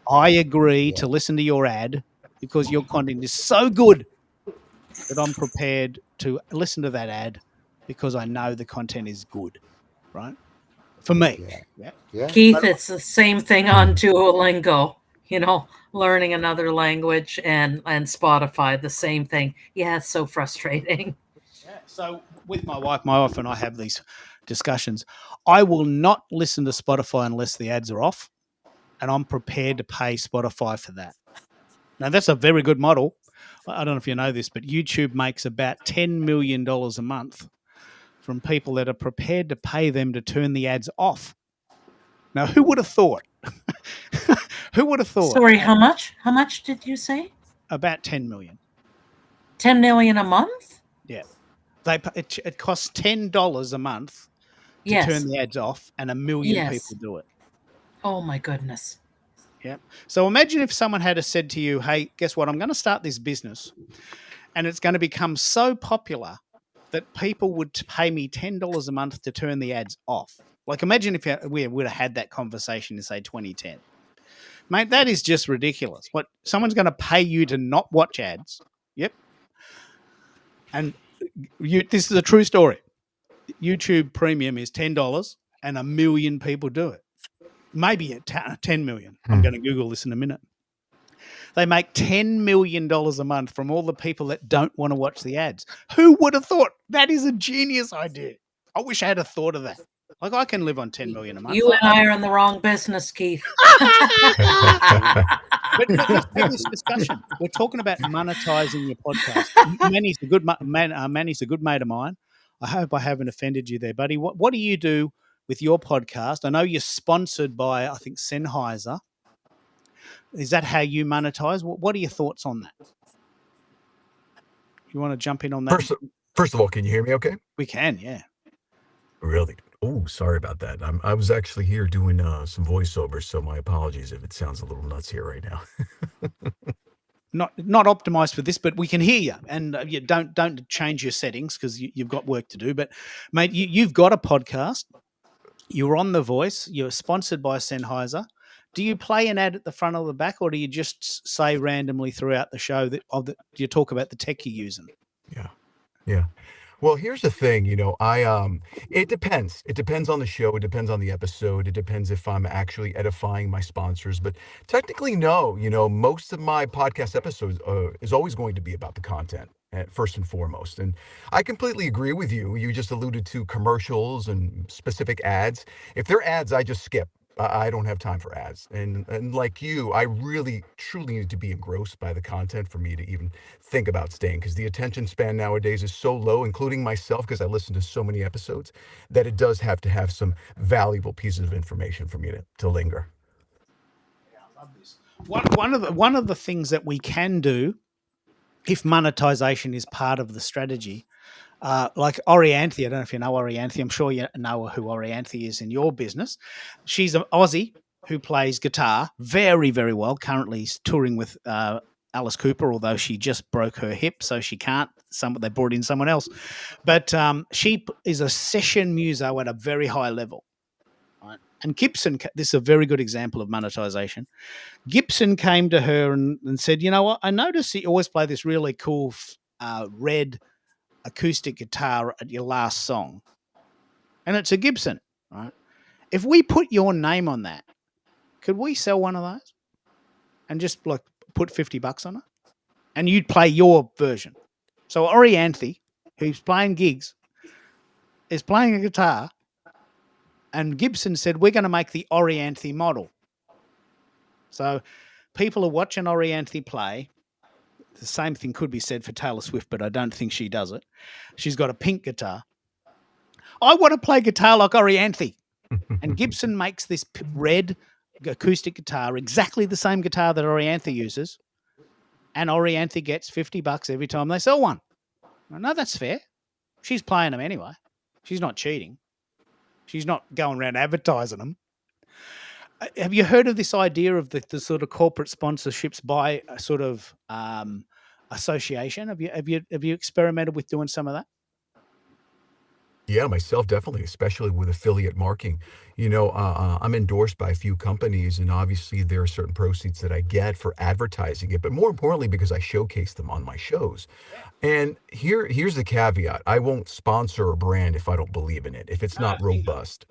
I agree to listen to your ad because your content is so good that I'm prepared to listen to that ad because I know the content is good, right? For me. Yeah. Keith, it's the same thing on Duolingo, learning another language and Spotify, the same thing. Yeah, it's so frustrating. Yeah. So with my wife and I have these discussions. I will not listen to Spotify unless the ads are off, and I'm prepared to pay Spotify for that. Now, that's a very good model. I don't know if you know this, but YouTube makes about $10 million a month from people that are prepared to pay them to turn the ads off. Now, who would have thought? Who would have thought? Sorry, how much? How much did you say? About 10 million. 10 million a month? Yeah. It costs $10 a month to turn the ads off, and 1 million people do it. Oh, my goodness. Yeah. So imagine if someone had said to you, hey, guess what? I'm going to start this business, and it's going to become so popular that people would pay me $10 a month to turn the ads off. Like, imagine if we would have had that conversation in, say, 2010. Mate, that is just ridiculous. What, someone's going to pay you to not watch ads? Yep. And this is a true story. YouTube Premium is $10 and 1 million people do it. Maybe at 10 million. I'm going to Google this in a minute. They make $10 million a month from all the people that don't want to watch the ads. Who would have thought? That is a genius idea. I wish I had a thought of that. Like, I can live on 10 million a month. You and I are in the wrong business, Keith. But let's have this discussion. We're talking about monetizing your podcast. Manny's a good Manny's a good mate of mine. I hope I haven't offended you there, buddy. What do you do with your podcast? I know you're sponsored by, I think, Sennheiser. Is that how you monetize? What are your thoughts on that? You want to jump in on that? First of all, can you hear me okay? We can, yeah. Really? Oh, sorry about that. I was actually here doing some voiceovers, so my apologies if it sounds a little nuts here right now. Not optimized for this, but we can hear you. And you don't change your settings because you've got work to do. But mate, you've got a podcast. You're on The Voice. You're sponsored by Sennheiser. Do you play an ad at the front or the back, or do you just say randomly throughout the show do you talk about the tech you're using? Yeah. Well, here's the thing, it depends. It depends on the show. It depends on the episode. It depends if I'm actually edifying my sponsors. But technically, no, most of my podcast episodes is always going to be about the content. First and foremost. And I completely agree with you. You just alluded to commercials and specific ads. If they're ads, I just skip. I don't have time for ads. And like you, I really, truly need to be engrossed by the content for me to even think about staying, because the attention span nowadays is so low, including myself, because I listen to so many episodes, that it does have to have some valuable pieces of information for me to linger. Yeah, I love this. One of the things that we can do, if monetization is part of the strategy, like Orianthi, I don't know if you know Orianthi. I'm sure you know who Orianthi is in your business. She's an Aussie who plays guitar very, very well. Currently touring with Alice Cooper, although she just broke her hip, so she can't. They brought in someone else. But she is a session muso at a very high level. Right? And Gibson, this is a very good example of monetization. Gibson came to her and said, you know what, I noticed you always play this really cool red acoustic guitar at your last song. And it's a Gibson, right? If we put your name on that, could we sell one of those and just like put $50 on it? And you'd play your version. So Orianthi, who's playing gigs, is playing a guitar, and Gibson said, we're going to make the Orianthi model. So people are watching Orianthi play. The same thing could be said for Taylor Swift, but I don't think she does it. She's got a pink guitar. I want to play guitar like Orianthi. And Gibson makes this red acoustic guitar, exactly the same guitar that Orianthi uses. And Orianthi gets $50 every time they sell one. I know that's fair. She's playing them anyway. She's not cheating. She's not going around advertising them. Have you heard of this idea of the sort of corporate sponsorships by a sort of association? Have you experimented with doing some of that? Yeah, myself, definitely, especially with affiliate marketing. I'm endorsed by a few companies, and obviously there are certain proceeds that I get for advertising it, but more importantly, because I showcase them on my shows. And here's the caveat. I won't sponsor a brand if I don't believe in it, if it's not robust.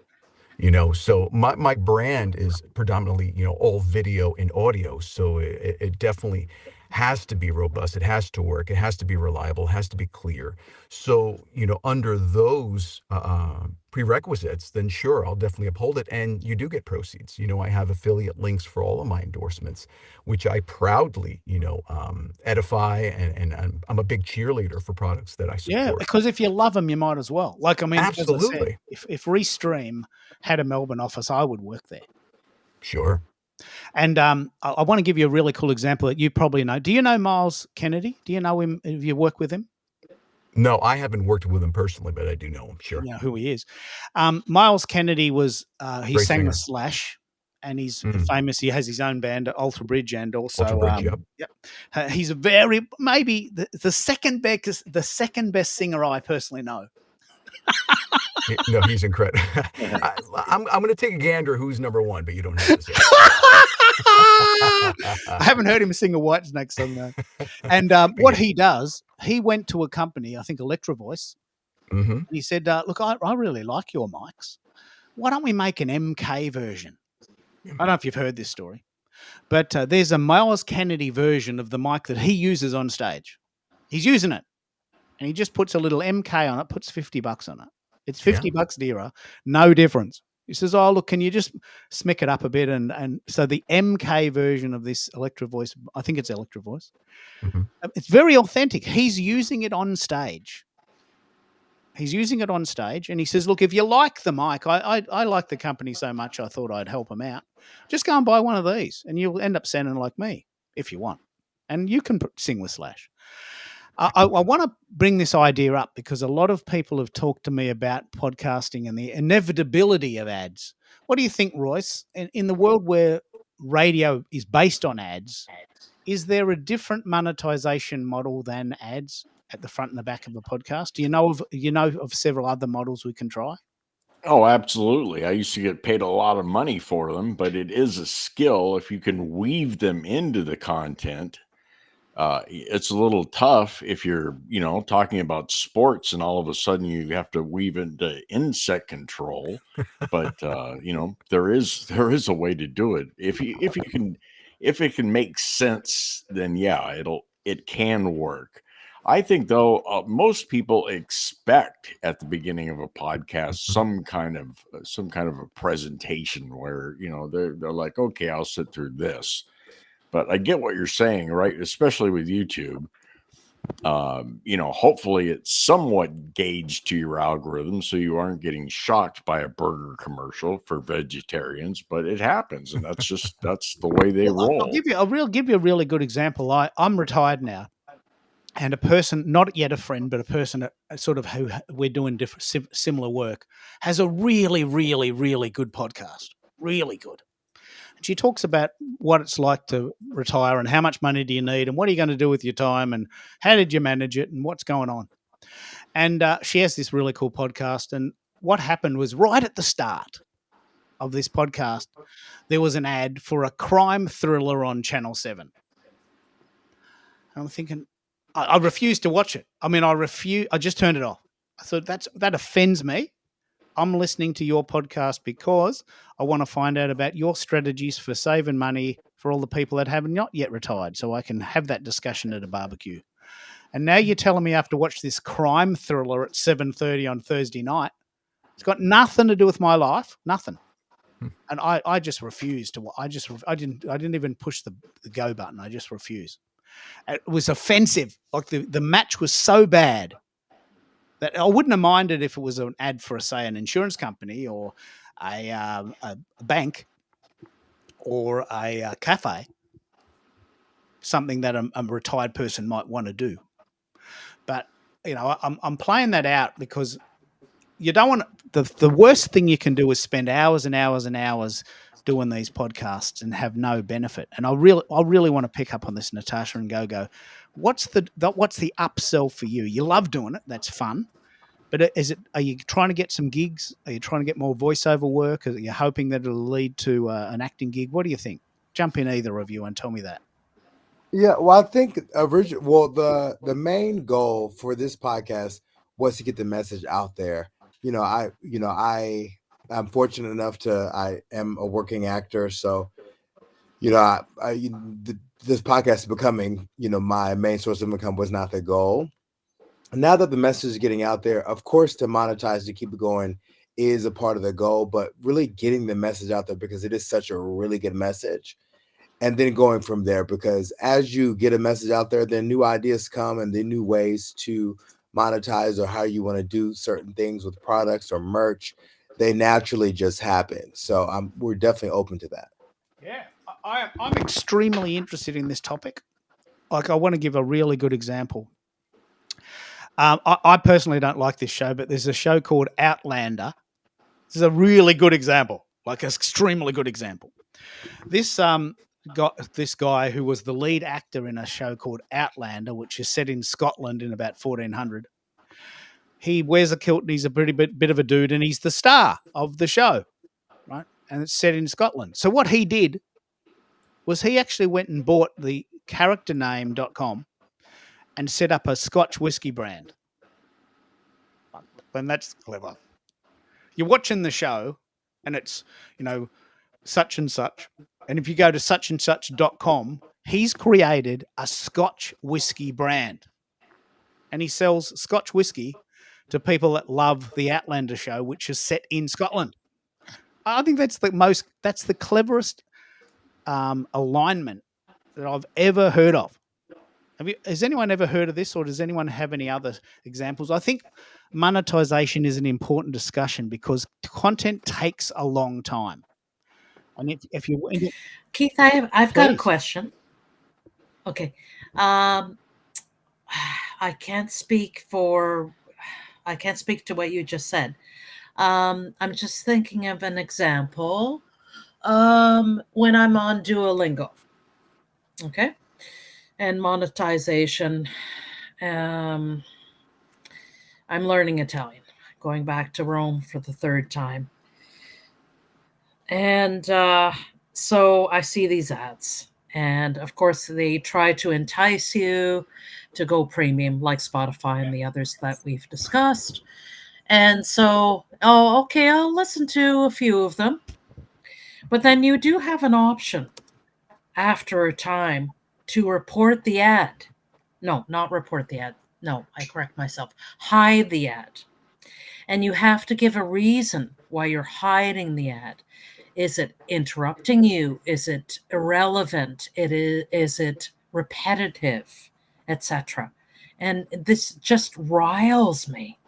So my brand is predominantly, all video and audio. So it definitely has to be robust. It has to work. It has to be reliable. It has to be clear. So, under those prerequisites, then sure, I'll definitely uphold it. And you do get proceeds. I have affiliate links for all of my endorsements, which I proudly, edify. And I'm a big cheerleader for products that I support. Yeah, because if you love them, you might as well. Absolutely. As I said, if Restream had a Melbourne office, I would work there. Sure. And I want to give you a really cool example that you probably know. Do you know Miles Kennedy? Do you know him? Have you worked with him? No, I haven't worked with him personally, but I do know him. Sure. You know who he is. Miles Kennedy was, he Great sang singer. the Slash, and he's famous. He has his own band, Alter Bridge, and also, Alter Bridge, yep. He's maybe the second best singer I personally know. No, he's incredible. I'm going to take a gander who's number one, but you don't have to say. I haven't heard him sing a Whitesnake song though. And what he does, he went to a company, I think Electro Voice, Mm-hmm. and he said, "Look, I really like your mics. Why don't we make an MK version?" I don't know if you've heard this story, but there's a Miles Kennedy version of the mic that he uses on stage. He's using it, and he just puts a little MK on it, puts $50 on it. It's $50 dearer, no difference. He says, "Oh, look, can you just smick it up a bit?" And so the MK version of this Electro Voice, I think it's Electro Voice, Mm-hmm. it's very authentic. He's using it on stage. He's using it on stage, and he says, "Look, if you like the mic, I like the company so much, I thought I'd help them out. Just go and buy one of these, and you'll end up sounding like me if you want. And you can sing with Slash." I want to bring this idea up because a lot of people have talked to me about podcasting and the inevitability of ads. What do you think, Royce? In the world where radio is based on ads, is there a different monetization model than ads at the front and the back of a podcast? Do you know of several other models we can try? Oh, absolutely. I used to get paid a lot of money for them, but it is a skill if you can weave them into the content. It's a little tough if you're, talking about sports and all of a sudden you have to weave into insect control. But there is a way to do it. If it can make sense, then yeah, it can work. I think though most people expect at the beginning of a podcast some kind of a presentation where they're like, okay, I'll sit through this. But I get what you're saying, right? Especially with YouTube. Hopefully it's somewhat gauged to your algorithm so you aren't getting shocked by a burger commercial for vegetarians, but it happens, and that's the way they roll. I'll give you a really good example. I'm retired now, and a person, not yet a friend, but a person sort of who we're doing different similar work, has a really, really, really good podcast. Really good. She talks about what it's like to retire and how much money do you need and what are you going to do with your time and how did you manage it and what's going on. And she has this really cool podcast. And what happened was right at the start of this podcast, there was an ad for a crime thriller on Channel 7. And I'm thinking, I refused to watch it. I mean, I just turned it off. I thought that offends me. I'm listening to your podcast because I want to find out about your strategies for saving money for all the people that have not yet retired, so I can have that discussion at a barbecue. And now you're telling me I have to watch this crime thriller at 7:30 on Thursday night. It's got nothing to do with my life, nothing. And I just refused to. I didn't even push the go button. I just refused. It was offensive. Like the match was so bad that I wouldn't have minded if it was an ad for, say, an insurance company or a bank or a cafe, something that a retired person might want to do. But I'm playing that out because you don't want the worst thing you can do is spend hours and hours and hours doing these podcasts and have no benefit. And I really want to pick up on this, Natasha, and go. What's the upsell for you? You love doing it. That's fun. But are you trying to get some gigs? Are you trying to get more voiceover work? Are you hoping that it'll lead to an acting gig? What do you think? Jump in, either of you, and tell me that. Yeah, well, I think the main goal for this podcast was to get the message out there. I'm fortunate enough I am a working actor, so this podcast is becoming my main source of income was not the goal. Now that the message is getting out there, of course, to monetize, to keep it going is a part of the goal, but really getting the message out there because it is such a really good message. And then going from there, because as you get a message out there, then new ideas come and then new ways to monetize or how you want to do certain things with products or merch. They naturally just happen. So we're definitely open to that. Yeah, I'm extremely interested in this topic. Like, I want to give a really good example. I personally don't like this show, but there's a show called Outlander. This is a really good example, like an extremely good example. This guy who was the lead actor in a show called Outlander, which is set in Scotland in about 1400. He wears a kilt and he's a pretty bit of a dude, and he's the star of the show, right? And it's set in Scotland. So what he did was he actually went and bought the charactername.com and set up a Scotch whiskey brand. And that's clever. You're watching the show and it's, such and such. And if you go to suchandsuch.com, he's created a Scotch whiskey brand. And he sells Scotch whiskey to people that love the Outlander show, which is set in Scotland. I think that's the cleverest alignment that I've ever heard of. Has anyone ever heard of this, or does anyone have any other examples? I think monetization is an important discussion because content takes a long time. And if you Keith, I've got a Please. question. Okay. I can't speak to what you just said. I'm just thinking of an example. When I'm on Duolingo, okay, and monetization, I'm learning Italian, going back to Rome for the third time. And so I see these ads. And of course, they try to entice you to go premium, like Spotify and the others that we've discussed. And so, okay, I'll listen to a few of them. But then you do have an option after a time to report the ad. No, not report the ad. No, I correct myself. Hide the ad. And you have to give a reason why you're hiding the ad. Is it interrupting you? Is it irrelevant? Is it repetitive, etc.? And this just riles me,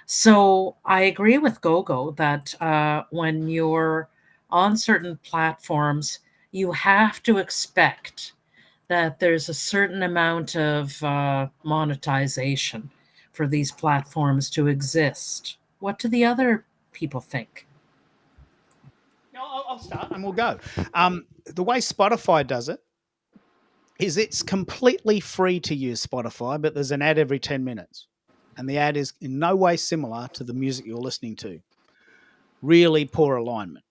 So I agree with Gogo that when you're on certain platforms, you have to expect that there's a certain amount of monetization for these platforms to exist. What do the other people think? I'll start and we'll go. The way Spotify does it is it's completely free to use Spotify, but there's an ad every 10 minutes. And the ad is in no way similar to the music you're listening to. Really poor alignment.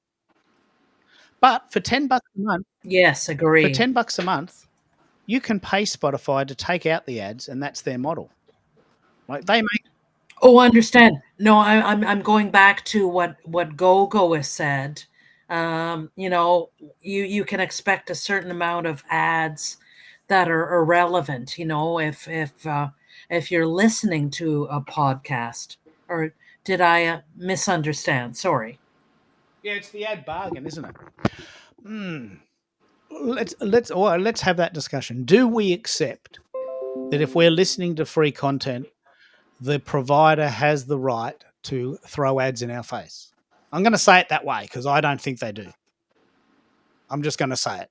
But for $10 a month, yes, agree. For $10 a month, you can pay Spotify to take out the ads, and that's their model. Like they make. Oh, understand. No, I'm going back to what Gogo has said. You can expect a certain amount of ads that are irrelevant. If you're listening to a podcast, or did I misunderstand? Sorry. Yeah, it's the ad bargain, isn't it? Let's have that discussion. Do we accept that if we're listening to free content, the provider has the right to throw ads in our face? I'm going to say it that way because I don't think they do. I'm just going to say it.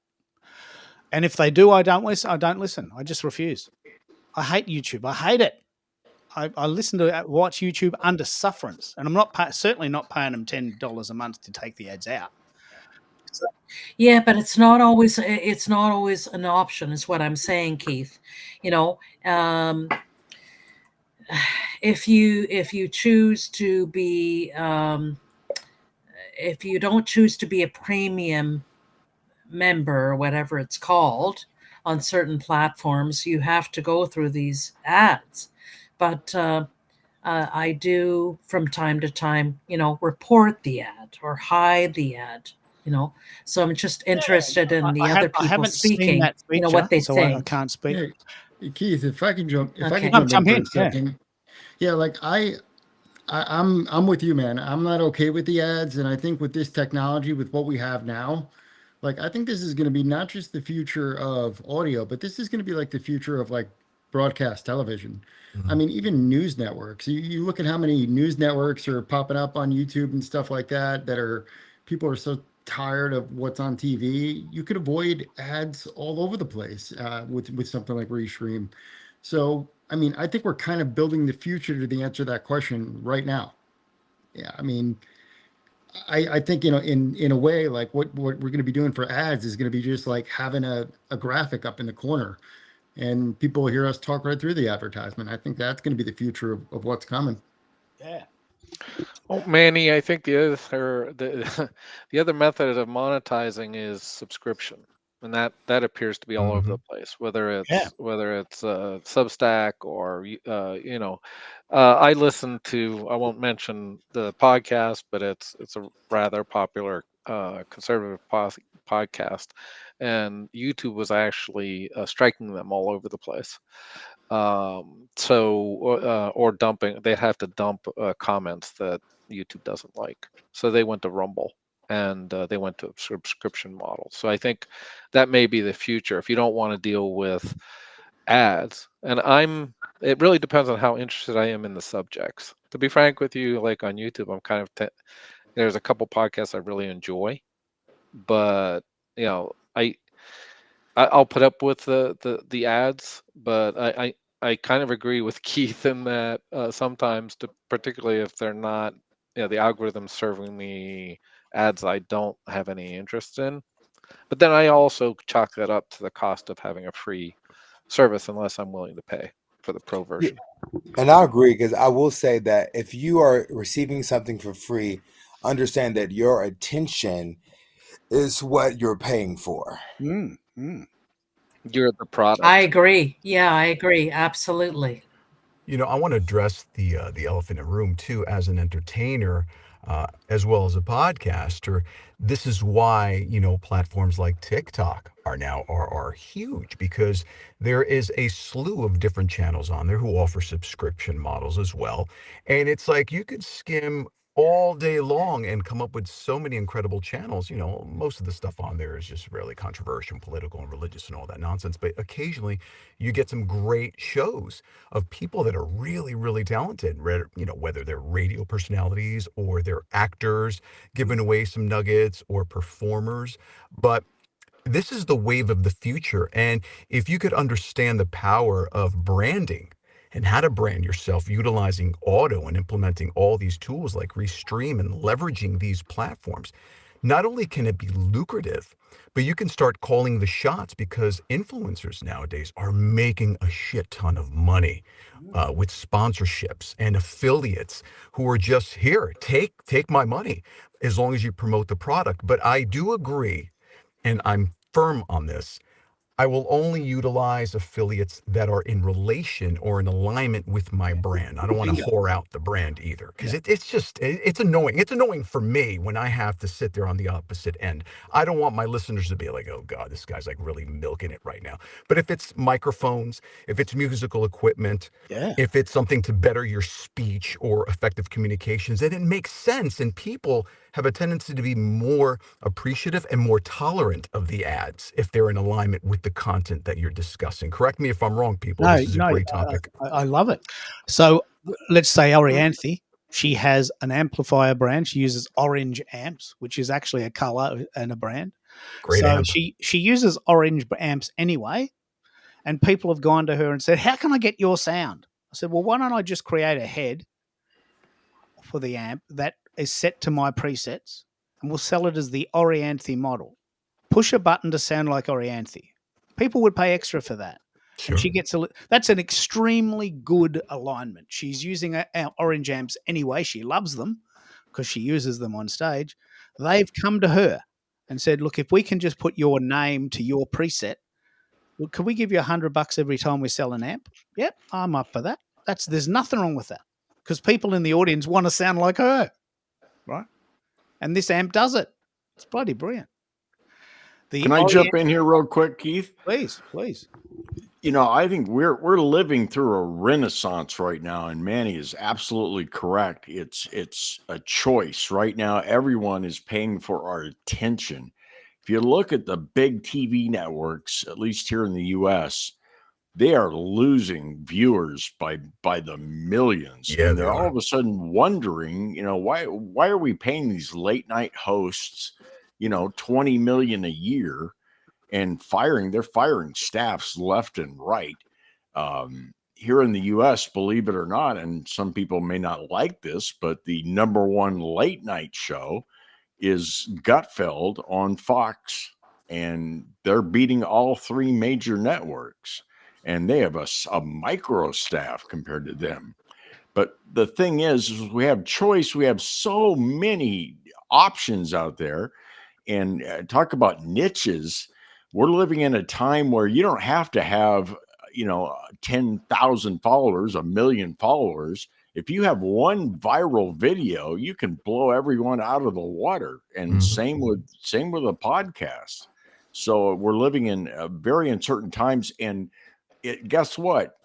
And if they do, I don't listen. I just refuse. I hate YouTube. I hate it. I listen to watch YouTube under sufferance, and I'm certainly not paying them $10 a month to take the ads out. So, yeah, but it's not always an option, is what I'm saying, Keith. If you choose to be if you don't choose to be a premium member or whatever it's called on certain platforms, you have to go through these ads. But I do from time to time, report the ad or hide the ad, So I'm just interested in the other people speaking, feature, what they so think. I can't speak. Hey, Keith, if I can jump, Okay. I can jump in in, for a second. Yeah, like I'm with you, man. I'm not okay with the ads, and I think with this technology, with what we have now, like I think this is going to be not just the future of audio, but this is going to be like the future of like broadcast television. I mean, even news networks. You look at how many news networks are popping up on YouTube and stuff like that. People are so tired of what's on TV. You could avoid ads all over the place with something like Restream. So, I mean, I think we're kind of building the future to the answer to that question right now. Yeah, I mean, I think, in a way, like what we're going to be doing for ads is going to be just like having a graphic up in the corner and people hear us talk right through the advertisement. I think that's going to be the future of what's coming. Yeah. Oh, Manny, I think the other method of monetizing is subscription, and that appears to be all over Hmm. the place. Whether Yeah. it's Substack or I listen to. I won't mention the podcast, but it's a rather popular conservative podcast, and YouTube was actually striking them all over the place. Or dumping, they'd have to dump comments that YouTube doesn't like. So they went to Rumble, and they went to a subscription model. So I think that may be the future if you don't want to deal with ads. It really depends on how interested I am in the subjects. To be frank with you, like on YouTube, I'm kind of there's a couple podcasts I really enjoy, but you know, I'll put up with the ads, but I kind of agree with Keith in that sometimes, particularly if they're not, the algorithm serving me ads I don't have any interest in. But then I also chalk that up to the cost of having a free service, unless I'm willing to pay for the pro version. And I agree, because I will say that if you are receiving something for free, understand that your attention is what you're paying for. Mm, mm. You're the product. I agree. Yeah, I agree. Absolutely. I want to address the elephant in the room too, as an entertainer, as well as a podcaster. This is why platforms like TikTok are huge, because there is a slew of different channels on there who offer subscription models as well, and it's like you could skim all day long and come up with so many incredible channels. Most of the stuff on there is just really controversial, political, and religious, and all that nonsense. But occasionally, you get some great shows of people that are really, really talented, whether they're radio personalities or they're actors giving away some nuggets or performers. But this is the wave of the future. And if you could understand the power of branding and how to brand yourself utilizing auto and implementing all these tools like Restream and leveraging these platforms, not only can it be lucrative, but you can start calling the shots, because influencers nowadays are making a shit ton of money with sponsorships and affiliates who are just here. Take my money as long as you promote the product. But I do agree, and I'm firm on this. I will only utilize affiliates that are in relation or in alignment with my brand. I don't want to Bingo. whore out the brand either, because Yeah. it's annoying. It's annoying for me when I have to sit there on the opposite end. I don't want my listeners to be like, oh God, this guy's like really milking it right now. But if it's microphones, if it's musical equipment, Yeah. if it's something to better your speech or effective communications, then it makes sense. And people have a tendency to be more appreciative and more tolerant of the ads if they're in alignment with the content that you're discussing. Correct me if I'm wrong, people. No, This is a no, great topic. I love it. So let's say Orianthi, she has an amplifier brand. She uses orange amps, which is actually a color and a brand. Great So amp. she uses orange amps anyway, and people have gone to her and said, "How can I get your sound?" I said, "Well, why don't I just create a head for the amp that is set to my presets, and we'll sell it as the Orianthi model. Push a button to sound like Orianthi. People would pay extra for that." Sure. And she gets that's an extremely good alignment. She's using orange amps anyway. She loves them because she uses them on stage. They've come to her and said, "Look, if we can just put your name to your preset, well, can we give you $100 every time we sell an amp?" Yep, I'm up for that. There's nothing wrong with that, because people in the audience want to sound like her, right? And this amp does it. It's bloody brilliant. Can I jump in here real quick, Keith? Please. I think we're living through a renaissance right now, and Manny is absolutely correct. It's a choice right now. Everyone is paying for our attention. If you look at the big TV networks, at least here in the U.S., they are losing viewers by the millions. Yeah, and they they're all are. of a sudden wondering, why are we paying these late night hosts, $20 million a year, and they're firing staffs left and right. Here in the U.S., believe it or not, and some people may not like this, but the number one late night show is Gutfeld on Fox, and they're beating all three major networks, and they have a micro staff compared to them. But the thing is we have choice. We have so many options out there. And talk about niches. We're living in a time where you don't have to have, 10,000 followers, 1,000,000 followers. If you have one viral video, you can blow everyone out of the water. And same with a podcast. So we're living in very uncertain times. And guess what?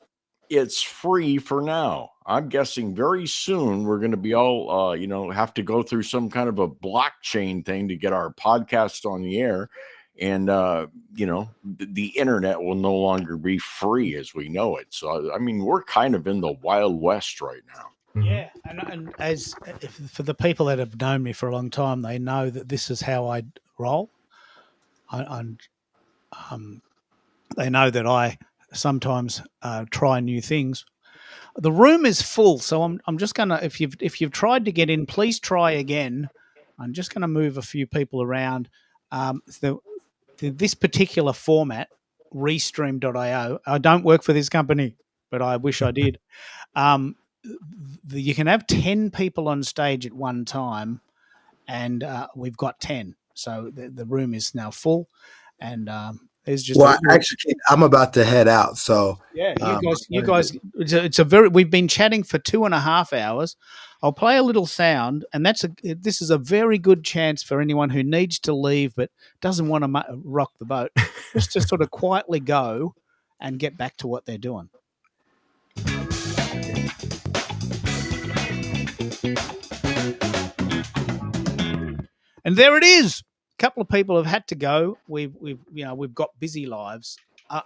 It's free for now. I'm guessing very soon we're going to be all, have to go through some kind of a blockchain thing to get our podcast on the air. And, the internet will no longer be free as we know it. So, I mean, we're kind of in the Wild West right now. Yeah. And for the people that have known me for a long time, they know that this is how I roll. They know that I sometimes try new things. The room is full, so I'm just gonna, if you've tried to get in, please try again. I'm just gonna move a few people around. This particular format, Restream.io, I don't work for this company, but I wish I did. You can have 10 people on stage at one time, and we've got 10, so the room is now full. And there's just actually, I'm about to head out. So yeah, you guys. We've been chatting for 2.5 hours. I'll play a little sound, and this is a very good chance for anyone who needs to leave but doesn't want to rock the boat, just to sort of quietly go and get back to what they're doing. And there it is. A couple of people have had to go. We've got busy lives.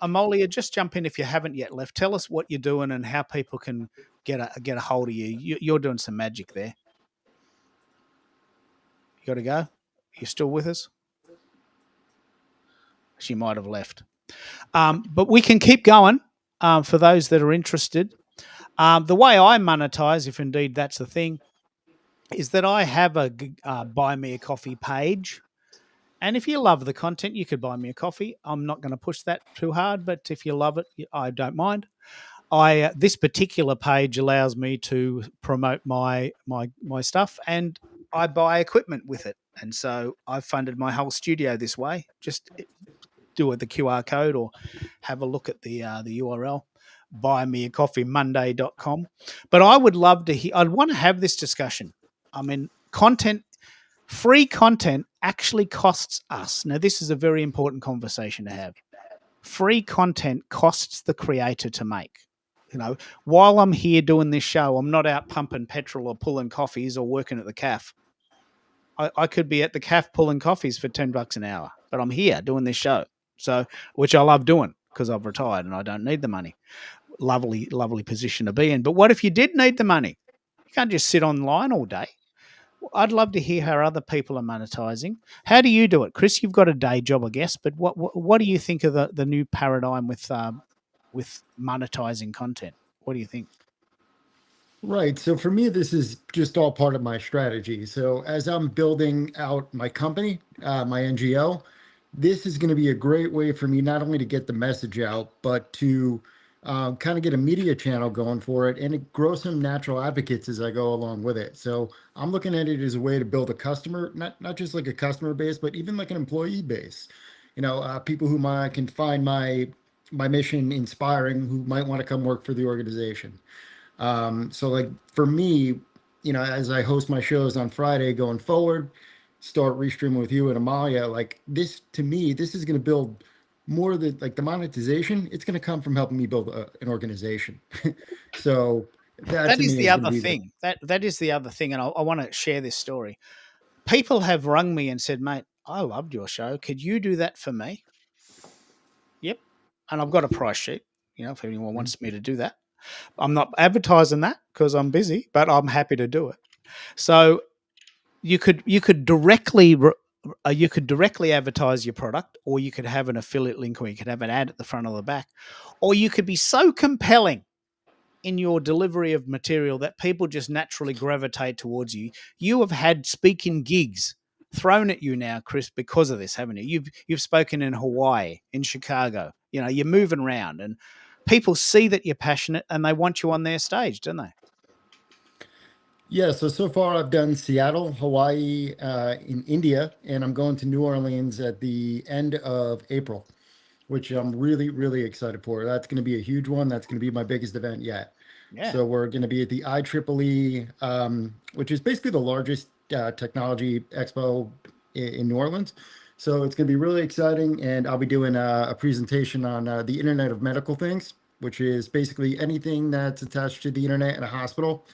Amolia, just jump in if you haven't yet left. Tell us what you're doing and how people can get a hold of you. You're doing some magic there. You got to go? You still with us? She might have left. But we can keep going for those that are interested. The way I monetize, if indeed that's the thing, is that I have a Buy Me a Coffee page. And if you love the content, you could buy me a coffee. I'm not going to push that too hard, but if you love it, I don't mind. This particular page allows me to promote my stuff, and I buy equipment with it. And so I've funded my whole studio this way. Just do it the QR code or have a look at the URL, buymeacoffeemonday.com. But I would love to hear. I'd want to have this discussion. I mean, free content actually costs us. Now, this is a very important conversation to have. Free content costs the creator to make. While I'm here doing this show, I'm not out pumping petrol or pulling coffees or working at the CAF. I could be at the CAF pulling coffees for $10 an hour, but I'm here doing this show. So, which I love doing because I've retired and I don't need the money. Lovely, lovely position to be in. But what if you did need the money? You can't just sit online all day. I'd love to hear how other people are monetizing. How do you do it, Chris? You've got a day job, I guess, but what do you think of the new paradigm with monetizing content? What do you think? Right. So for me, this is just all part of my strategy. So as I'm building out my company, my NGO, this is going to be a great way for me not only to get the message out, but to kind of get a media channel going for it and grow some natural advocates as I go along with it. So I'm looking at it as a way to build a customer, not just like a customer base, but even like an employee base. People who can find my mission inspiring, who might want to come work for the organization. So like for me, as I host my shows on Friday going forward, start Restreaming with you and Amalia, like this, to me, this is going to build more of the monetization. It's going to come from helping me build an organization. So that is the other thing. That is the other thing. And I want to share this story. People have rung me and said, mate, I loved your show. Could you do that for me? Yep. And I've got a price sheet, if anyone wants me to do that. I'm not advertising that because I'm busy, but I'm happy to do it. So you could directly advertise your product, or you could have an affiliate link, or you could have an ad at the front or the back, or you could be so compelling in your delivery of material that people just naturally gravitate towards you. You have had speaking gigs thrown at you now, Chris, because of this, haven't you? You've spoken in Hawaii, in Chicago. You're moving around, and people see that you're passionate and they want you on their stage, don't they? Yeah, so far I've done Seattle, Hawaii, in India, and I'm going to New Orleans at the end of April, which I'm really, really excited for. That's going to be a huge one. That's going to be my biggest event yet. Yeah. So we're going to be at the IEEE, which is basically the largest technology expo in New Orleans. So it's going to be really exciting, and I'll be doing a presentation on the Internet of Medical Things, which is basically anything that's attached to the internet in a hospital,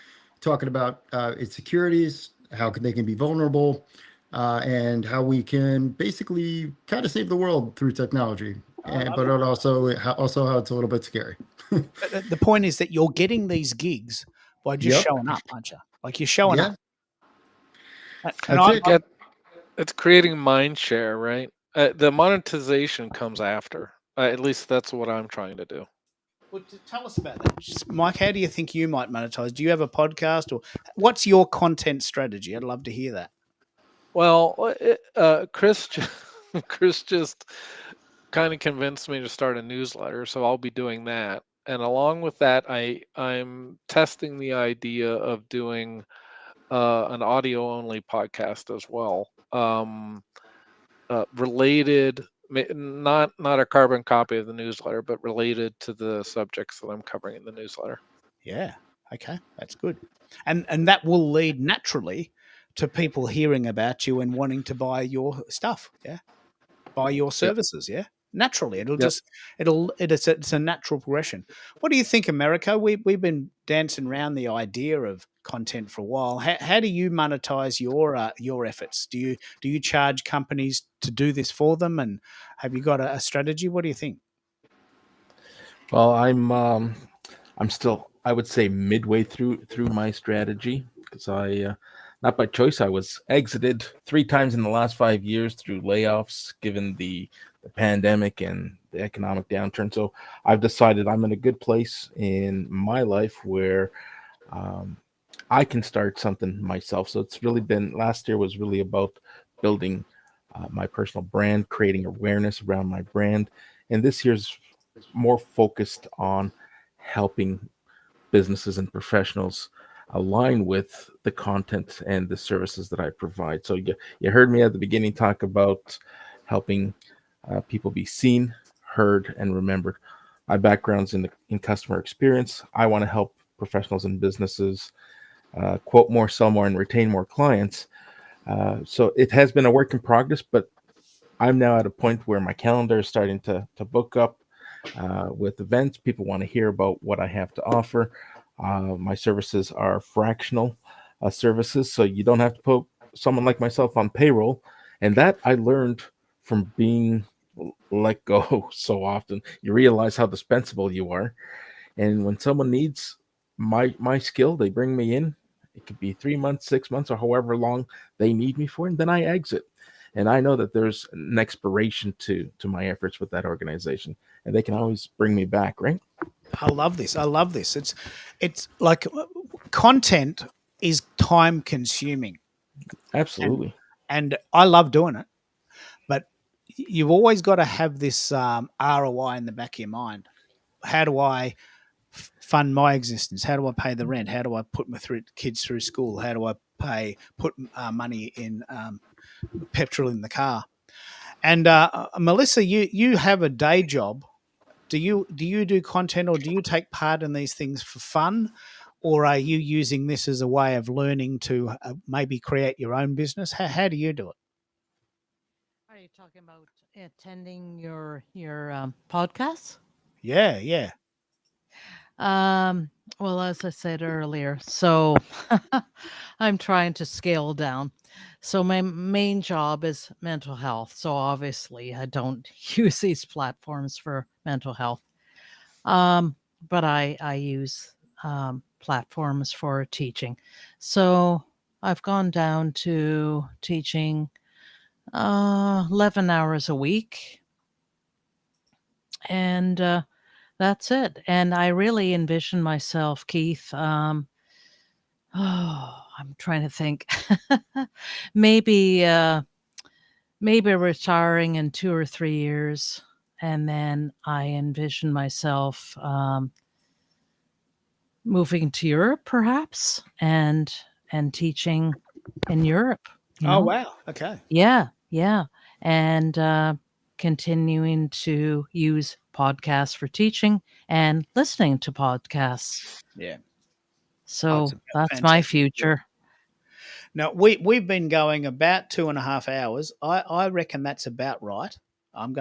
talking about its securities, they can be vulnerable, and how we can basically kind of save the world through technology. I love But it. it also how it's a little bit scary. But the point is that you're getting these gigs by just Yep. showing up, aren't you? Like you're showing Yeah, up. And that's it. It's creating mind share, right? The monetization comes after. At least that's what I'm trying to do. Well, tell us about that, Mike. How do you think you might monetize? Do you have a podcast, or what's your content strategy? I'd love to hear that. Well, Chris, Chris just kind of convinced me to start a newsletter, so I'll be doing that. And along with that, I'm testing the idea of doing an audio only podcast as well, related, not a carbon copy of the newsletter, but related to the subjects that I'm covering in the newsletter. Yeah. Okay, that's good. And that will lead naturally to people hearing about you and wanting to buy your stuff. Yeah. Buy your Yep. services. Yeah. Naturally, it'll Yep. just it's a natural progression. What do you think, America? We've been dancing around the idea of content for a while. How do you monetize your efforts? Do you charge companies to do this for them, and have you got a strategy? What do you think? Well, I'm still, I would say, midway through my strategy, because not by choice, I was exited 3 times in the last 5 years through layoffs, given the pandemic and the economic downturn. So I've decided I'm in a good place in my life where I can start something myself. So it's really been, last year was really about building my personal brand, creating awareness around my brand, and this year's more focused on helping businesses and professionals align with the content and the services that I provide. So you heard me at the beginning talk about helping people be seen, heard, and remembered. My background's in customer experience. I want to help professionals and businesses quote more, sell more, and retain more clients. So it has been a work in progress, but I'm now at a point where my calendar is starting to book up with events. People want to hear about what I have to offer. My services are fractional services, so you don't have to put someone like myself on payroll. And that I learned from being let go so often. You realize how dispensable you are. And when someone needs my skill, they bring me in. It could be 3 months, 6 months, or however long they need me for, and then I exit. And I know that there's an expiration to my efforts with that organization, and they can always bring me back, right? I love this. I love this. It's like content is time consuming. Absolutely. And I love doing it, but you've always got to have this ROI in the back of your mind. How do I fund my existence? How do I pay the rent? How do I put my kids through school? How do I put money in petrol in the car? And Melissa, you have a day job. Do you do content, or do you take part in these things for fun, or are you using this as a way of learning to maybe create your own business? How do you do it? Are you talking about attending your podcasts? Yeah. Well, as I said earlier, so I'm trying to scale down. So my main job is mental health. So obviously I don't use these platforms for mental health. But I use platforms for teaching. So I've gone down to teaching 11 hours a week. And that's it. And I really envision myself, Keith. I'm trying to think. maybe retiring in 2 or 3 years, and then I envision myself moving to Europe, perhaps, and and teaching in Europe. Oh, wow. Okay. Yeah, and continuing to use podcasts for teaching and listening to podcasts. Yeah. So a that's my fantastic job. future. Now we've been going about 2.5 hours. I reckon that's about right. I'm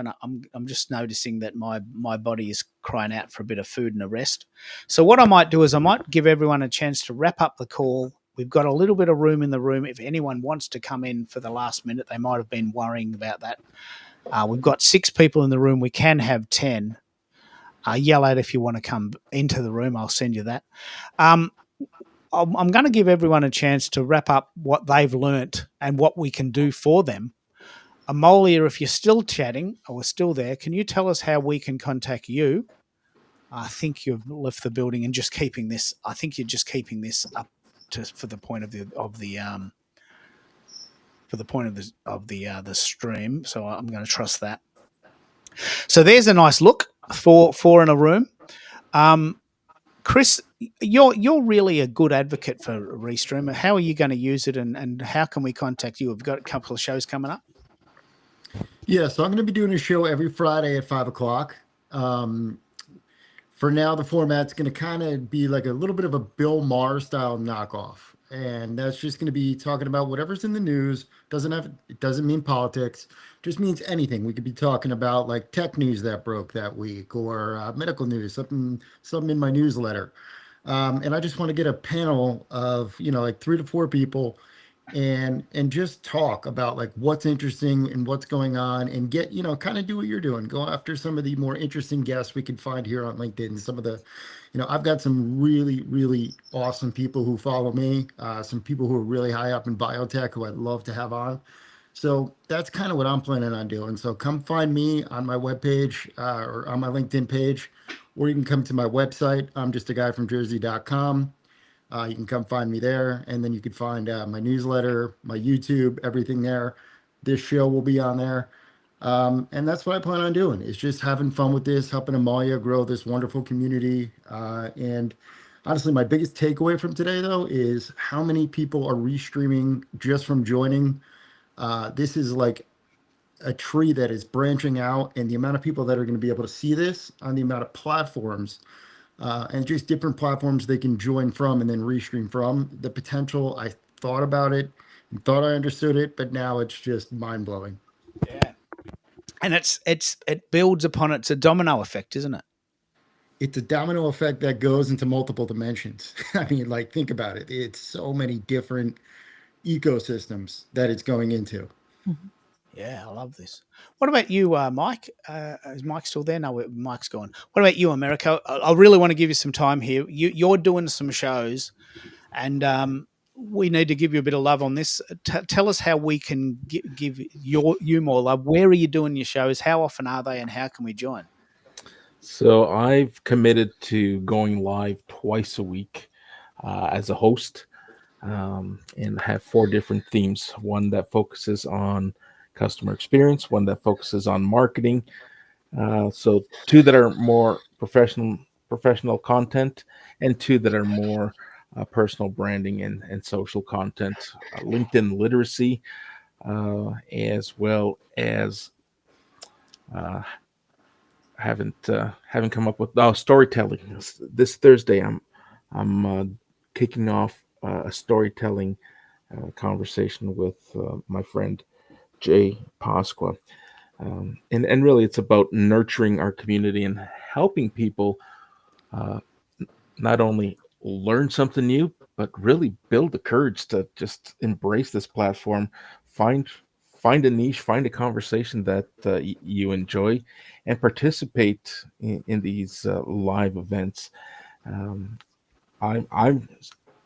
just noticing that my body is crying out for a bit of food and a rest. So what I might do is I might give everyone a chance to wrap up the call. We've got a little bit of room in the room. If anyone wants to come in for the last minute, they might have been worrying about that. We've got 6 people in the room. We can have 10. Yell out if you want to come into the room. I'll send you that. I'm going to give everyone a chance to wrap up what they've learnt and what we can do for them. Amolia, if you're still chatting or still there, can you tell us how we can contact you? I think you've left the building and just keeping this. I think you're just keeping this up for the point of the stream. So I'm going to trust that. So there's a nice look for in a room. Chris, you're really a good advocate for Restream. How are you going to use it, and how can we contact you? We've got a couple of shows coming up. Yeah, so I'm going to be doing a show every Friday at 5 o'clock. For now, the format's going to kind of be like a little bit of a Bill Maher style knockoff. And that's just going to be talking about whatever's in the news. It doesn't mean politics. Just means anything. We could be talking about like tech news that broke that week, or medical news, something in my newsletter. And I just want to get a panel of like 3 to 4 people, and just talk about like what's interesting and what's going on, and get kind of do what you're doing. Go after some of the more interesting guests we can find here on LinkedIn. Some of the I've got some really, really awesome people who follow me, some people who are really high up in biotech who I'd love to have on. So that's kind of what I'm planning on doing. So come find me on my webpage, or on my LinkedIn page, or you can come to my website. I'm just a guy from Jersey.com. You can come find me there, and then you can find my newsletter, my YouTube, everything there. This show will be on there. And that's what I plan on doing, is just having fun with this, helping Amalia grow this wonderful community. And honestly, my biggest takeaway from today, though, is how many people are restreaming just from joining. This is like a tree that is branching out, and the amount of people that are going to be able to see this on the amount of platforms, and just different platforms they can join from and then restream from. The potential, I thought about it and thought I understood it, but now it's just mind-blowing. Yeah. And it builds upon it's a domino effect, isn't it? It's a domino effect that goes into multiple dimensions. I mean, like, think about it. It's so many different ecosystems that it's going into. Yeah, I love this. What about you, Mike? Is Mike still there? No, Mike's gone. What about you, America? I really want to give you some time here. You're doing some shows, and we need to give you a bit of love on this. Tell us how we can give you more love. Where are you doing your shows? How often are they, and how can we join? So I've committed to going live twice a week as a host, and have 4 different themes. One that focuses on customer experience, one that focuses on marketing. So 2 that are more professional content, and 2 that are more personal branding and social content, LinkedIn literacy, as well as haven't come up with storytelling. This Thursday, I'm kicking off a storytelling conversation with my friend Jay Pasqua, and really it's about nurturing our community and helping people not only learn something new, but really build the courage to just embrace this platform, find a niche, find a conversation that you enjoy, and participate in these live events. I'm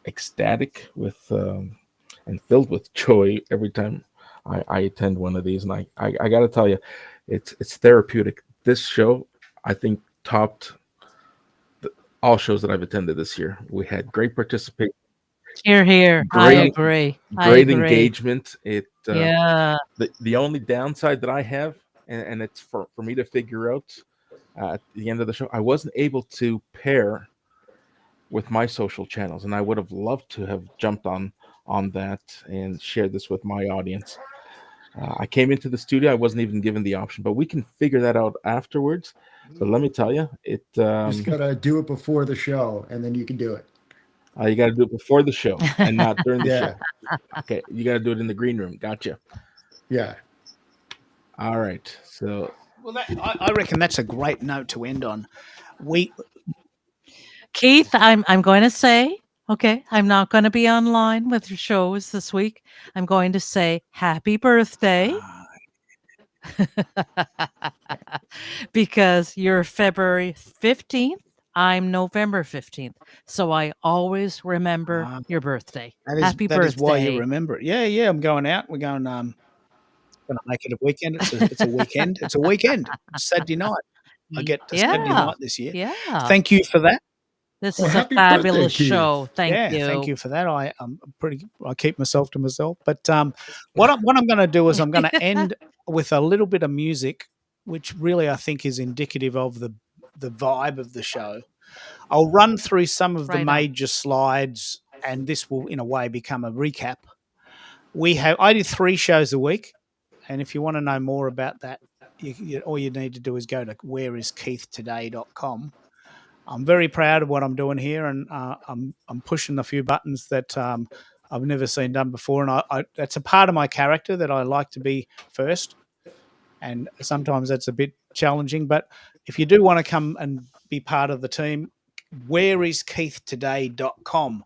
ecstatic with and filled with joy every time I attend one of these, and I got to tell you, it's therapeutic. This show, I think, topped all shows that I've attended this year. We had great participation. Here. I agree. Great engagement. Yeah. The only downside that I have, and it's for me to figure out at the end of the show, I wasn't able to pair with my social channels, and I would have loved to have jumped on on that and share this with my audience. I came into the studio. I wasn't even given the option, but we can figure that out afterwards. But let me tell you, it Just gotta do it before the show, and then you can do it. you got to do it before the show and not during the Yeah. show. Okay, you got to do it in the green room. Gotcha. Yeah. All right. So, Well, I reckon that's a great note to end on. Keith, I'm going to say, okay, I'm not going to be online with your shows this week. I'm going to say happy birthday because you're February 15th. I'm November 15th. So I always remember your birthday. Happy birthday. That is why you remember it. Yeah. I'm going out. We're going, going to make it a weekend. It's a weekend. It's a weekend. It's Saturday night. I get to Saturday night this year. Yeah. Thank you for that. This is a fabulous show. Thank you. Thank you for that. I keep myself to myself. But what I'm going to do is I'm going to end with a little bit of music, which really I think is indicative of the vibe of the show. I'll run through some of the major slides, and this will, in a way, become a recap. I do 3 shows a week, and if you want to know more about that, all you need to do is go to whereiskeithtoday.com. I'm very proud of what I'm doing here, and I'm pushing a few buttons that I've never seen done before, and that's a part of my character that I like to be first, and sometimes that's a bit challenging. But if you do want to come and be part of the team, whereiskeithtoday.com.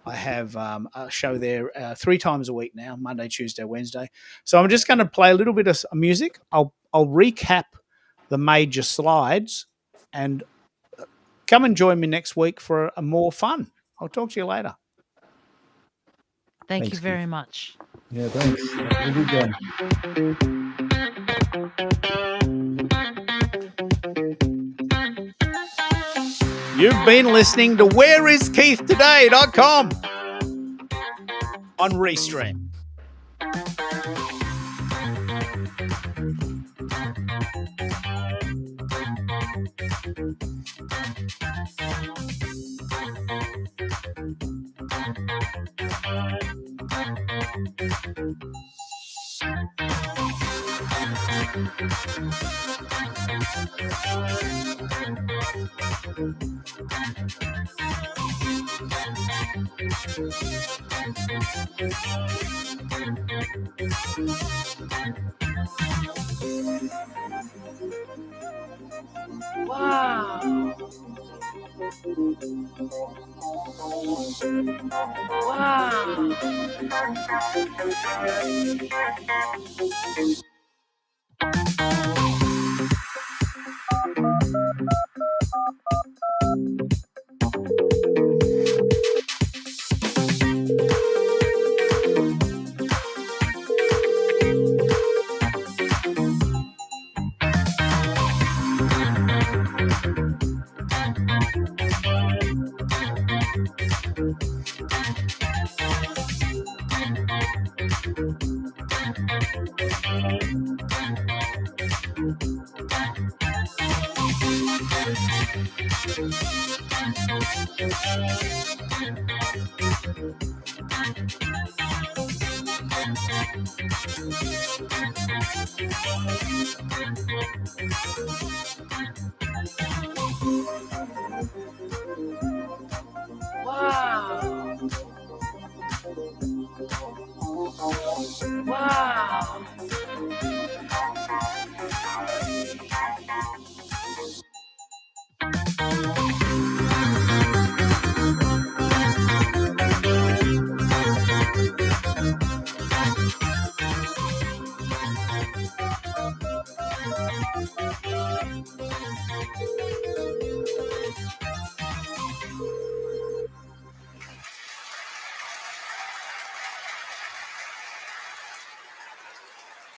I have a show there 3 times a week now, Monday, Tuesday, Wednesday. So I'm just going to play a little bit of music. I'll recap the major slides, and come and join me next week for a more fun. I'll talk to you later. Thanks, you very much. Yeah, thanks. Have a good weekend. You've been listening to whereiskeithtoday.com on Restream. Wow. Wow.